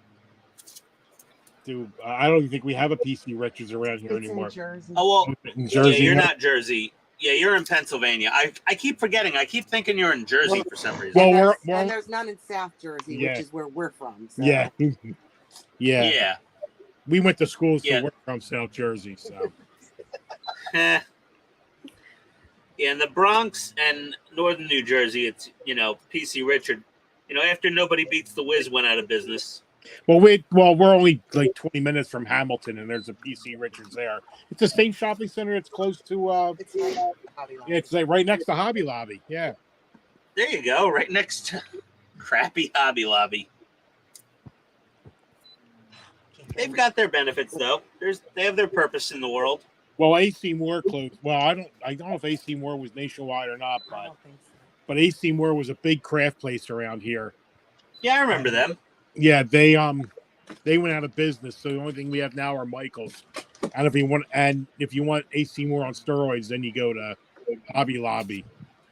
do. I don't even think we have a PC Richards around here It's anymore. in Jersey. Oh, well, In Jersey, yeah, you're no? not Jersey. Yeah, you're in Pennsylvania. I keep forgetting. I keep thinking you're in Jersey for some reason. Well, And we're, there's- we're and there's none in South Jersey, Yeah. which is where we're from. So. yeah, yeah. Yeah. We went to school, so Yeah. we're from South Jersey. So Eh. Yeah, in the Bronx and northern New Jersey, it's, PC Richard. After Nobody Beats the Wiz went out of business. we're only like 20 minutes from Hamilton, and there's a PC Richards there. It's the same shopping center. It's close to. It's like Hobby Lobby. It's like right next to Hobby Lobby. Yeah. There you go, right next to crappy Hobby Lobby. They've got their benefits, though. They have their purpose in the world. Well, AC Moore closed. Well, I don't know if AC Moore was nationwide or not, I but don't think so. AC Moore was a big craft place around here. Yeah, I remember them. Yeah, they went out of business, so the only thing we have now are Michaels. And if you want AC Moore on steroids, then you go to Hobby Lobby.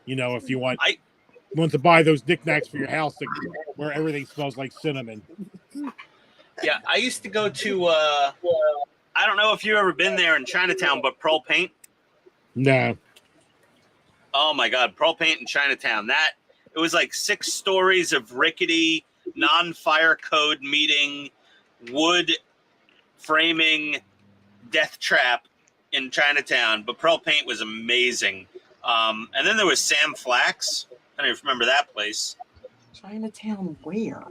If you want to buy those knickknacks for your house where everything smells like cinnamon. Yeah, I used to go to, I don't know if you've ever been there in Chinatown, but Pearl Paint. No. Oh my God, Pearl Paint in Chinatown. It was like 6 stories of rickety, non-fire code meeting, wood framing, death trap in Chinatown. But Pearl Paint was amazing. And then there was Sam Flax. I don't even remember that place. Chinatown where?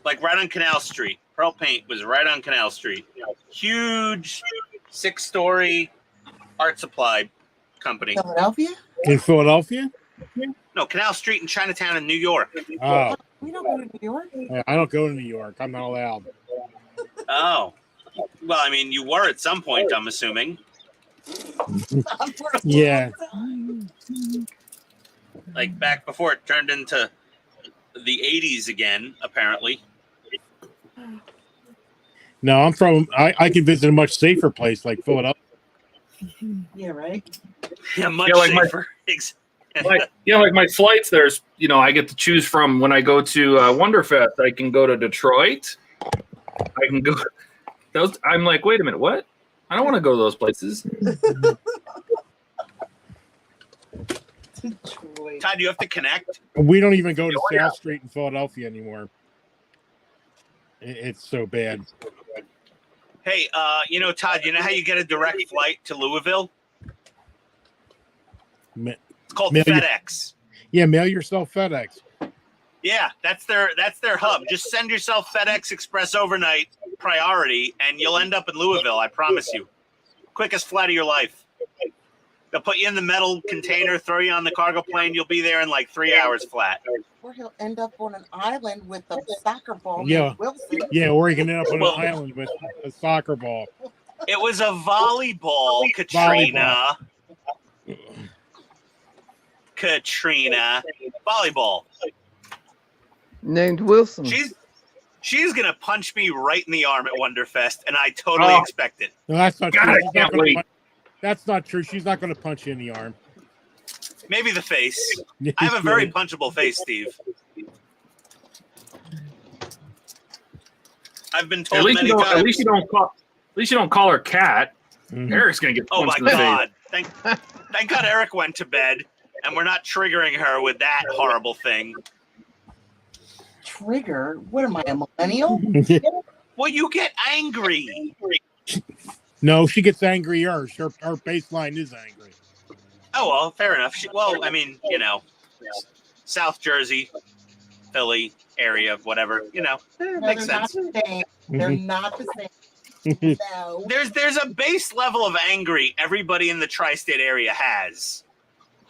Like right on Canal Street. Pearl Paint was right on Canal Street. Huge 6-story art supply company. Philadelphia? In Philadelphia? No, Canal Street in Chinatown in New York. Oh, We don't go to New York. I don't go to New York. I'm not allowed. Oh. Well, I mean, you were at some point, I'm assuming. Yeah. Like back before it turned into the 80s again, apparently. No, I can visit a much safer place like Philadelphia. Yeah, right. Yeah, much Yeah, like safer. like my flights, there's, I get to choose from when I go to Wonderfest. I can go to Detroit. I can go. I'm like, wait a minute, what? I don't want to go to those places. Detroit. Todd, you have to connect. We don't even go to South Street in Philadelphia anymore. It's so bad. Hey, Todd, you know how you get a direct flight to Louisville? It's called FedEx. Yeah, mail yourself FedEx. Yeah, that's their hub. Just send yourself FedEx Express overnight priority, and you'll end up in Louisville. I promise you. Quickest flight of your life. They'll put you in the metal container, throw you on the cargo plane. You'll be there in like 3 hours flat. Or he'll end up on an island with a soccer ball. Yeah. named Wilson. Yeah, or you can end up on Well- an island with a soccer ball. It was a volleyball, Katrina. Katrina. Volleyball. Named Wilson. She's gonna punch me right in the arm at Wonderfest, and I totally expect it. No, that's not God, true. I She's not can't gonna wait. That's not true. She's not going to punch you in the arm. Maybe the face. I have a very punchable face, Steve. I've been told many times. At least you don't call her Cat. Mhm. Eric's gonna get Oh punched my in the face. God! Thank God Eric went to bed, and we're not triggering her with that horrible thing. Trigger? What am I, a millennial? Well, you get angry. No, she gets angrier. Her baseline is angry. Oh well, fair enough. Well, I mean, South Jersey, Philly area, whatever. No, Makes they're sense. Not the same. They're not the same. No. There's a base level of angry everybody in the tri-state area has.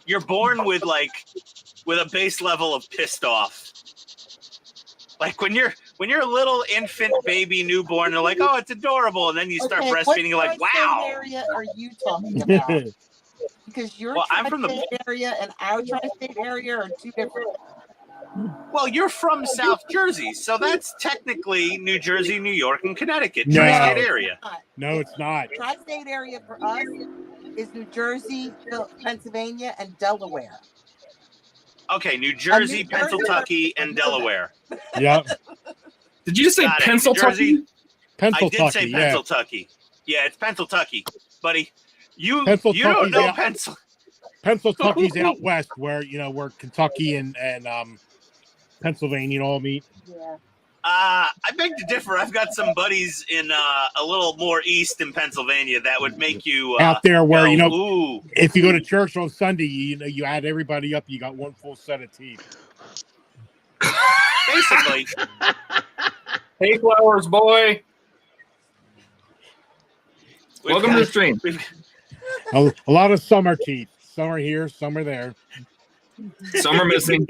You're born with a base level of pissed off. Like when you're a little infant baby newborn, they're like, oh, it's adorable, and then you start breastfeeding, you're like, what wow. area are you talking about? Because your Well, I'm from the- tri-state area and our tri-state area are two different. Well, you're from South Jersey, so that's technically New Jersey, New York, and Connecticut, No. tri-state area. No, it's not. Tri-state area for us is New Jersey, Pennsylvania, and Delaware. Okay, New Jersey, Jersey- Pennsylvania, and Delaware. Yep. Did you just say Got it. New Pennsylvania? Jersey? I did say Pennsylvania. Yeah. Pennsylvania. Yeah, it's Pennsylvania, buddy. You Pennsylvania's don't know out. Pennsylvania's out west, where where Kentucky and Pennsylvania all meet. Yeah. I beg to differ. I've got some buddies in a little more east in Pennsylvania that would make you Out there where go, ooh. if you go to church on Sunday, you add everybody up, you got one full set of teeth. Basically. Hey, Flowers boy. Welcome to the stream. A lot of summer teeth. Some are here, some are there. Some are missing.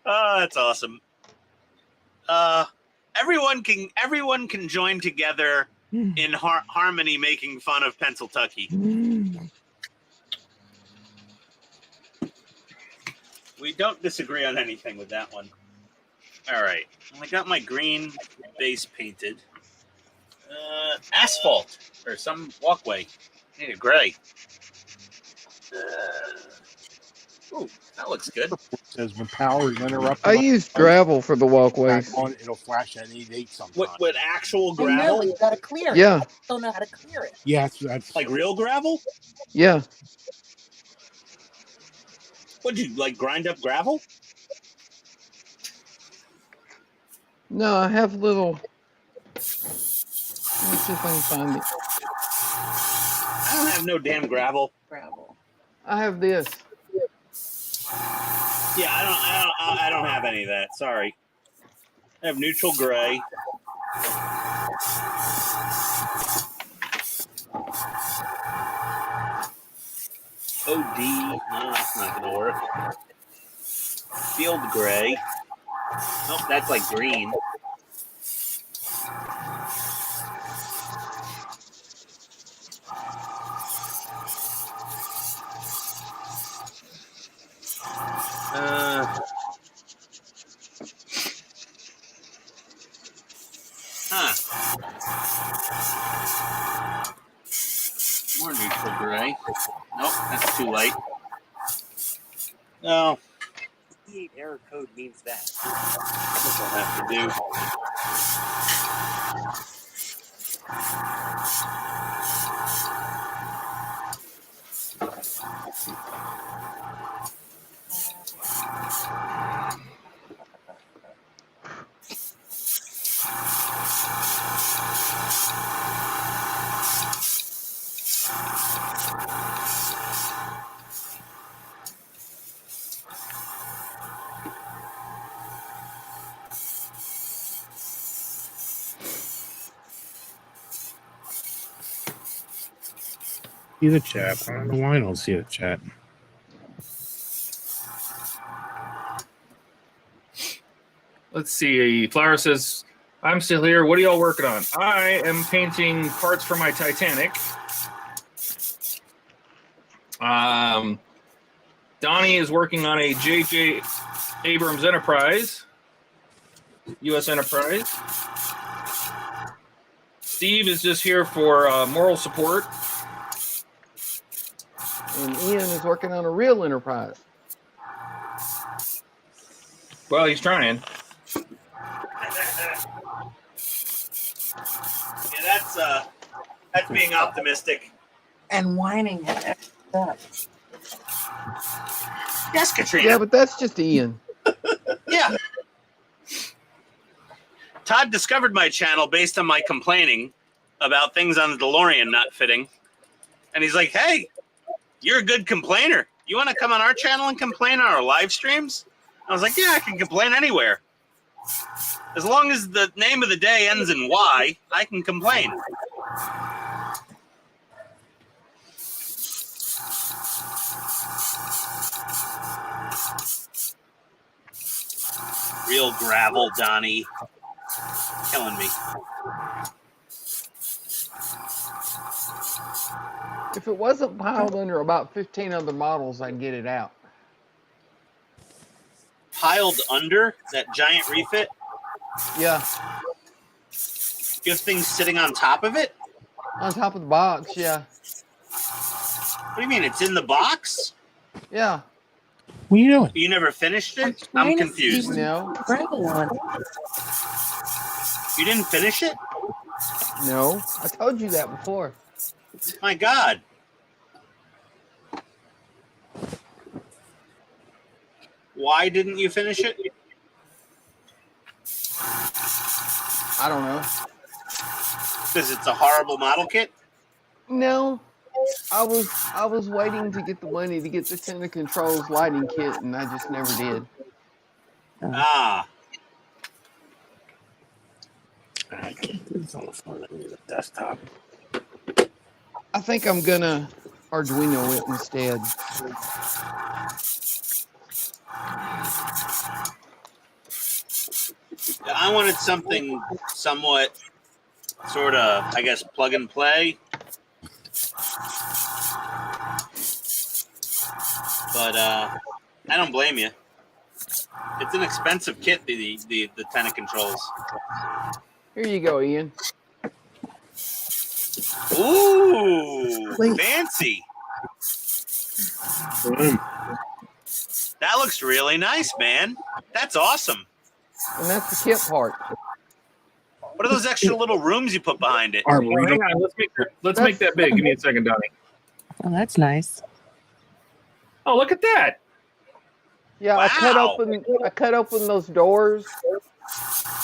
Oh, that's awesome. Everyone can join together in harmony, making fun of Pennsylvania. We don't disagree on anything with that one. All right, I got my green base painted. Asphalt or some walkway. Need a gray. Ooh, that looks good. Says when power is interrupted. I use gravel for the walkways. It'll flash at 8 sometimes. What actual I know, gravel? you gotta clear it. Yeah, I don't know how to clear it. Yeah, that's Like real gravel? yeah. What'd you like grind up gravel? No, I have little. Let me see if I can find it. I don't have no damn gravel. Gravel. I have this. Yeah, I don't have any of that. Sorry. I have neutral gray. OD. No, that's not gonna work. Field gray. Nope, that's like green. More neutral gray. Nope, that's too light. No. 58 error code means that. This will have to do. see the chat. I don't know why I don't see the chat. Let's see. Flower says, I'm still here. What are y'all working on? I am painting parts for my Titanic. Donnie is working on a J.J. Abrams Enterprise, U.S. Enterprise. Steve is just here for moral support. And Ian is working on a real Enterprise. Well, he's trying. Yeah, that's being optimistic. And whining at that. Yes, Katrina. Yeah, but that's just Ian. Yeah. Todd discovered my channel based on my complaining about things on the DeLorean not fitting. And he's like, hey, you're a good complainer. You want to come on our channel and complain on our live streams? I was like, yeah, I can complain anywhere. As long as the name of the day ends in Y, I can complain. Real gravel, Donnie. Killing me. If it wasn't piled under about 15 other models, I'd get it out. piled under that giant refit? Yeah, You have things sitting on top of it? on top of the box. Yeah, What do you mean? It's in the box? yeah. What are you doing? You never finished I'm it? I'm trying to see confused. what No, gravel on. You didn't finish it? no. I told you that before. My God. Why didn't you finish it? I don't know. Because it's a horrible model kit? No, I was waiting to get the money to get the Titanic Controls lighting kit, and I just never did. Ah. I can't do this on the phone. I need a desktop. I think I'm gonna Arduino it instead. I wanted something somewhat sort of, I guess, plug and play. But I don't blame you. It's an expensive kit, the Titanic Controls. Here you go, Ian. Ooh, Wait. fancy. That looks really nice, man. That's awesome. And that's the kit part. What are those extra little rooms you put behind it? Hang on, let's make that big. Give me a second, Donnie. Oh, that's nice. Oh, look at that. Yeah, Wow. I cut open those doors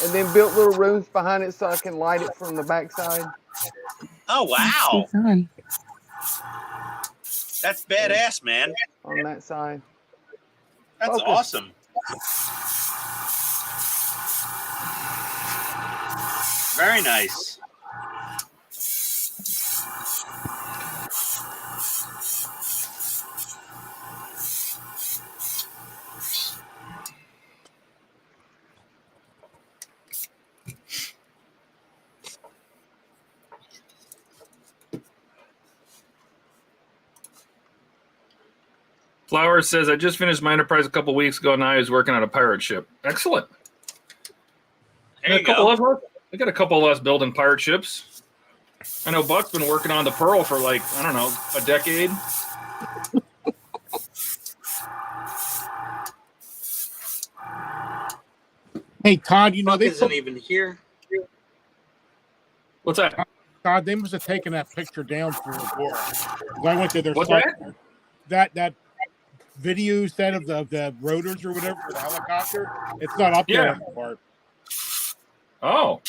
and then built little rooms behind it so I can light it from the backside. Oh, wow. It's on. That's badass, man. On that side. That's Focus. awesome. Very nice. Flowers says, I just finished my Enterprise a couple weeks ago. Now he's working on a pirate ship. Excellent. There you go. I got a couple of us building pirate ships. I know Buck's been working on the Pearl for like, I don't know, a decade. Hey, Todd, you know, Buck they isn't put, even here. What's that? Todd, they must have taken that picture down for Agora. 'Cause I went to their What's site. that? That video set of the rotors or whatever for the helicopter, it's not up there Yeah. anymore. Oh.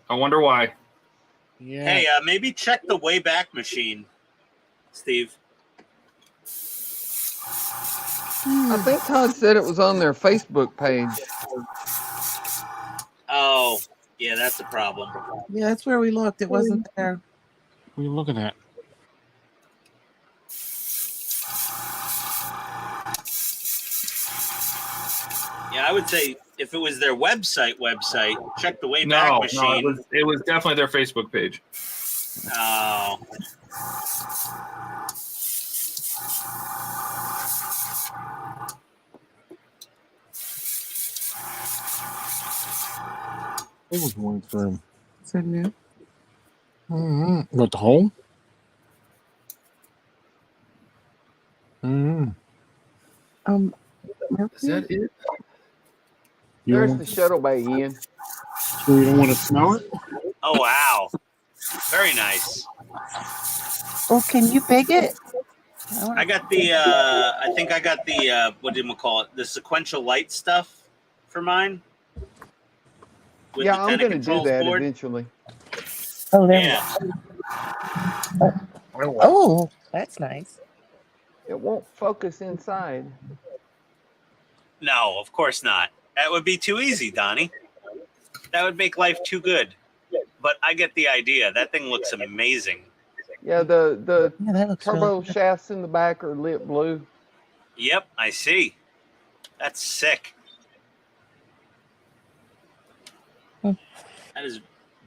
I wonder why. Yeah. Hey, maybe check the Wayback Machine, Steve. I think Todd said it was on their Facebook page. Oh, yeah, that's a problem. Yeah, that's where we looked. It wasn't there. What are you looking at? Yeah, I would say if it was their website, check the Wayback No, Machine. it was definitely their Facebook page. Oh. It was one through. So new. Mm-hmm. Got the hole? Mm-hmm. Is that it? You There's don't, the shuttle bay, Ian. so you don't want to smell it? Oh, wow. Very nice. Oh, can you big it? I got the, I think I got the, what did we call it? The sequential light stuff for mine. With Yeah, the I'm Titanic going to do Controls that board. eventually. Oh, there Yeah. we go. Oh, that's nice. It won't focus inside. No, of course not. That would be too easy, Donnie. That would make life too good. But I get the idea. That thing looks amazing. Yeah, the Yeah, that looks turbo really good. shafts in the back are lit blue. Yep, I see. That's sick. Hmm. That is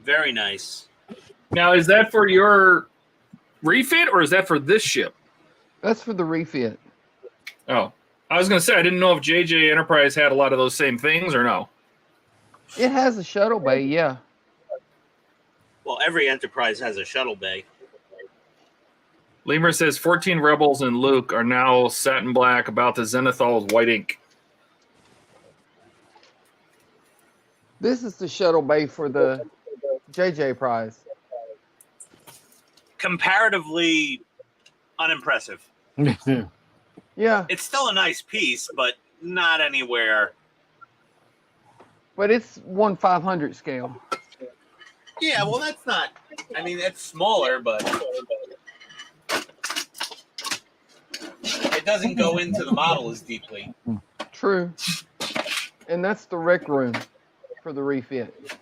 very nice. Now, is that for your refit or is that for this ship? That's for the refit. Oh, I was going to say, I didn't know if JJ Enterprise had a lot of those same things or no. It has a shuttle bay, yeah. Well, every Enterprise has a shuttle bay. Lemur says 14 Rebels and Luke are now satin black about the Zenithal with white ink. This is the shuttle bay for the JJ prize. Comparatively unimpressive. Yeah, It's still a nice piece, but not anywhere. but it's 1/500 scale. Yeah, well, that's not. I mean, it's smaller, but it doesn't go into the model as deeply. True. And that's the rec room for the refit.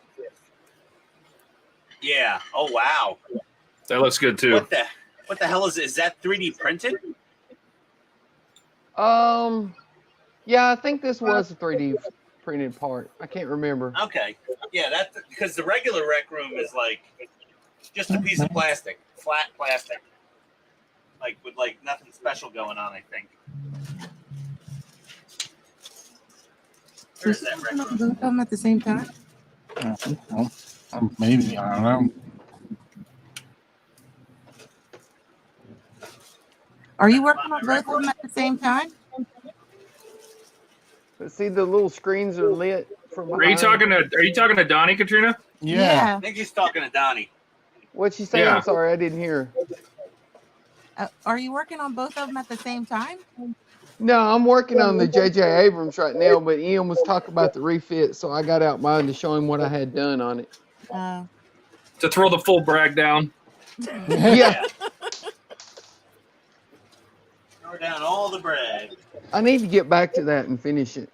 Yeah. Oh wow. That looks good too. What the hell is it? Is that 3D printed? Yeah, I think this was a 3D printed part. I can't remember. Okay. Yeah, that's because the regular rec room is like just a piece of plastic, flat plastic, like with like nothing special going on. I think. Where's that rec room? Both of them at the same time? Maybe, I don't know. Are you working on both of them at the same time? But see, the little screens are lit from Are you behind. talking to Donnie, Katrina? Yeah. I think he's talking to Donnie. What'd she say? Yeah. I'm sorry, I didn't hear. Are you working on both of them at the same time? No, I'm working on the J.J. Abrams right now, but Ian was talking about the refit, so I got out mine to show him what I had done on it. To throw the full brag down. Yeah, Throw down all the bread. I need to get back to that and finish it.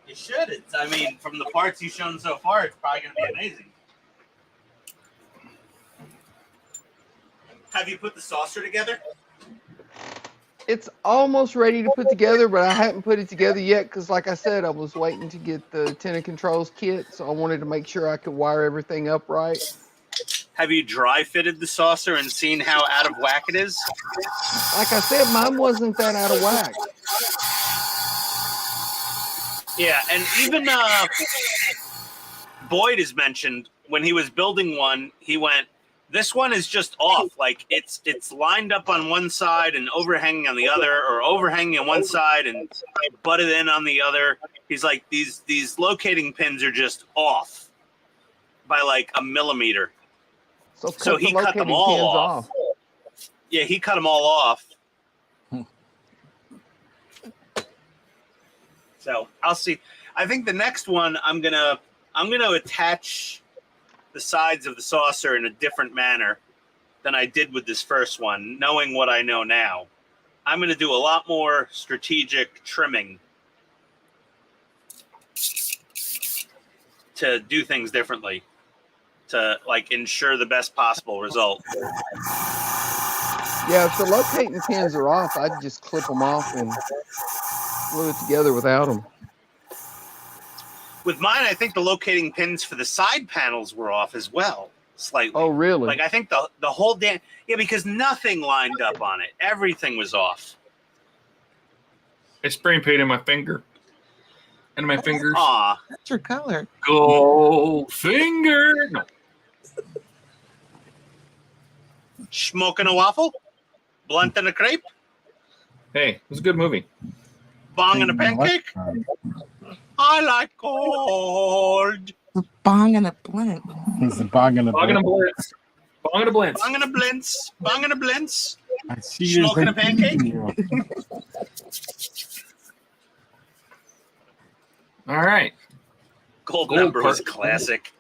You should. It's, I mean, from the parts you've shown so far, it's probably going to be amazing. Have you put the saucer together? It's almost ready to put together, but I haven't put it together yet because, like I said, I was waiting to get the antenna controls kit, so I wanted to make sure I could wire everything up right. Have you dry fitted the saucer and seen how out of whack it is? Like I said, mine wasn't that out of whack. Yeah, and even Boyd has mentioned when he was building one, he went, this one is just off. Like it's lined up on one side and overhanging on the other, or overhanging on one side and butted in on the other. He's like, these locating pins are just off by like a millimeter. So he cut them all off. Yeah, he cut them all off. So I'll see. I think the next one I'm gonna attach the sides of the saucer in a different manner than I did with this first one, knowing what I know now. I'm gonna do a lot more strategic trimming to do things differently, to like ensure the best possible result. Yeah, if the locating pins are off, I'd just clip them off and glue it together without them. With mine, I think the locating pins for the side panels were off as well, slightly. Oh, really? Like I think the whole damn because nothing lined up on it. Everything was off. I spray painted my finger. And my fingers. Aw. That's your color. Gold finger. No. Smoking a waffle? Blunt and a crepe? Hey, it was a good movie. Bong and a pancake? I like gold. Bong and a blunt. It's a bong and a Bong and a blitz. Bong and a blitz. Bong and a blintz. Bong and a blintz. I see you Smoking a pancake? All right. Gold Gold member was part. classic.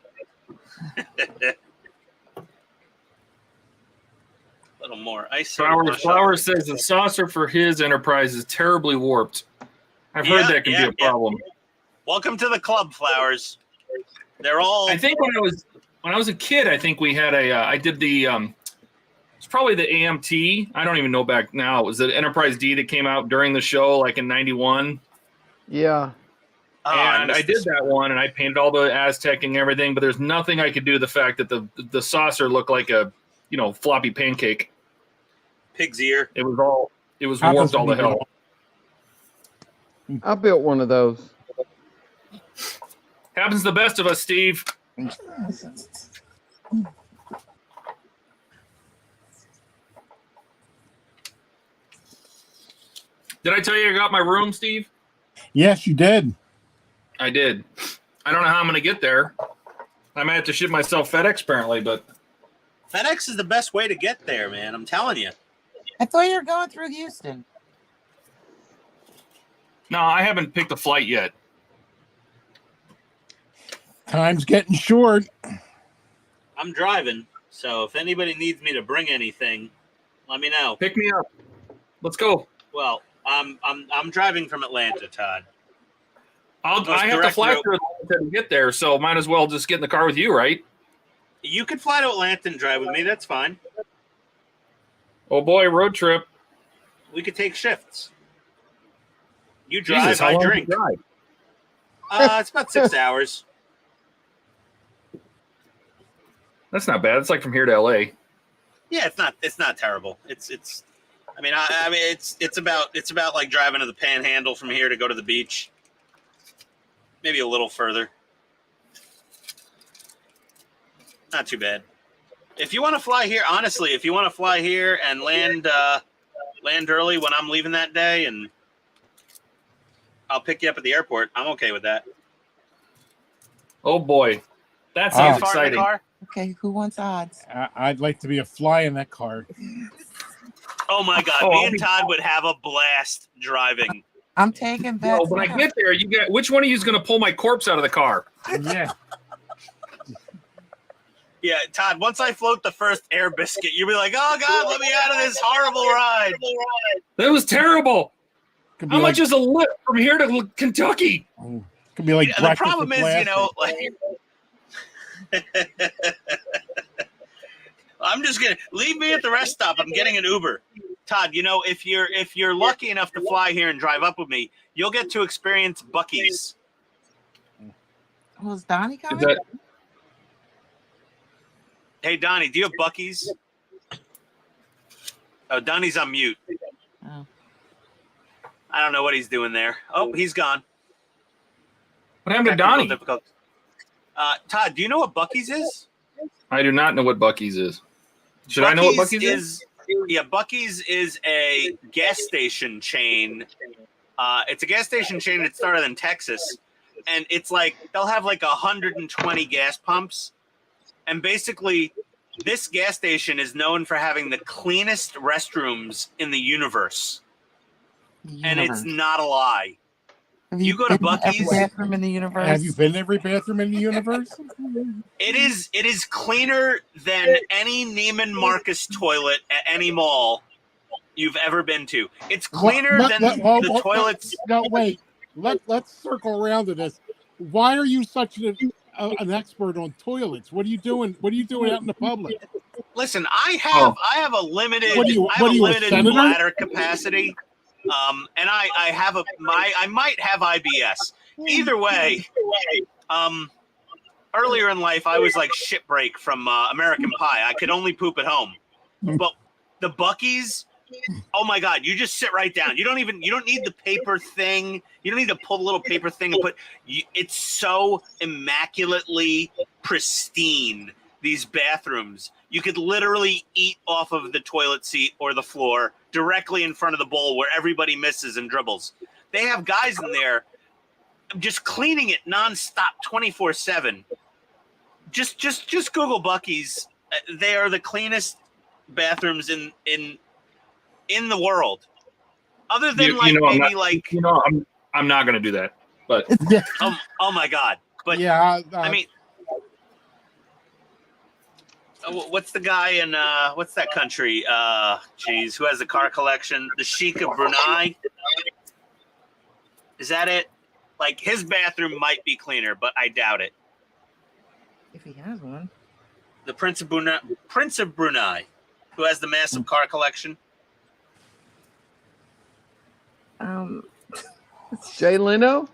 Little more ice. Flower says the saucer for his Enterprise is terribly warped. I've heard that can be a problem. Welcome to the club, Flowers. They're all. I think when I was a kid, I think we had a. I did the. It's probably the AMT. I don't even know back now. It was the Enterprise D that came out during the show, like in '91. Yeah. And I did that one, and I painted all the Aztec and everything, but there's nothing I could do to the fact that the saucer looked like a, floppy pancake. Pig's ear. It was warped all to hell. I built one of those. Happens to the best of us, Steve. Did I tell you I got my room, Steve? Yes, you did. I did. I don't know how I'm going to get there. I might have to ship myself FedEx apparently, but FedEx is the best way to get there, man. I'm telling you. I thought you were going through Houston. no, I haven't picked a flight yet. Time's getting short. I'm driving, so if anybody needs me to bring anything, let me know. Pick me up. Let's go. Well, I'm driving from Atlanta, Todd. I have to fly through Atlanta to get there, so might as well just get in the car with you, right? You could fly to Atlanta and drive with me. That's fine. Oh boy, road trip. We could take shifts. You drive, Jesus, how I long drink. do you drive? It's about 6 hours. That's not bad. It's like from here to LA. Yeah, it's not terrible. It's about like driving to the Panhandle from here to go to the beach. Maybe a little further. Not too bad. If you want to fly here, honestly, if you want to fly here and land early when I'm leaving that day, and I'll pick you up at the airport, I'm okay with that. Oh boy, that sounds Far in the exciting. car? Okay, who wants odds? I'd like to be a fly in that car. Oh my God, me and Todd would have a blast driving. I'm taking bets. Well, when I get there, which one of you is going to pull my corpse out of the car? Yeah. Yeah, Todd, once I float the first air biscuit, you'll be like, oh God, let me out of this horrible ride. That was terrible. Could be How like, much is a lift from here to Kentucky? Could be like The problem is, I'm just gonna leave me at the rest stop. I'm getting an Uber. Todd, if you're lucky enough to fly here and drive up with me, you'll get to experience Buc-ee's. Was Donnie coming? Hey Donnie, do you have Buc-ee's? Oh, Donnie's on mute. Oh. I don't know what he's doing there. Oh, he's gone. What happened to Donnie? Difficult. Todd, do you know what Buc-ee's is? I do not know what Buc-ee's is. Should I know what Buc-ee's is? Yeah, Buc-ee's is a gas station chain. It's a gas station chain that started in Texas, and it's like they'll have like 120 gas pumps, and basically this gas station is known for having the cleanest restrooms in the universe. And it's not a lie. You go to Buc-ee's. Every bathroom in the universe. Have you been to every bathroom in the universe? It is cleaner than any Neiman Marcus toilet at any mall you've ever been to. It's cleaner than the toilets. No, wait. Let's circle around to this. Why are you such an expert on toilets? What are you doing? What are you doing out in the public? Listen, I have a limited bladder capacity. And I might have IBS. Either way, earlier in life, I was like shitbreak from American Pie. I could only poop at home. But the Buc-ee's, oh my God, you just sit right down. You don't need the paper thing. You don't need to pull the little paper thing and it's so immaculately pristine, these bathrooms. You could literally eat off of the toilet seat or the floor directly in front of the bowl where everybody misses and dribbles. They have guys in there just cleaning it nonstop, 24/7. Just Google Buc-ee's. They are the cleanest bathrooms in the world. Other than I'm not going to do that. But oh my God! But yeah, I mean. What's the guy in what's that country? Who has the car collection? The Sheik of Brunei. Is that it? Like his bathroom might be cleaner, but I doubt it. If he has one. The Prince of Brunei, who has the massive car collection. Jay Leno?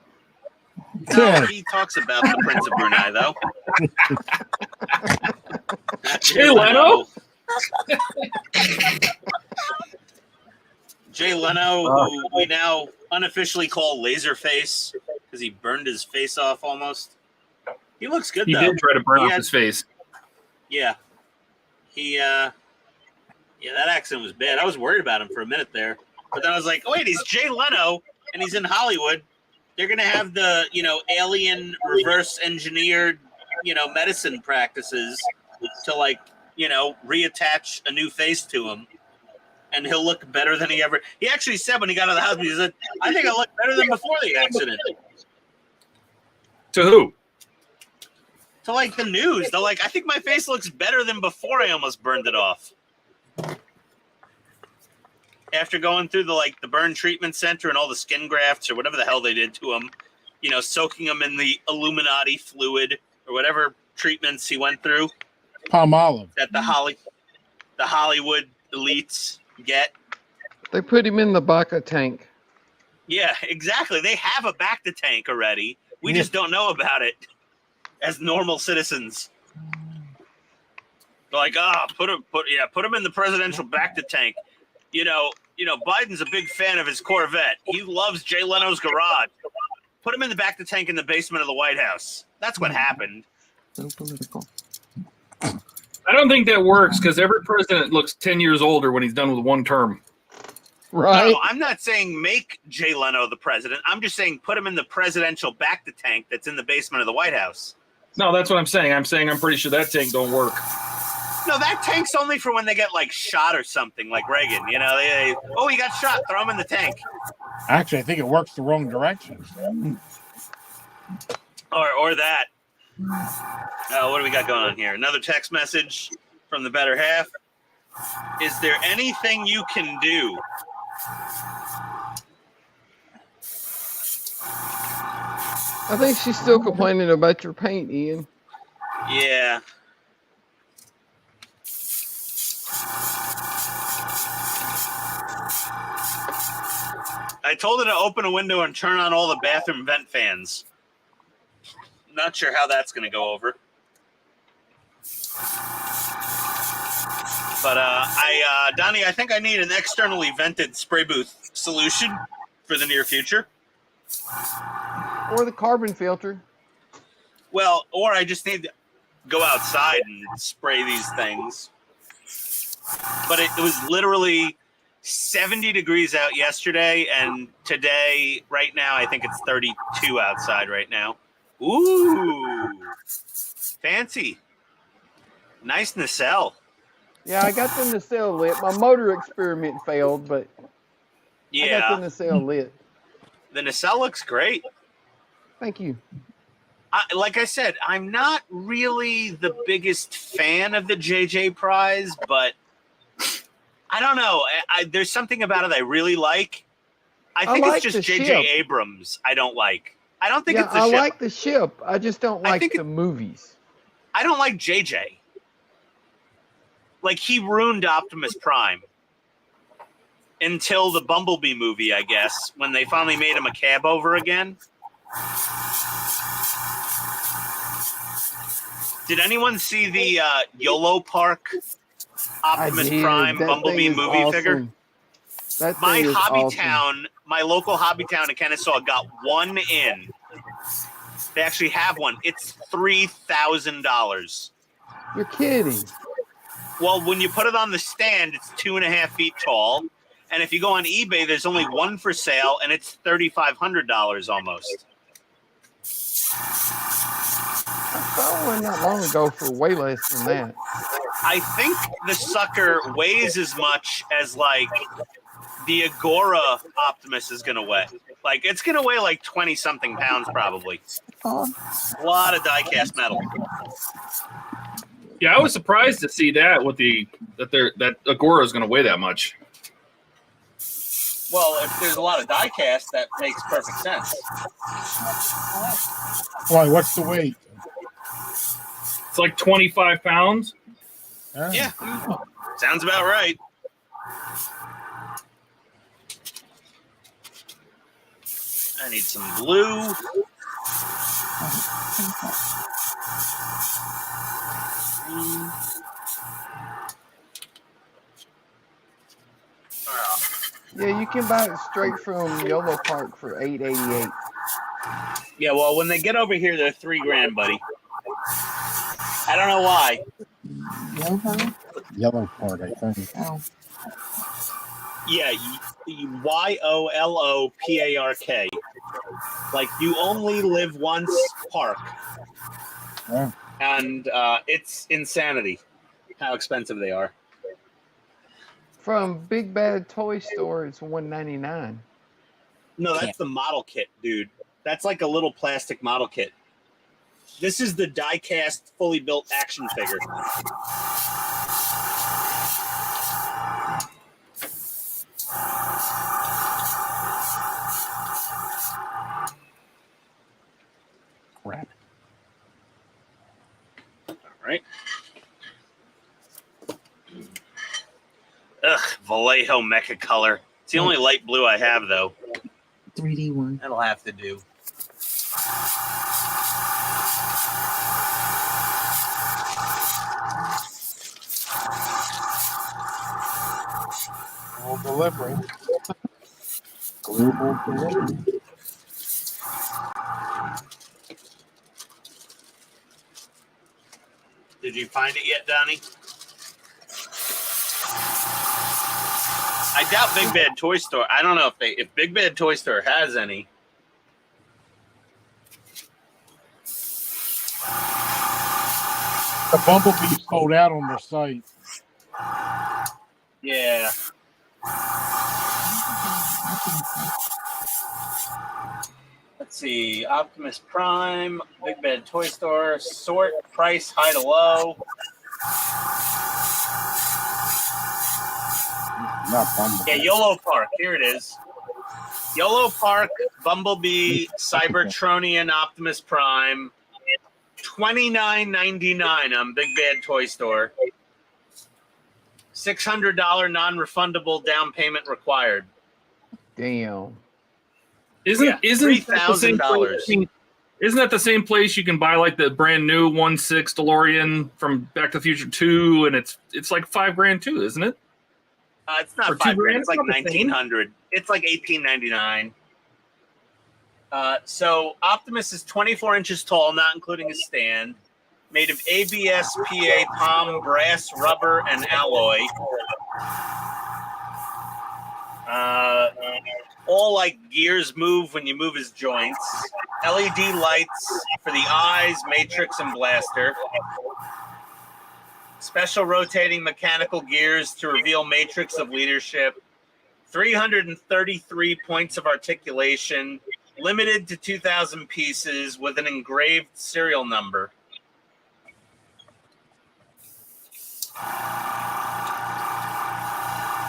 No, he talks about the Prince of Brunei, though. Jay Leno? Jay Leno, who we now unofficially call Laserface because he burned his face off almost. He looks good, He though. did try to burn off his face. Yeah. Yeah, that accent was bad. I was worried about him for a minute there. But then I was like, oh, wait, he's Jay Leno, and he's in Hollywood. They're going to have the, alien reverse engineered, medicine practices to, reattach a new face to him. And he'll look better than he ever. He actually said when he got out of the hospital, he said, I think I look better than before the accident. To who? To, the news. They're like, I think my face looks better than before I almost burned it off. After going through the burn treatment center and all the skin grafts or whatever the hell they did to him, soaking him in the Illuminati fluid or whatever treatments he went through. Palm olive. That the Hollywood elites get. They put him in the Baca tank. Yeah, exactly. They have a Bacta tank already. We just don't know about it as normal citizens. They're like, put him in the presidential Bacta tank. Biden's a big fan of his Corvette. He loves Jay Leno's garage. Put him in the Bacta tank in the basement of the White House. That's what happened. So political. I don't think that works because every president looks 10 years older when he's done with one term. Right. No, I'm not saying make Jay Leno the president. I'm just saying put him in the presidential Bacta tank that's in the basement of the White House. No, that's what I'm saying. I'm pretty sure that tank don't work. No, that tank's only for when they get shot or something, like Reagan. He got shot. Throw him in the tank. Actually, I think it works the wrong direction. Or that. What do we got going on here? Another text message from the better half. Is there anything you can do? I think she's still complaining about your paint, Ian. Yeah. I told her to open a window and turn on all the bathroom vent fans. Not sure how that's going to go over. But Donnie, I think I need an externally vented spray booth solution for the near future. Or the carbon filter. Well, or I just need to go outside and spray these things. But it was literally 70 degrees out yesterday, and today, right now, I think it's 32 outside right now. Ooh, fancy. Nice nacelle. Yeah, I got the nacelle lit. My motor experiment failed, but I got the nacelle lit. The nacelle looks great. Thank you. Like I said, I'm not really the biggest fan of the JJ Prize, but I don't know. There's something about it I really like. I think like it's just the JJ ship. Abrams I don't like. I don't think it's the I ship. like the ship. I just don't like the movies. I don't like JJ. Like, he ruined Optimus Prime until the Bumblebee movie, I guess, when they finally made him a cab over again. Did anyone see the YOLO Park Optimus Prime Bumblebee movie awesome. figure? My hobby town, my local hobby town in Kennesaw got one in. They actually have one. It's $3,000. You're kidding. Well, when you put it on the stand, it's 2.5 feet tall. And if you go on eBay, there's only one for sale, and it's $3,500 almost. I saw one not long ago for way less than that. I think the sucker weighs as much as, like, the Agora Optimus is going to weigh. Like, it's going to weigh like 20-something pounds probably. A lot of die-cast metal. Yeah, I was surprised to see that with that Agora is going to weigh that much. Well, if there's a lot of die-cast, that makes perfect sense. Why? What's the weight? It's like 25 pounds. Yeah, sounds about right. I need some glue. Yeah, you can buy it straight from YOLO Park for $8.88. Yeah, well, when they get over here, they're $3,000, buddy. I don't know why. Yellow part, I think. Oh. Yeah, YOLOPARK. Like, you only live once, park. Yeah. And it's insanity how expensive they are. From Big Bad Toy Store, it's $1.99. No, that's the model kit, dude. That's like a little plastic model kit. This is the die-cast, fully built action figure. Crap. All right. Ugh, Vallejo Mecha Color. It's the only light blue I have, though. 3D one. That'll have to do. Global delivery. Global delivery. Did you find it yet, Donnie? I doubt Big Bad Toy Store. I don't know if Big Bad Toy Store has any. The Bumblebee sold out on their site. Yeah. Let's see. Optimus Prime, Big Bad Toy Store, sort, price, high to low. Not Bumblebee. Yeah, YOLO Park. Here it is. YOLO Park, Bumblebee, Cybertronian, Optimus Prime. $29.99 on Big Bad Toy Store. $600 non-refundable down payment required. Damn. Yeah, Isn't that the same $3,000. place- Isn't that the same place you can buy like the brand new 1/6 DeLorean from Back to the Future 2, and it's like $5,000 too, isn't it? It's not For $5,000. $2,000, It's like it's not the same. $1,900. It's like $18.99. So Optimus is 24 inches tall, not including his stand. Made of ABS, PA, palm, brass, rubber, and alloy. All like gears move when you move his joints. LED lights for the eyes, matrix, and blaster. Special rotating mechanical gears to reveal matrix of leadership. 333 points of articulation. Limited to 2,000 pieces with an engraved serial number.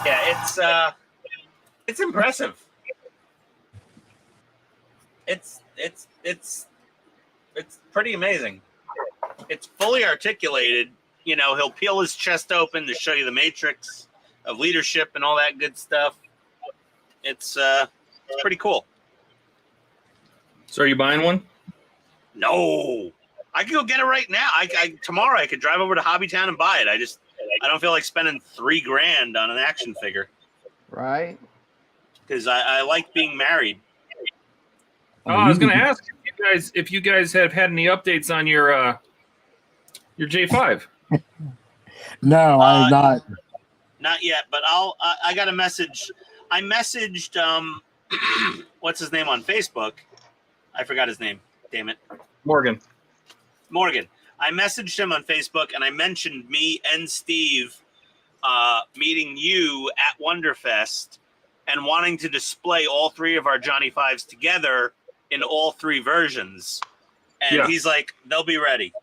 Yeah, it's impressive. It's pretty amazing. It's fully articulated. You know, he'll peel his chest open to show you the matrix of leadership and all that good stuff. It's pretty cool. So are you buying one? No, I can go get it right now. Tomorrow I could drive over to Hobbytown and buy it. I don't feel like spending $3,000 on an action figure. Right? Because I like being married. Oh, I was going to ask if you guys have had any updates on your J5. No, I have not. Not yet, but I got a message. I messaged what's his name on Facebook? I forgot his name. Damn it. Morgan. I messaged him on Facebook and I mentioned me and Steve meeting you at Wonderfest and wanting to display all three of our Johnny Fives together in all three versions. And Yeah. he's like, they'll be ready.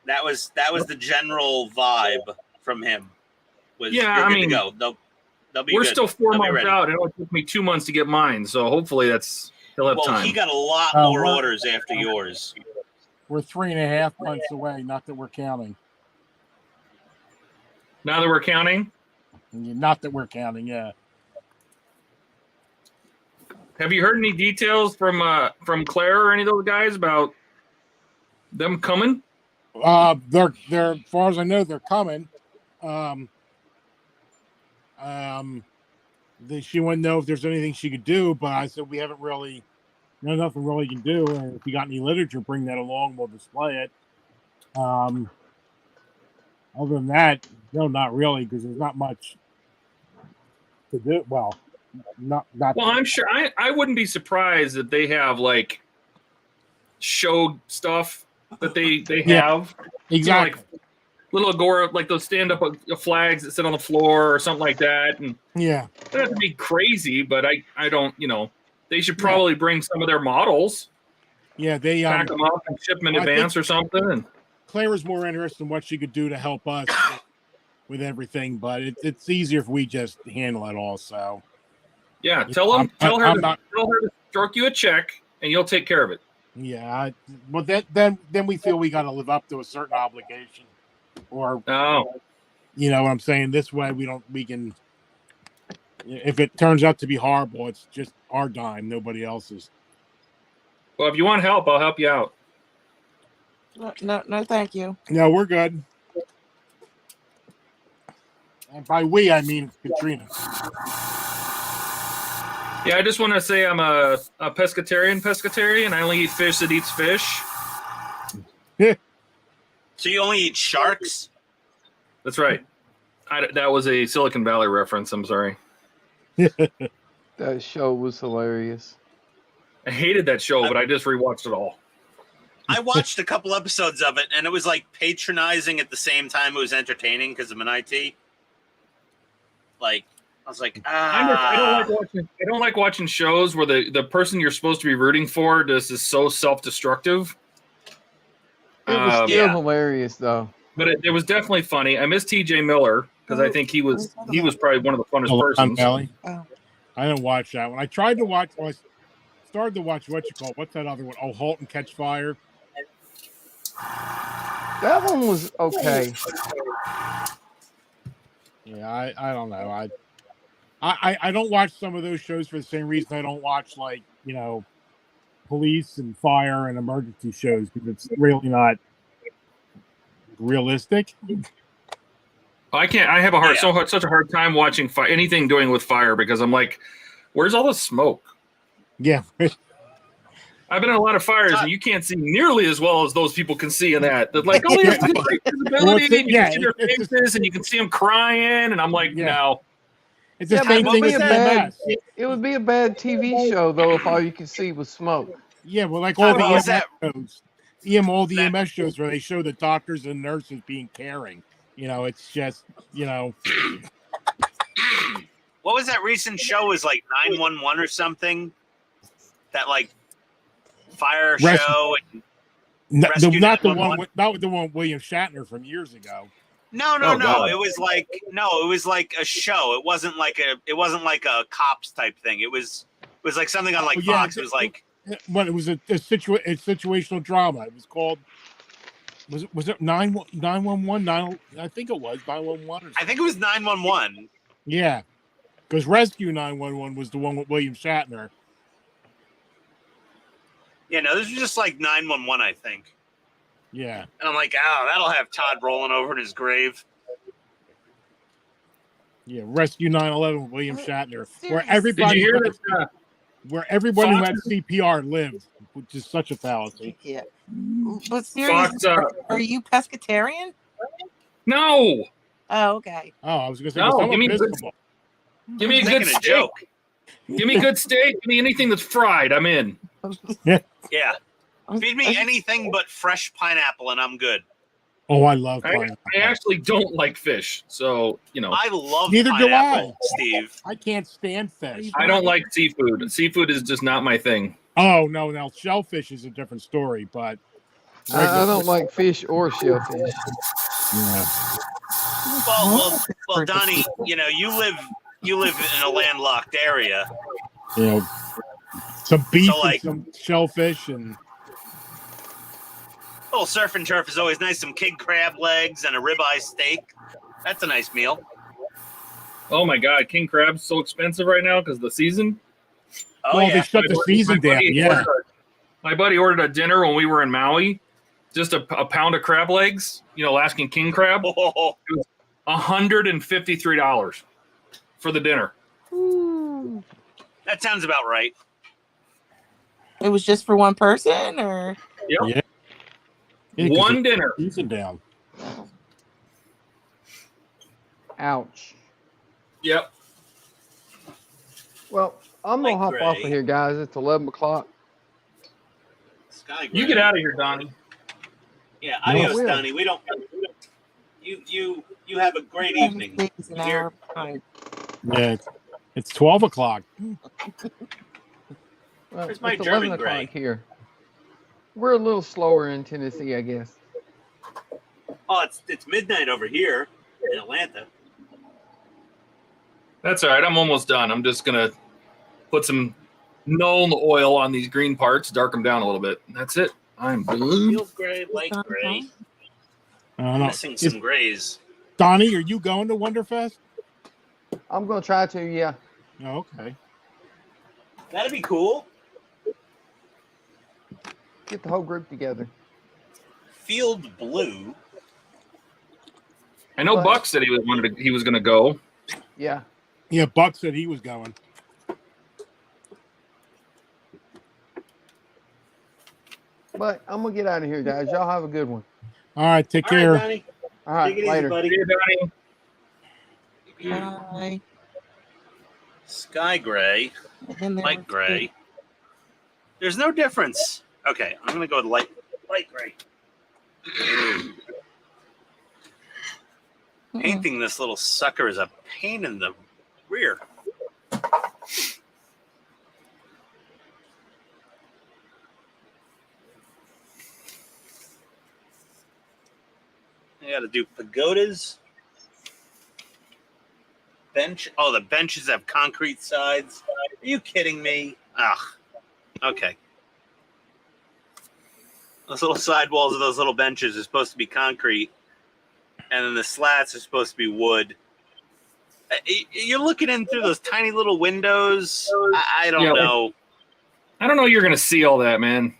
That was the general vibe from him. Yeah, you're I good mean, to go. They'll be We're good. still 4 They'll be months ready. out. It only took me 2 months to get mine, so hopefully he'll have Well, time. he got a lot Oh, more we're- orders after yours. We're 3.5 months away. Not that we're counting. Now that we're counting, Not that we're counting. Yeah. Have you heard any details from Claire or any of those guys about them coming? They're as far as I know, they're coming. She wouldn't know if there's anything she could do, but I said we haven't really, there's nothing really you can do. And if you got any literature, bring that along. We'll display it. Other than that, no, not really, because there's not much to do. Well, not. Well, I'm sure I wouldn't be surprised if they have like show stuff that they have. Exactly. You know, like little Agora, like those stand-up flags that sit on the floor or something like that. And yeah, it doesn't have to be crazy, but I don't, they should probably bring some of their models. Yeah, they pack them up and ship them in advance or something. And Claire was more interested in what she could do to help us with everything, but it's easier if we just handle it all. So yeah, tell her to stroke you a check, and you'll take care of it. Yeah, but then we feel we got to live up to a certain obligation, or you know what I'm saying. This way, we can. If it turns out to be horrible, it's just our dime, nobody else's. Well, if you want help, I'll help you out. No, thank you. No, we're good. And by we, I mean Katrina. Yeah, I just want to say I'm a pescatarian. I only eat fish that eats fish. So you only eat sharks? That's right. That was a Silicon Valley reference. I'm sorry. That show was hilarious. I hated that show, but I just rewatched it all. I watched a couple episodes of it, and it was like patronizing at the same time it was entertaining because I'm an IT. Like, I was like, I don't like watching shows where the person you're supposed to be rooting for just is so self-destructive. It was still hilarious, though. But it was definitely funny. I miss T.J. Miller because I think he was probably one of the funnest persons. I didn't watch that one. I tried to watch. Well, I started to watch what's that other one? Oh, Halt and Catch Fire. That one was okay. Yeah, I don't know. I don't watch some of those shows for the same reason I don't watch, like, police and fire and emergency shows, because it's really not realistic. I can't. I have such a hard time watching anything doing with fire because I'm like, where's all the smoke? Yeah. I've been in a lot of fires, and you can't see nearly as well as those people can see in that. They're like, oh, there's great visibility, and you can see their faces, and you can see them crying, and I'm like, no. It's the same thing with EMS. It would be a bad TV show, though, if all you could see was smoke. Yeah, well, like all the EMS shows. All the EMS shows where they show the doctors and nurses being caring. It's just, What was that recent show? Was like 911 or something? That like fire show. And not the one with William Shatner from years ago. No. It was like a show. It wasn't like a cops type thing. It was like something on like Fox. It was like. But it was a situational drama. It was called. Was it 911? I think it was 911. I think it was 911. Yeah, because Rescue 911 was the one with William Shatner. Yeah, no, this was just like 911, I think. Yeah, and I'm like, that'll have Todd rolling over in his grave. Yeah, Rescue 911 with William Shatner, where everybody. Did you hear this? Where everybody who had CPR lived, which is such a fallacy. Yeah. But seriously, are you pescatarian? No. Oh, okay. Oh, I was going to say, no, give me a good steak. Joke. Give me a good steak. Give me anything that's fried. I'm in. Yeah. Feed me anything but fresh pineapple, and I'm good. Oh, I love pineapple. I actually don't like fish, so I love Neither pineapple, do I. Steve. I can't stand fish. I don't like seafood. Seafood is just not my thing. Oh no, now shellfish is a different story, but I don't like fish or shellfish. Yeah. Well, Donnie, you live in a landlocked area. Some beef and some shellfish and. A little surf and turf is always nice. Some king crab legs and a ribeye steak. That's a nice meal. Oh my God, king crab's so expensive right now because of the season. Oh Well, yeah. they shut the season down. Yeah. My buddy ordered a dinner when we were in Maui. Just a pound of crab legs, Alaskan king crab. Oh, It was $153 for the dinner. that sounds about right. It was just for one person, or Yep. Yeah, 'cause One they dinner. shut the season down. Ouch. Yep. Well, I'm gonna Like hop off of Gray. here, guys. It's 11 o'clock. Sky You Gray. get out of here, Donnie. Yeah, No, I adios, will. Donnie. We don't. You have a great evening. It's an hour behind. Yeah, it's 12 o'clock. Well, Where's my it's German 11 Gray? o'clock here. We're a little slower in Tennessee, I guess. Oh, it's midnight over here in Atlanta. That's all right. I'm almost done. I'm just going to put some Nuln oil on these green parts, dark them down a little bit. That's it. I'm done. Field gray, light gray. I don't know. Missing some grays. Donnie, are you going to Wonderfest? I'm gonna try to, yeah. Oh, okay. That'd be cool. Get the whole group together. Field blue. I know But- Buck said he was going to go. Yeah. Yeah, Buck said he was going. But I'm gonna get out of here, guys. Y'all have a good one. All right, take All care. right, Donnie. All right, Take it easy, later. buddy. See you, Donnie. Bye. Sky gray, And there light was gray. There's no difference. Okay, I'm gonna go with light gray. Painting this little sucker is a pain in the rear. I got to do pagodas. Bench. Oh, the benches have concrete sides. Are you kidding me? Ugh. Okay. Those little sidewalls of those little benches are supposed to be concrete, and then the slats are supposed to be wood. You're looking in through those tiny little windows. I don't know. I don't know you're going to see all that, man.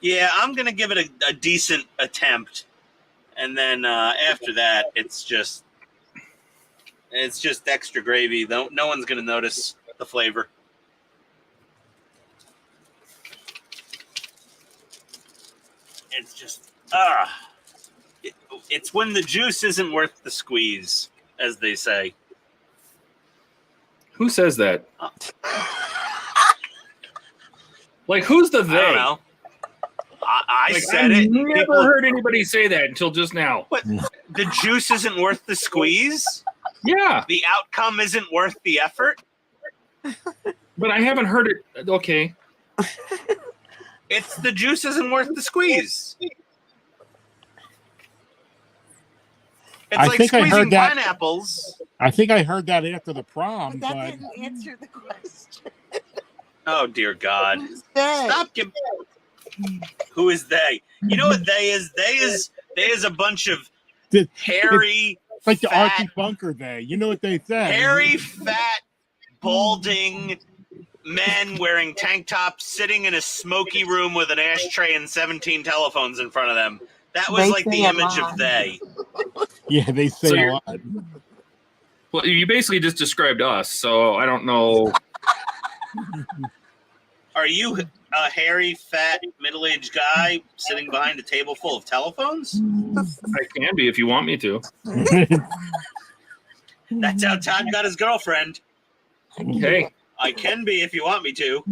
Yeah, I'm going to give it a decent attempt. And then after that, it's just extra gravy. No one's going to notice the flavor. It's just it's when the juice isn't worth the squeeze, as they say. Who says that? Like, who's the they? I don't know. I Like, said I it. never People- heard anybody say that until just now. What? The juice isn't worth the squeeze? Yeah, The outcome isn't worth the effort? but I haven't heard it. Okay. It's the juice isn't worth the squeeze. It's I like think I heard squeezing that- pineapples. I think I heard that after the prom, But that but didn't answer the question. Oh, dear God. Who's that? Stop. Who is they? You know what they is? They is a bunch of The- hairy, it's like the fat- Archie Bunker Day. You know what they say? hairy, fat, balding men wearing tank tops sitting in a smoky room with an ashtray and 17 telephones in front of them. That was They like the say a image lot. of they. Yeah, they say So a you're- lot. Well, you basically just described us, so I don't know. Are you a hairy, fat, middle-aged guy sitting behind a table full of telephones? I can be if you want me to. That's how Todd got his girlfriend. Okay. I can be if you want me to.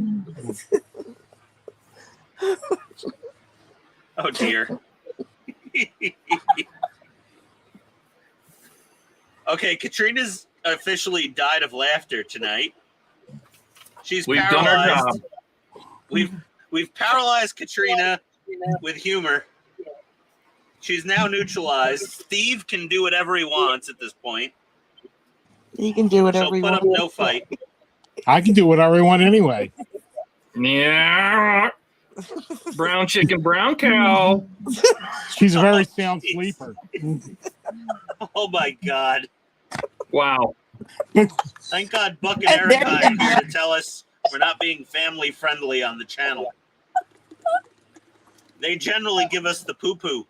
Oh, dear. Okay, Katrina's officially died of laughter tonight. She's We've done our paralyzed. job. We've paralyzed Katrina with humor. She's now neutralized. Steve can do whatever he wants at this point. You can do whatever She'll you put up want. no fight. I can do whatever I want anyway. Yeah. Brown chicken, brown cow. She's a Oh, very sound jeez. sleeper. Oh my God! Wow. Thank God Buck and Erica are here to tell us We're not being family friendly on the channel. They generally give us the poo-poo.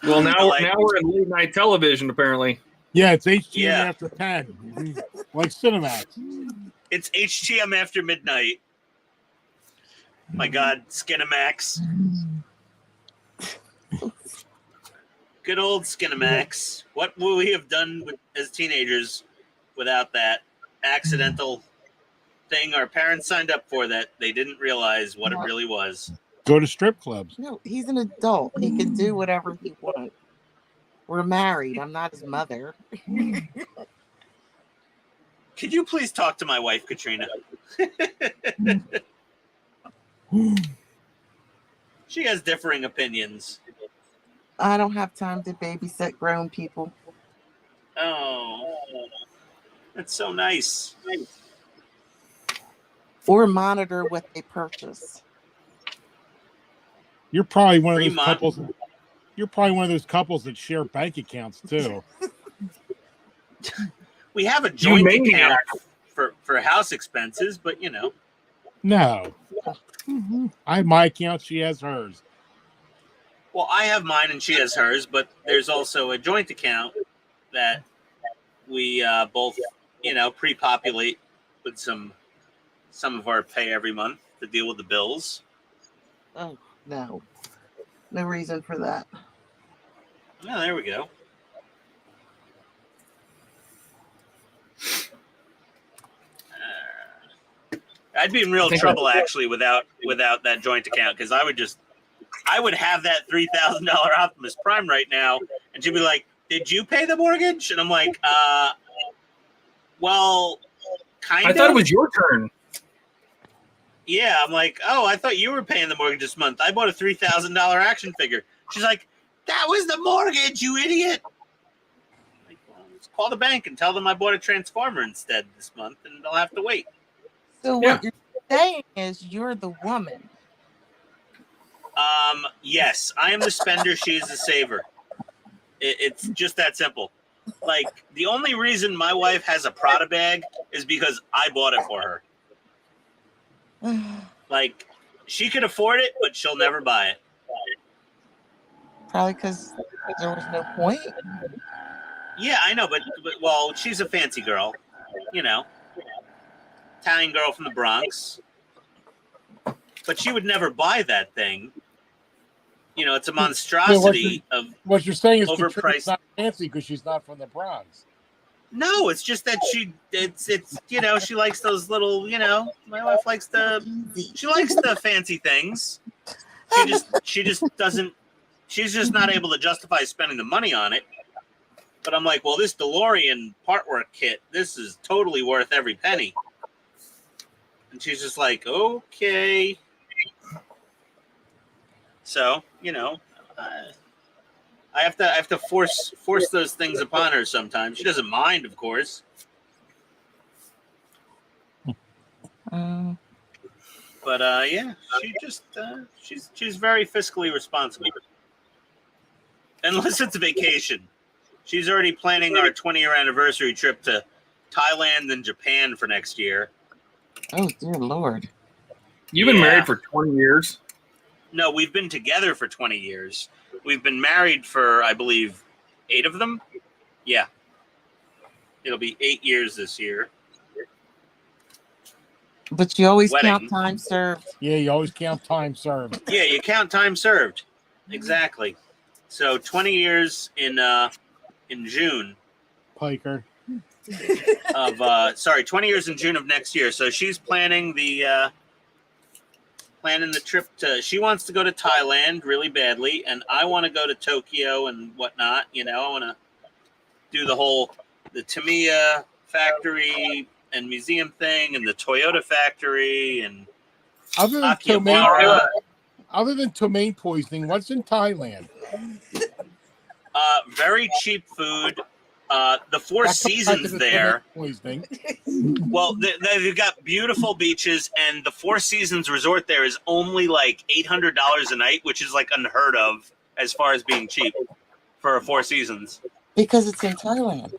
Well, now Like- we're in late night television, apparently. Yeah, it's HTM Yeah. after 10, like Cinemax. It's HTM after midnight. My God, Skinamax. Good old Skinamax. What would we have done as teenagers without that accidental thing our parents signed up for that they didn't realize what it really was? Go to strip clubs. No, he's an adult. He can do whatever he wants. We're married. I'm not his mother. Could you please talk to my wife, Katrina? She has differing opinions. I don't have time to babysit grown people. Oh, that's so nice. Or monitor what they purchase. You're probably one of those Fremont. couples. You're probably one of those couples that share bank accounts too. We have a joint maniac. account for house expenses, but you know. No, I have my account. She has hers. Well, I have mine and she has hers, but there's also a joint account that we both, you know, pre-populate with some of our pay every month to deal with the bills. Oh, no. No reason for that. Oh, there we go. I'd be in real trouble actually without that joint account, because I would have that $3,000 Optimus Prime right now, and she'd be like, "Did you pay the mortgage?" And I'm like, well, kind of. I thought it was your turn. Yeah, I'm like, oh, I thought you were paying the mortgage this month. I bought a $3,000 action figure. She's like, that was the mortgage, you idiot. I'm like, well, let's call the bank and tell them I bought a Transformer instead this month, and they'll have to wait. So what you're saying is you're the woman. Yes, I am the spender. She is the saver. It's just that simple. Like, the only reason my wife has a Prada bag is because I bought it for her. Like, she could afford it, but she'll never buy it. Probably because there was no point. Yeah, I know, but well, she's a fancy girl, you know, Italian girl from the Bronx. But she would never buy that thing. You know, it's a monstrosity of what you're saying is overpriced. Katrina's not fancy because she's not from the Bronx. No, it's just that it's you know, she likes those little, you know, my wife likes she likes the fancy things. She just doesn't, she's just not able to justify spending the money on it. But I'm like, well, this DeLorean part work kit, this is totally worth every penny. And she's just like, okay. So, you know, I have to force those things upon her sometimes. She doesn't mind, of course. But yeah, she just she's very fiscally responsible. Unless it's a vacation. She's already planning our 20-year anniversary trip to Thailand and Japan for next year. Oh, dear Lord. You've been married for 20 years? No, we've been together for 20 years. We've been married for, I believe, 8 of them. Yeah. It'll be 8 years this year. But you always Wedding. count time served. Yeah, you always count time served. Yeah, you count time served. Exactly. So 20 years in June. Piker. 20 years in June of next year. So she's planning the trip she wants to go to Thailand really badly, and I want to go to Tokyo and whatnot. You know, I want to do the Tamiya factory and museum thing, and the Toyota factory, and Other than Akihabara. tomaine poisoning, what's in Thailand? Very cheap food. The Four That comes back to Seasons the there. tomaine poisoning. Well, they've got beautiful beaches, and the Four Seasons resort there is only like $800 a night, which is like unheard of as far as being cheap for a Four Seasons. Because it's in Thailand.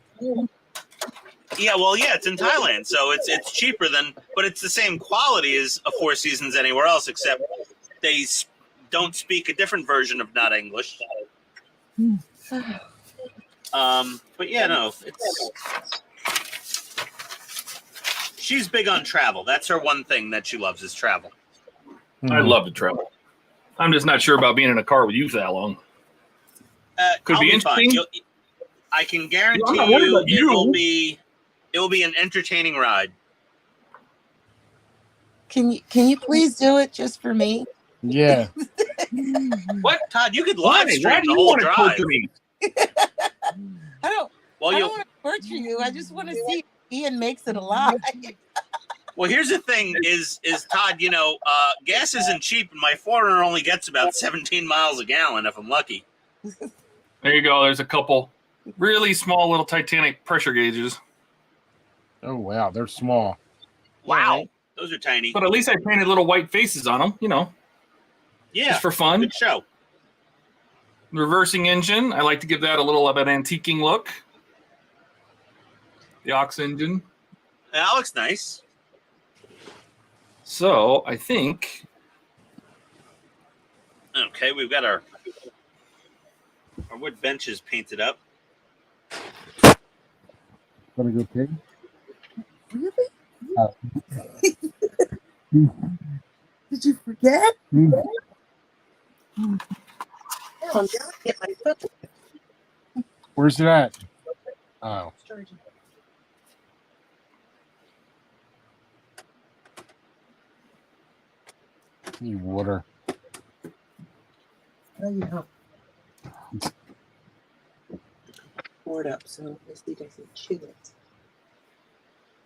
Yeah, well, yeah, it's in Thailand, so it's cheaper than, but it's the same quality as a Four Seasons anywhere else, except they don't speak a different version of not English. But yeah, no, she's big on travel. That's her one thing that she loves is travel. I love to travel. I'm just not sure about being in a car with you for that long. Could I'll be fine. interesting. I can guarantee I'm not worried about you. it will be an entertaining ride. Can you please do it just for me? Yeah. What, Todd? You could Why live do stream the you whole want to drive. torture me? I don't Well, want to torture you. I just want to see if Ian makes it alive. Well, here's the thing: is Todd? You know, gas isn't cheap, and my Forerunner only gets about 17 miles a gallon if I'm lucky. There you go. There's a couple really small little Titanic pressure gauges. Oh wow, they're small. Wow, those are tiny. But at least I painted little white faces on them, you know. Yeah, just for fun. Good show. Reversing engine. I like to give that a little of an antiquing look. The aux engine. That looks nice. So I think. Okay, we've got our wood benches painted up. Gonna go pig? Really? Did you forget? Get my foot. Where's it at? Oh. Need water. Oh, you help. Board up so Misty doesn't chew it.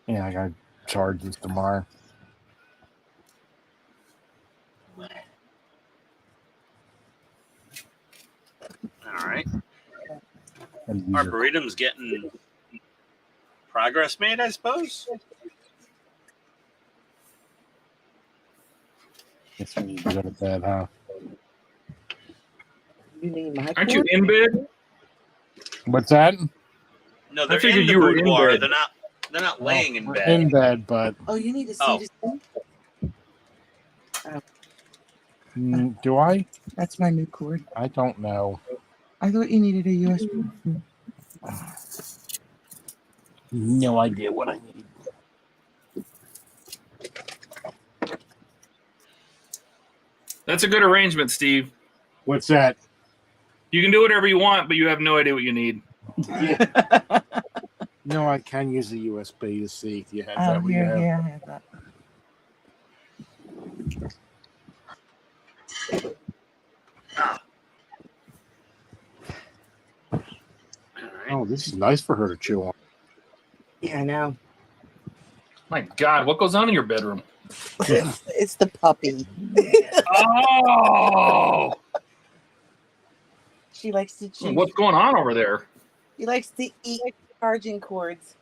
Yeah, I gotta charge this tomorrow. All right. Arboretum's getting progress made, I suppose. Guess we need to go to bed, huh? You need my Aren't you in bed? What's that? No, they're figured in the you were in boudoir. bed. They're not laying in We're bed. in bed, but Oh, you need to see this thing? do I? That's my new cord. I don't know. I thought you needed a USB. No idea what I need. That's a good arrangement, Steve. What's that? You can do whatever you want, but you have no idea what you need. No, I can use a USB to see if you have Oh, that. what you here, have. here, I have that. Oh, this is nice for her to chew on. Yeah, I know. My God, what goes on in your bedroom? It's the puppy. Oh! She likes to chew. What's going on over there? She likes to eat charging cords.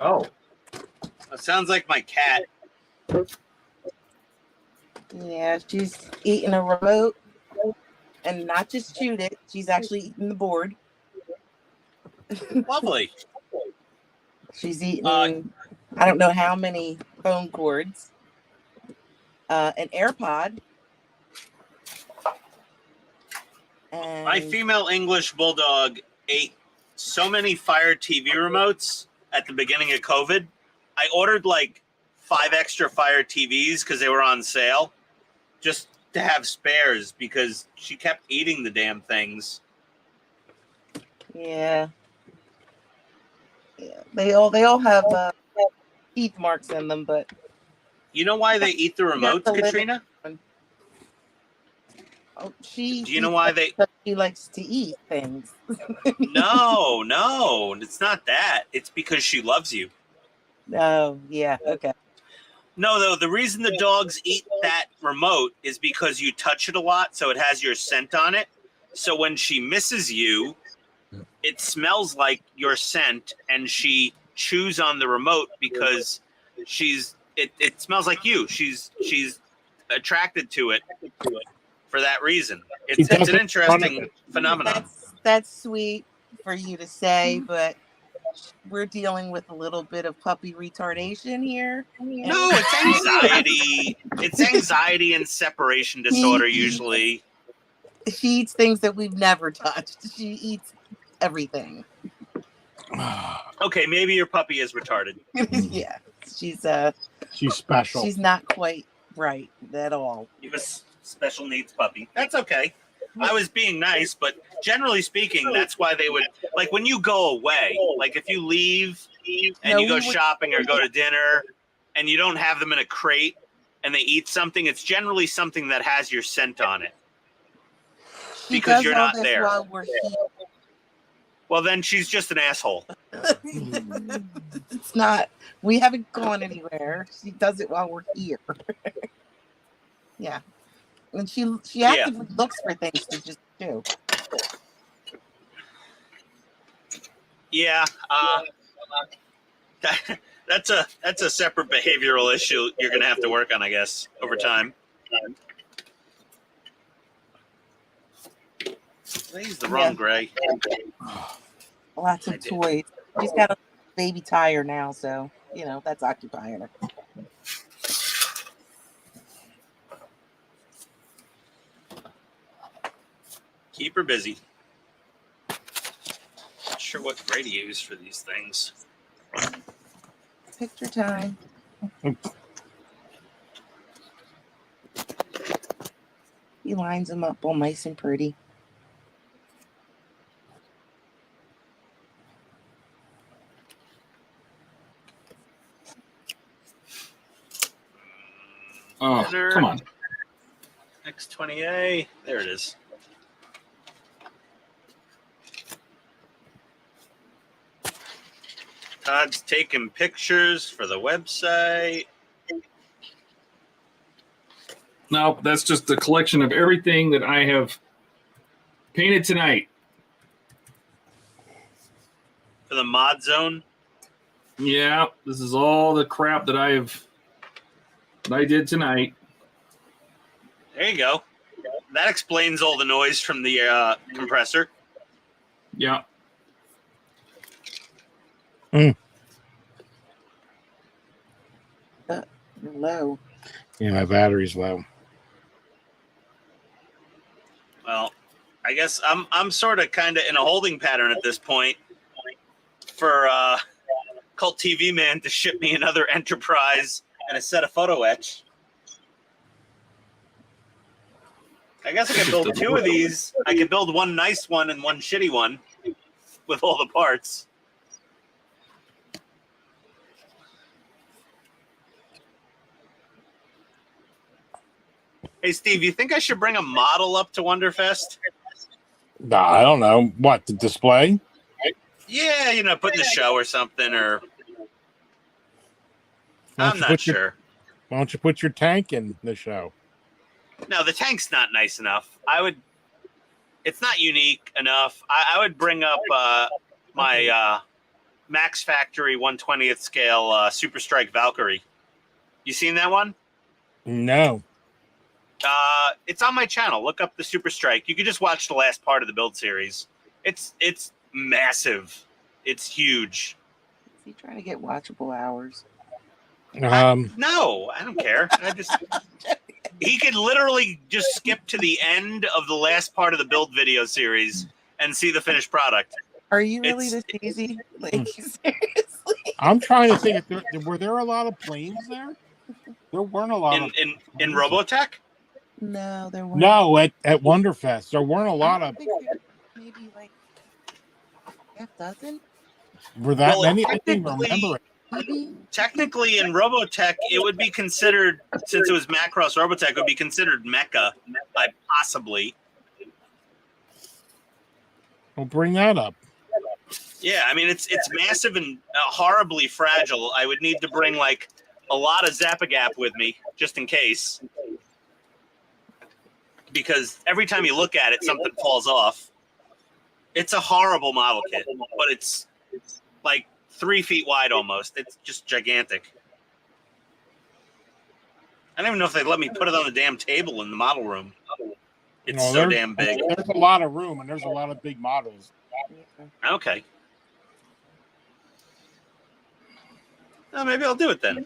Oh. That sounds like my cat. Yeah, she's eating a remote and not just chewed it. She's actually eating the board. Lovely. She's eating, I don't know how many phone cords, an AirPod. And My female English bulldog ate so many Fire TV remotes at the beginning of COVID. I ordered like 5 extra Fire TVs because they were on sale, just to have spares because she kept eating the damn things. yeah, they all have teeth marks in them, but You know why they eat the remotes, the little Katrina? oh, Do you know why they? she likes to eat things. No, it's not that. It's because she loves you. Oh, yeah, okay. No, though, the reason the dogs eat that remote is because you touch it a lot, so it has your scent on it. So when she misses you, it smells like your scent, and she chews on the remote because it smells like you. She's attracted to it for that reason. It's an interesting phenomenon. That's sweet for you to say, but we're dealing with a little bit of puppy retardation here. No, it's anxiety. It's anxiety and separation disorder usually. She eats things that we've never touched. She eats everything. Okay, maybe your puppy is retarded. Yeah, she's special. She's not quite right at all. You have a special needs puppy. That's okay. I was being nice, but generally speaking, that's why they would, like, when you go away, like if you leave and you go shopping or go to dinner and you don't have them in a crate and they eat something, it's generally something that has your scent on it because you're not there. While we're here. Well, then she's just an asshole. It's not. We haven't gone anywhere. She does it while we're here. Yeah. And she actively looks for things to just do. Yeah, that's a separate behavioral issue you're gonna have to work on, I guess, over time. He's the wrong gray. Lots of toys. She's got a baby tire now, so you know that's occupying her. Keep her busy. Not sure what gray to use for these things. Picture time. He lines them up all nice and pretty. Oh, come on. X20A. There it is. Todd's taking pictures for the website. No, that's just a collection of everything that I have painted tonight. For the mod zone? Yeah, this is all the crap that I did tonight. There you go. That explains all the noise from the compressor. Yeah. Low. Yeah, my battery's low. Well, I guess I'm sort of kind of in a holding pattern at this point for Cult TV Man to ship me another Enterprise and a set of photo etch. I guess I could build two of these. I could build one nice one and one shitty one with all the parts. Hey, Steve, you think I should bring a model up to Wonderfest? Nah, I don't know. What, the display? Yeah, you know, put in the show or something, or I'm not sure. Why don't you put your tank in the show? No, the tank's not nice enough. It's not unique enough. I would bring up my Max Factory 1/20th scale Super Strike Valkyrie. You seen that one? No. It's on my channel. Look up the Super Strike. You could just watch the last part of the build series. It's massive. It's huge. Is he trying to get watchable hours? No, I don't care. He could literally just skip to the end of the last part of the build video series and see the finished product. Are you really this easy? Like, seriously? I'm trying to think. Were there a lot of planes there? There weren't a lot of in Robotech. No, there weren't. No, at Wonderfest there weren't a lot of. Maybe like half dozen. Were that many? I didn't remember it. Technically, in Robotech, it would be considered, since it was Macross Robotech, it would be considered mecha, possibly. Well, bring that up. Yeah, I mean, it's massive and horribly fragile. I would need to bring, like, a lot of Zapagap with me, just in case. Because every time you look at it, something falls off. It's a horrible model kit, but it's like 3 feet wide almost. It's just gigantic. I don't even know if they'd let me put it on the damn table in the model room. It's so damn big. There's a lot of room, and there's a lot of big models. Okay. Oh, maybe I'll do it then.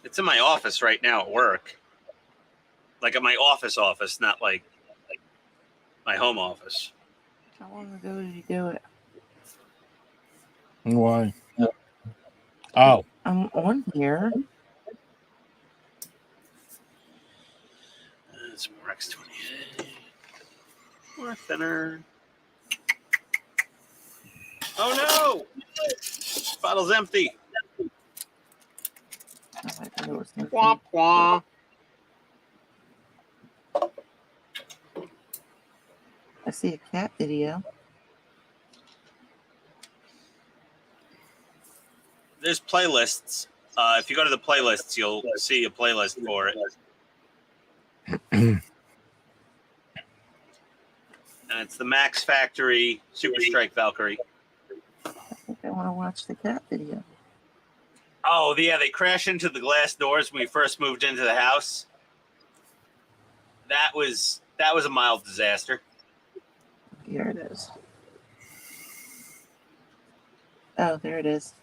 It's in my office right now at work. Like at my office, not like my home office. How long ago did you do it? Why? Oh, I'm on here. It's more X28. More thinner. Oh no! Bottle's empty. Womp womp. I see a cat video. There's playlists. If you go to the playlists, you'll see a playlist for it. And it's the Max Factory Super Strike Valkyrie. I think I want to watch the cat video. Oh, yeah, they crash into the glass doors when we first moved into the house. That was a mild disaster. Here it is. Oh, there it is.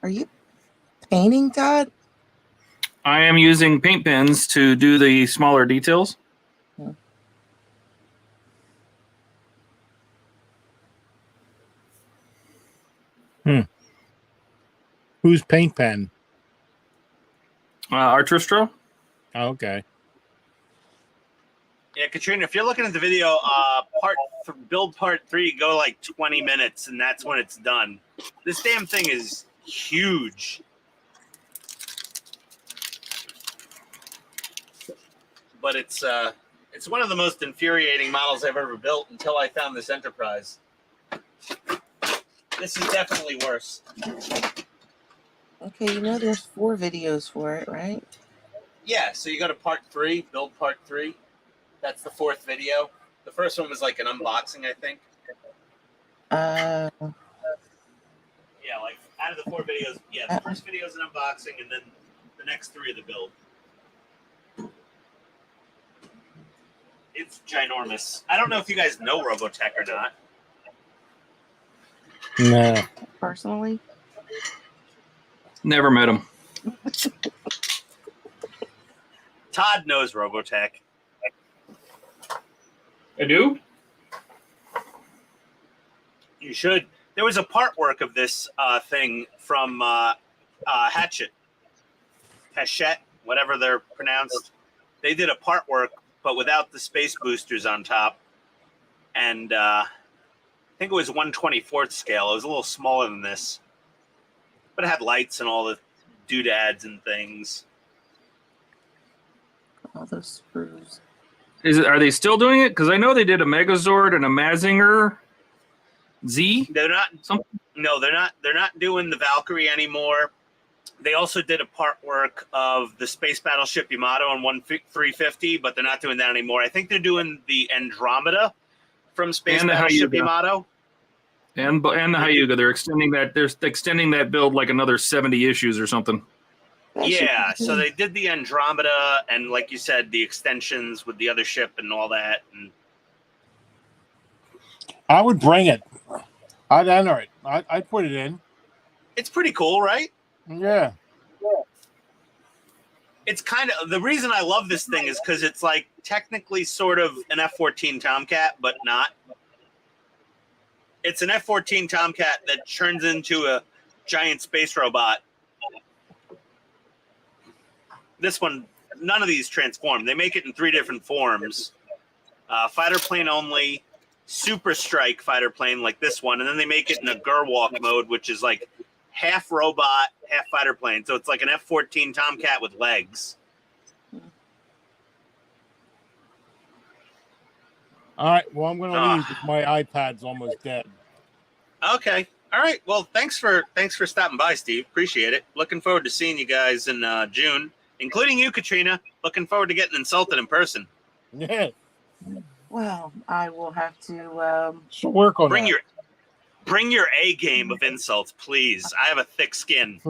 Are you painting, Todd? I am using paint pens to do the smaller details. Who's paint pen? Artristro. Oh, okay. Yeah, Katrina, if you're looking at the video, build part 3, go like 20 minutes, and that's when it's done. This damn thing is huge. But it's one of the most infuriating models I've ever built until I found this Enterprise. This is definitely worse. Okay, you know there's 4 videos for it, right? Yeah, so you go to part 3, build part 3. That's the 4th video. The first one was like an unboxing, I think. Yeah, like out of the 4 videos, yeah, the first video is an unboxing, and then the next 3 are the build. It's ginormous. I don't know if you guys know Robotech or not. No. Personally? Never met him. Todd knows Robotech. I do? You should. There was a part work of this thing from Hachette, whatever they're pronounced. They did a part work, but without the space boosters on top. And I think it was 1/24th scale. It was a little smaller than this. But it had lights and all the doodads and things. All those screws. Are they still doing it? Because I know they did a Megazord and a Mazinger Z. They're not. No, they're not. They're not doing the Valkyrie anymore. They also did a part work of the Space Battleship Yamato on 350, but they're not doing that anymore. I think they're doing the Andromeda from Space Battleship Yamato. And the Hyuga. They're extending that. They're extending that build like another 70 issues or something. Yeah, so they did the Andromeda and, like you said, the extensions with the other ship and all that. And I would bring it. I'd enter it. I'd put it in. It's pretty cool, right? Yeah. It's kind of the reason I love this thing is because it's like technically sort of an F-14 Tomcat, but not. It's an F-14 Tomcat that turns into a giant space robot. This one, none of these transform. They make it in 3 different forms. Fighter plane only, super strike fighter plane like this one, and then they make it in a Gerwalk mode, which is like half robot, half fighter plane. So it's like an F-14 Tomcat with legs. All right. Well, I'm going to leave. My iPad's almost dead. Okay. All right. Well, thanks for stopping by, Steve. Appreciate it. Looking forward to seeing you guys in June, including you, Katrina. Looking forward to getting insulted in person. Yeah. Well, I will have to. So work on Bring that. your A game of insults, please. I have a thick skin.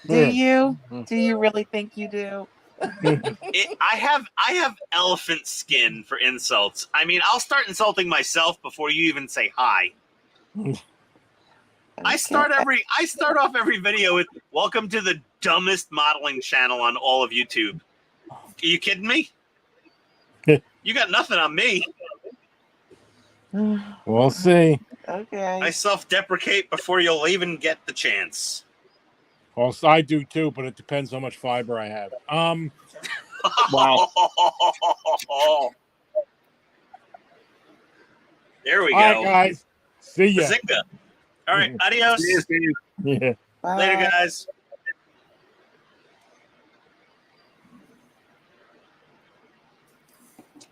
Do you? Do you really think you do? I have elephant skin for insults. I mean, I'll start insulting myself before you even say hi. I start off every video with "Welcome to the dumbest modeling channel on all of YouTube." Are you kidding me? You got nothing on me. We'll see. Okay. I self-deprecate before you'll even get the chance. Well, I do too, but it depends how much fiber I have. Wow. There we All right, go. guys. See ya. Bazinga. All right, adios. See you, Steve. Yeah. Bye. Later, guys.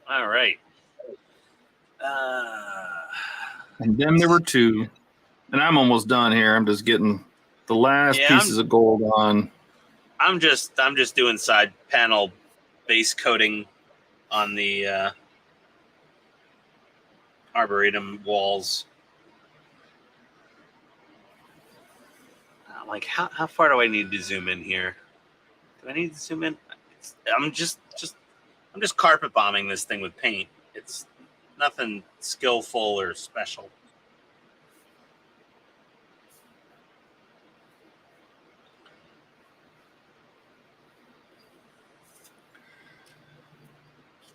All right. And then there were two. And I'm almost done here. I'm just getting the last Yeah, pieces of gold on. I'm just doing side panel base coating on the Arboretum walls. Like, how far do I need to zoom in here? Do I need to zoom in? I'm just carpet bombing this thing with paint. It's nothing skillful or special.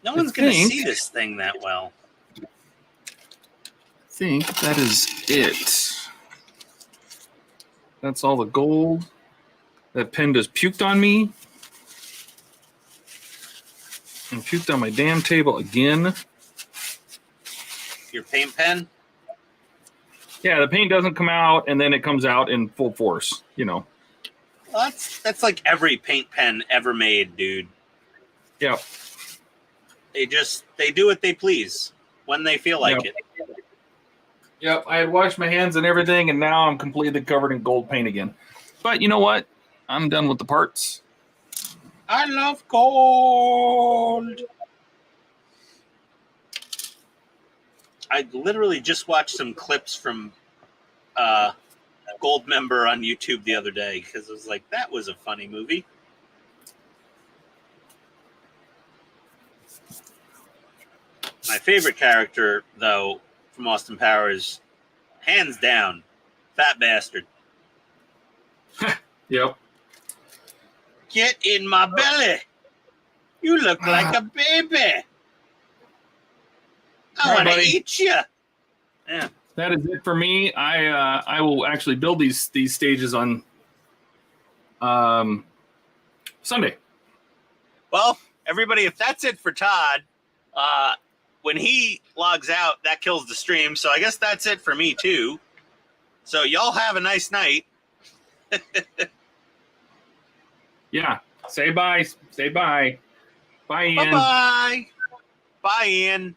No one's going to see this thing that well. I think that is it. That's all the gold. That pen just puked on me. And puked on my damn table again. Your paint pen? Yeah, the paint doesn't come out, and then it comes out in full force, you know. Well, that's like every paint pen ever made, dude. Yeah. They do what they please when they feel like it. Yep, I had washed my hands and everything, and now I'm completely covered in gold paint again. But you know what? I'm done with the parts. I love gold. I literally just watched some clips from Gold Member on YouTube the other day because I was like, that was a funny movie. My favorite character, though, from Austin Powers, hands down, Fat Bastard. Yep. Get in my belly. You look like a baby. I want to eat you. Yeah. That is it for me. I will actually build these stages on Sunday. Well, everybody, if that's it for Todd, when he logs out, that kills the stream. So I guess that's it for me too. So y'all have a nice night. Yeah. Say bye. Say bye. Bye, Ian. Bye-bye. Bye, Ian.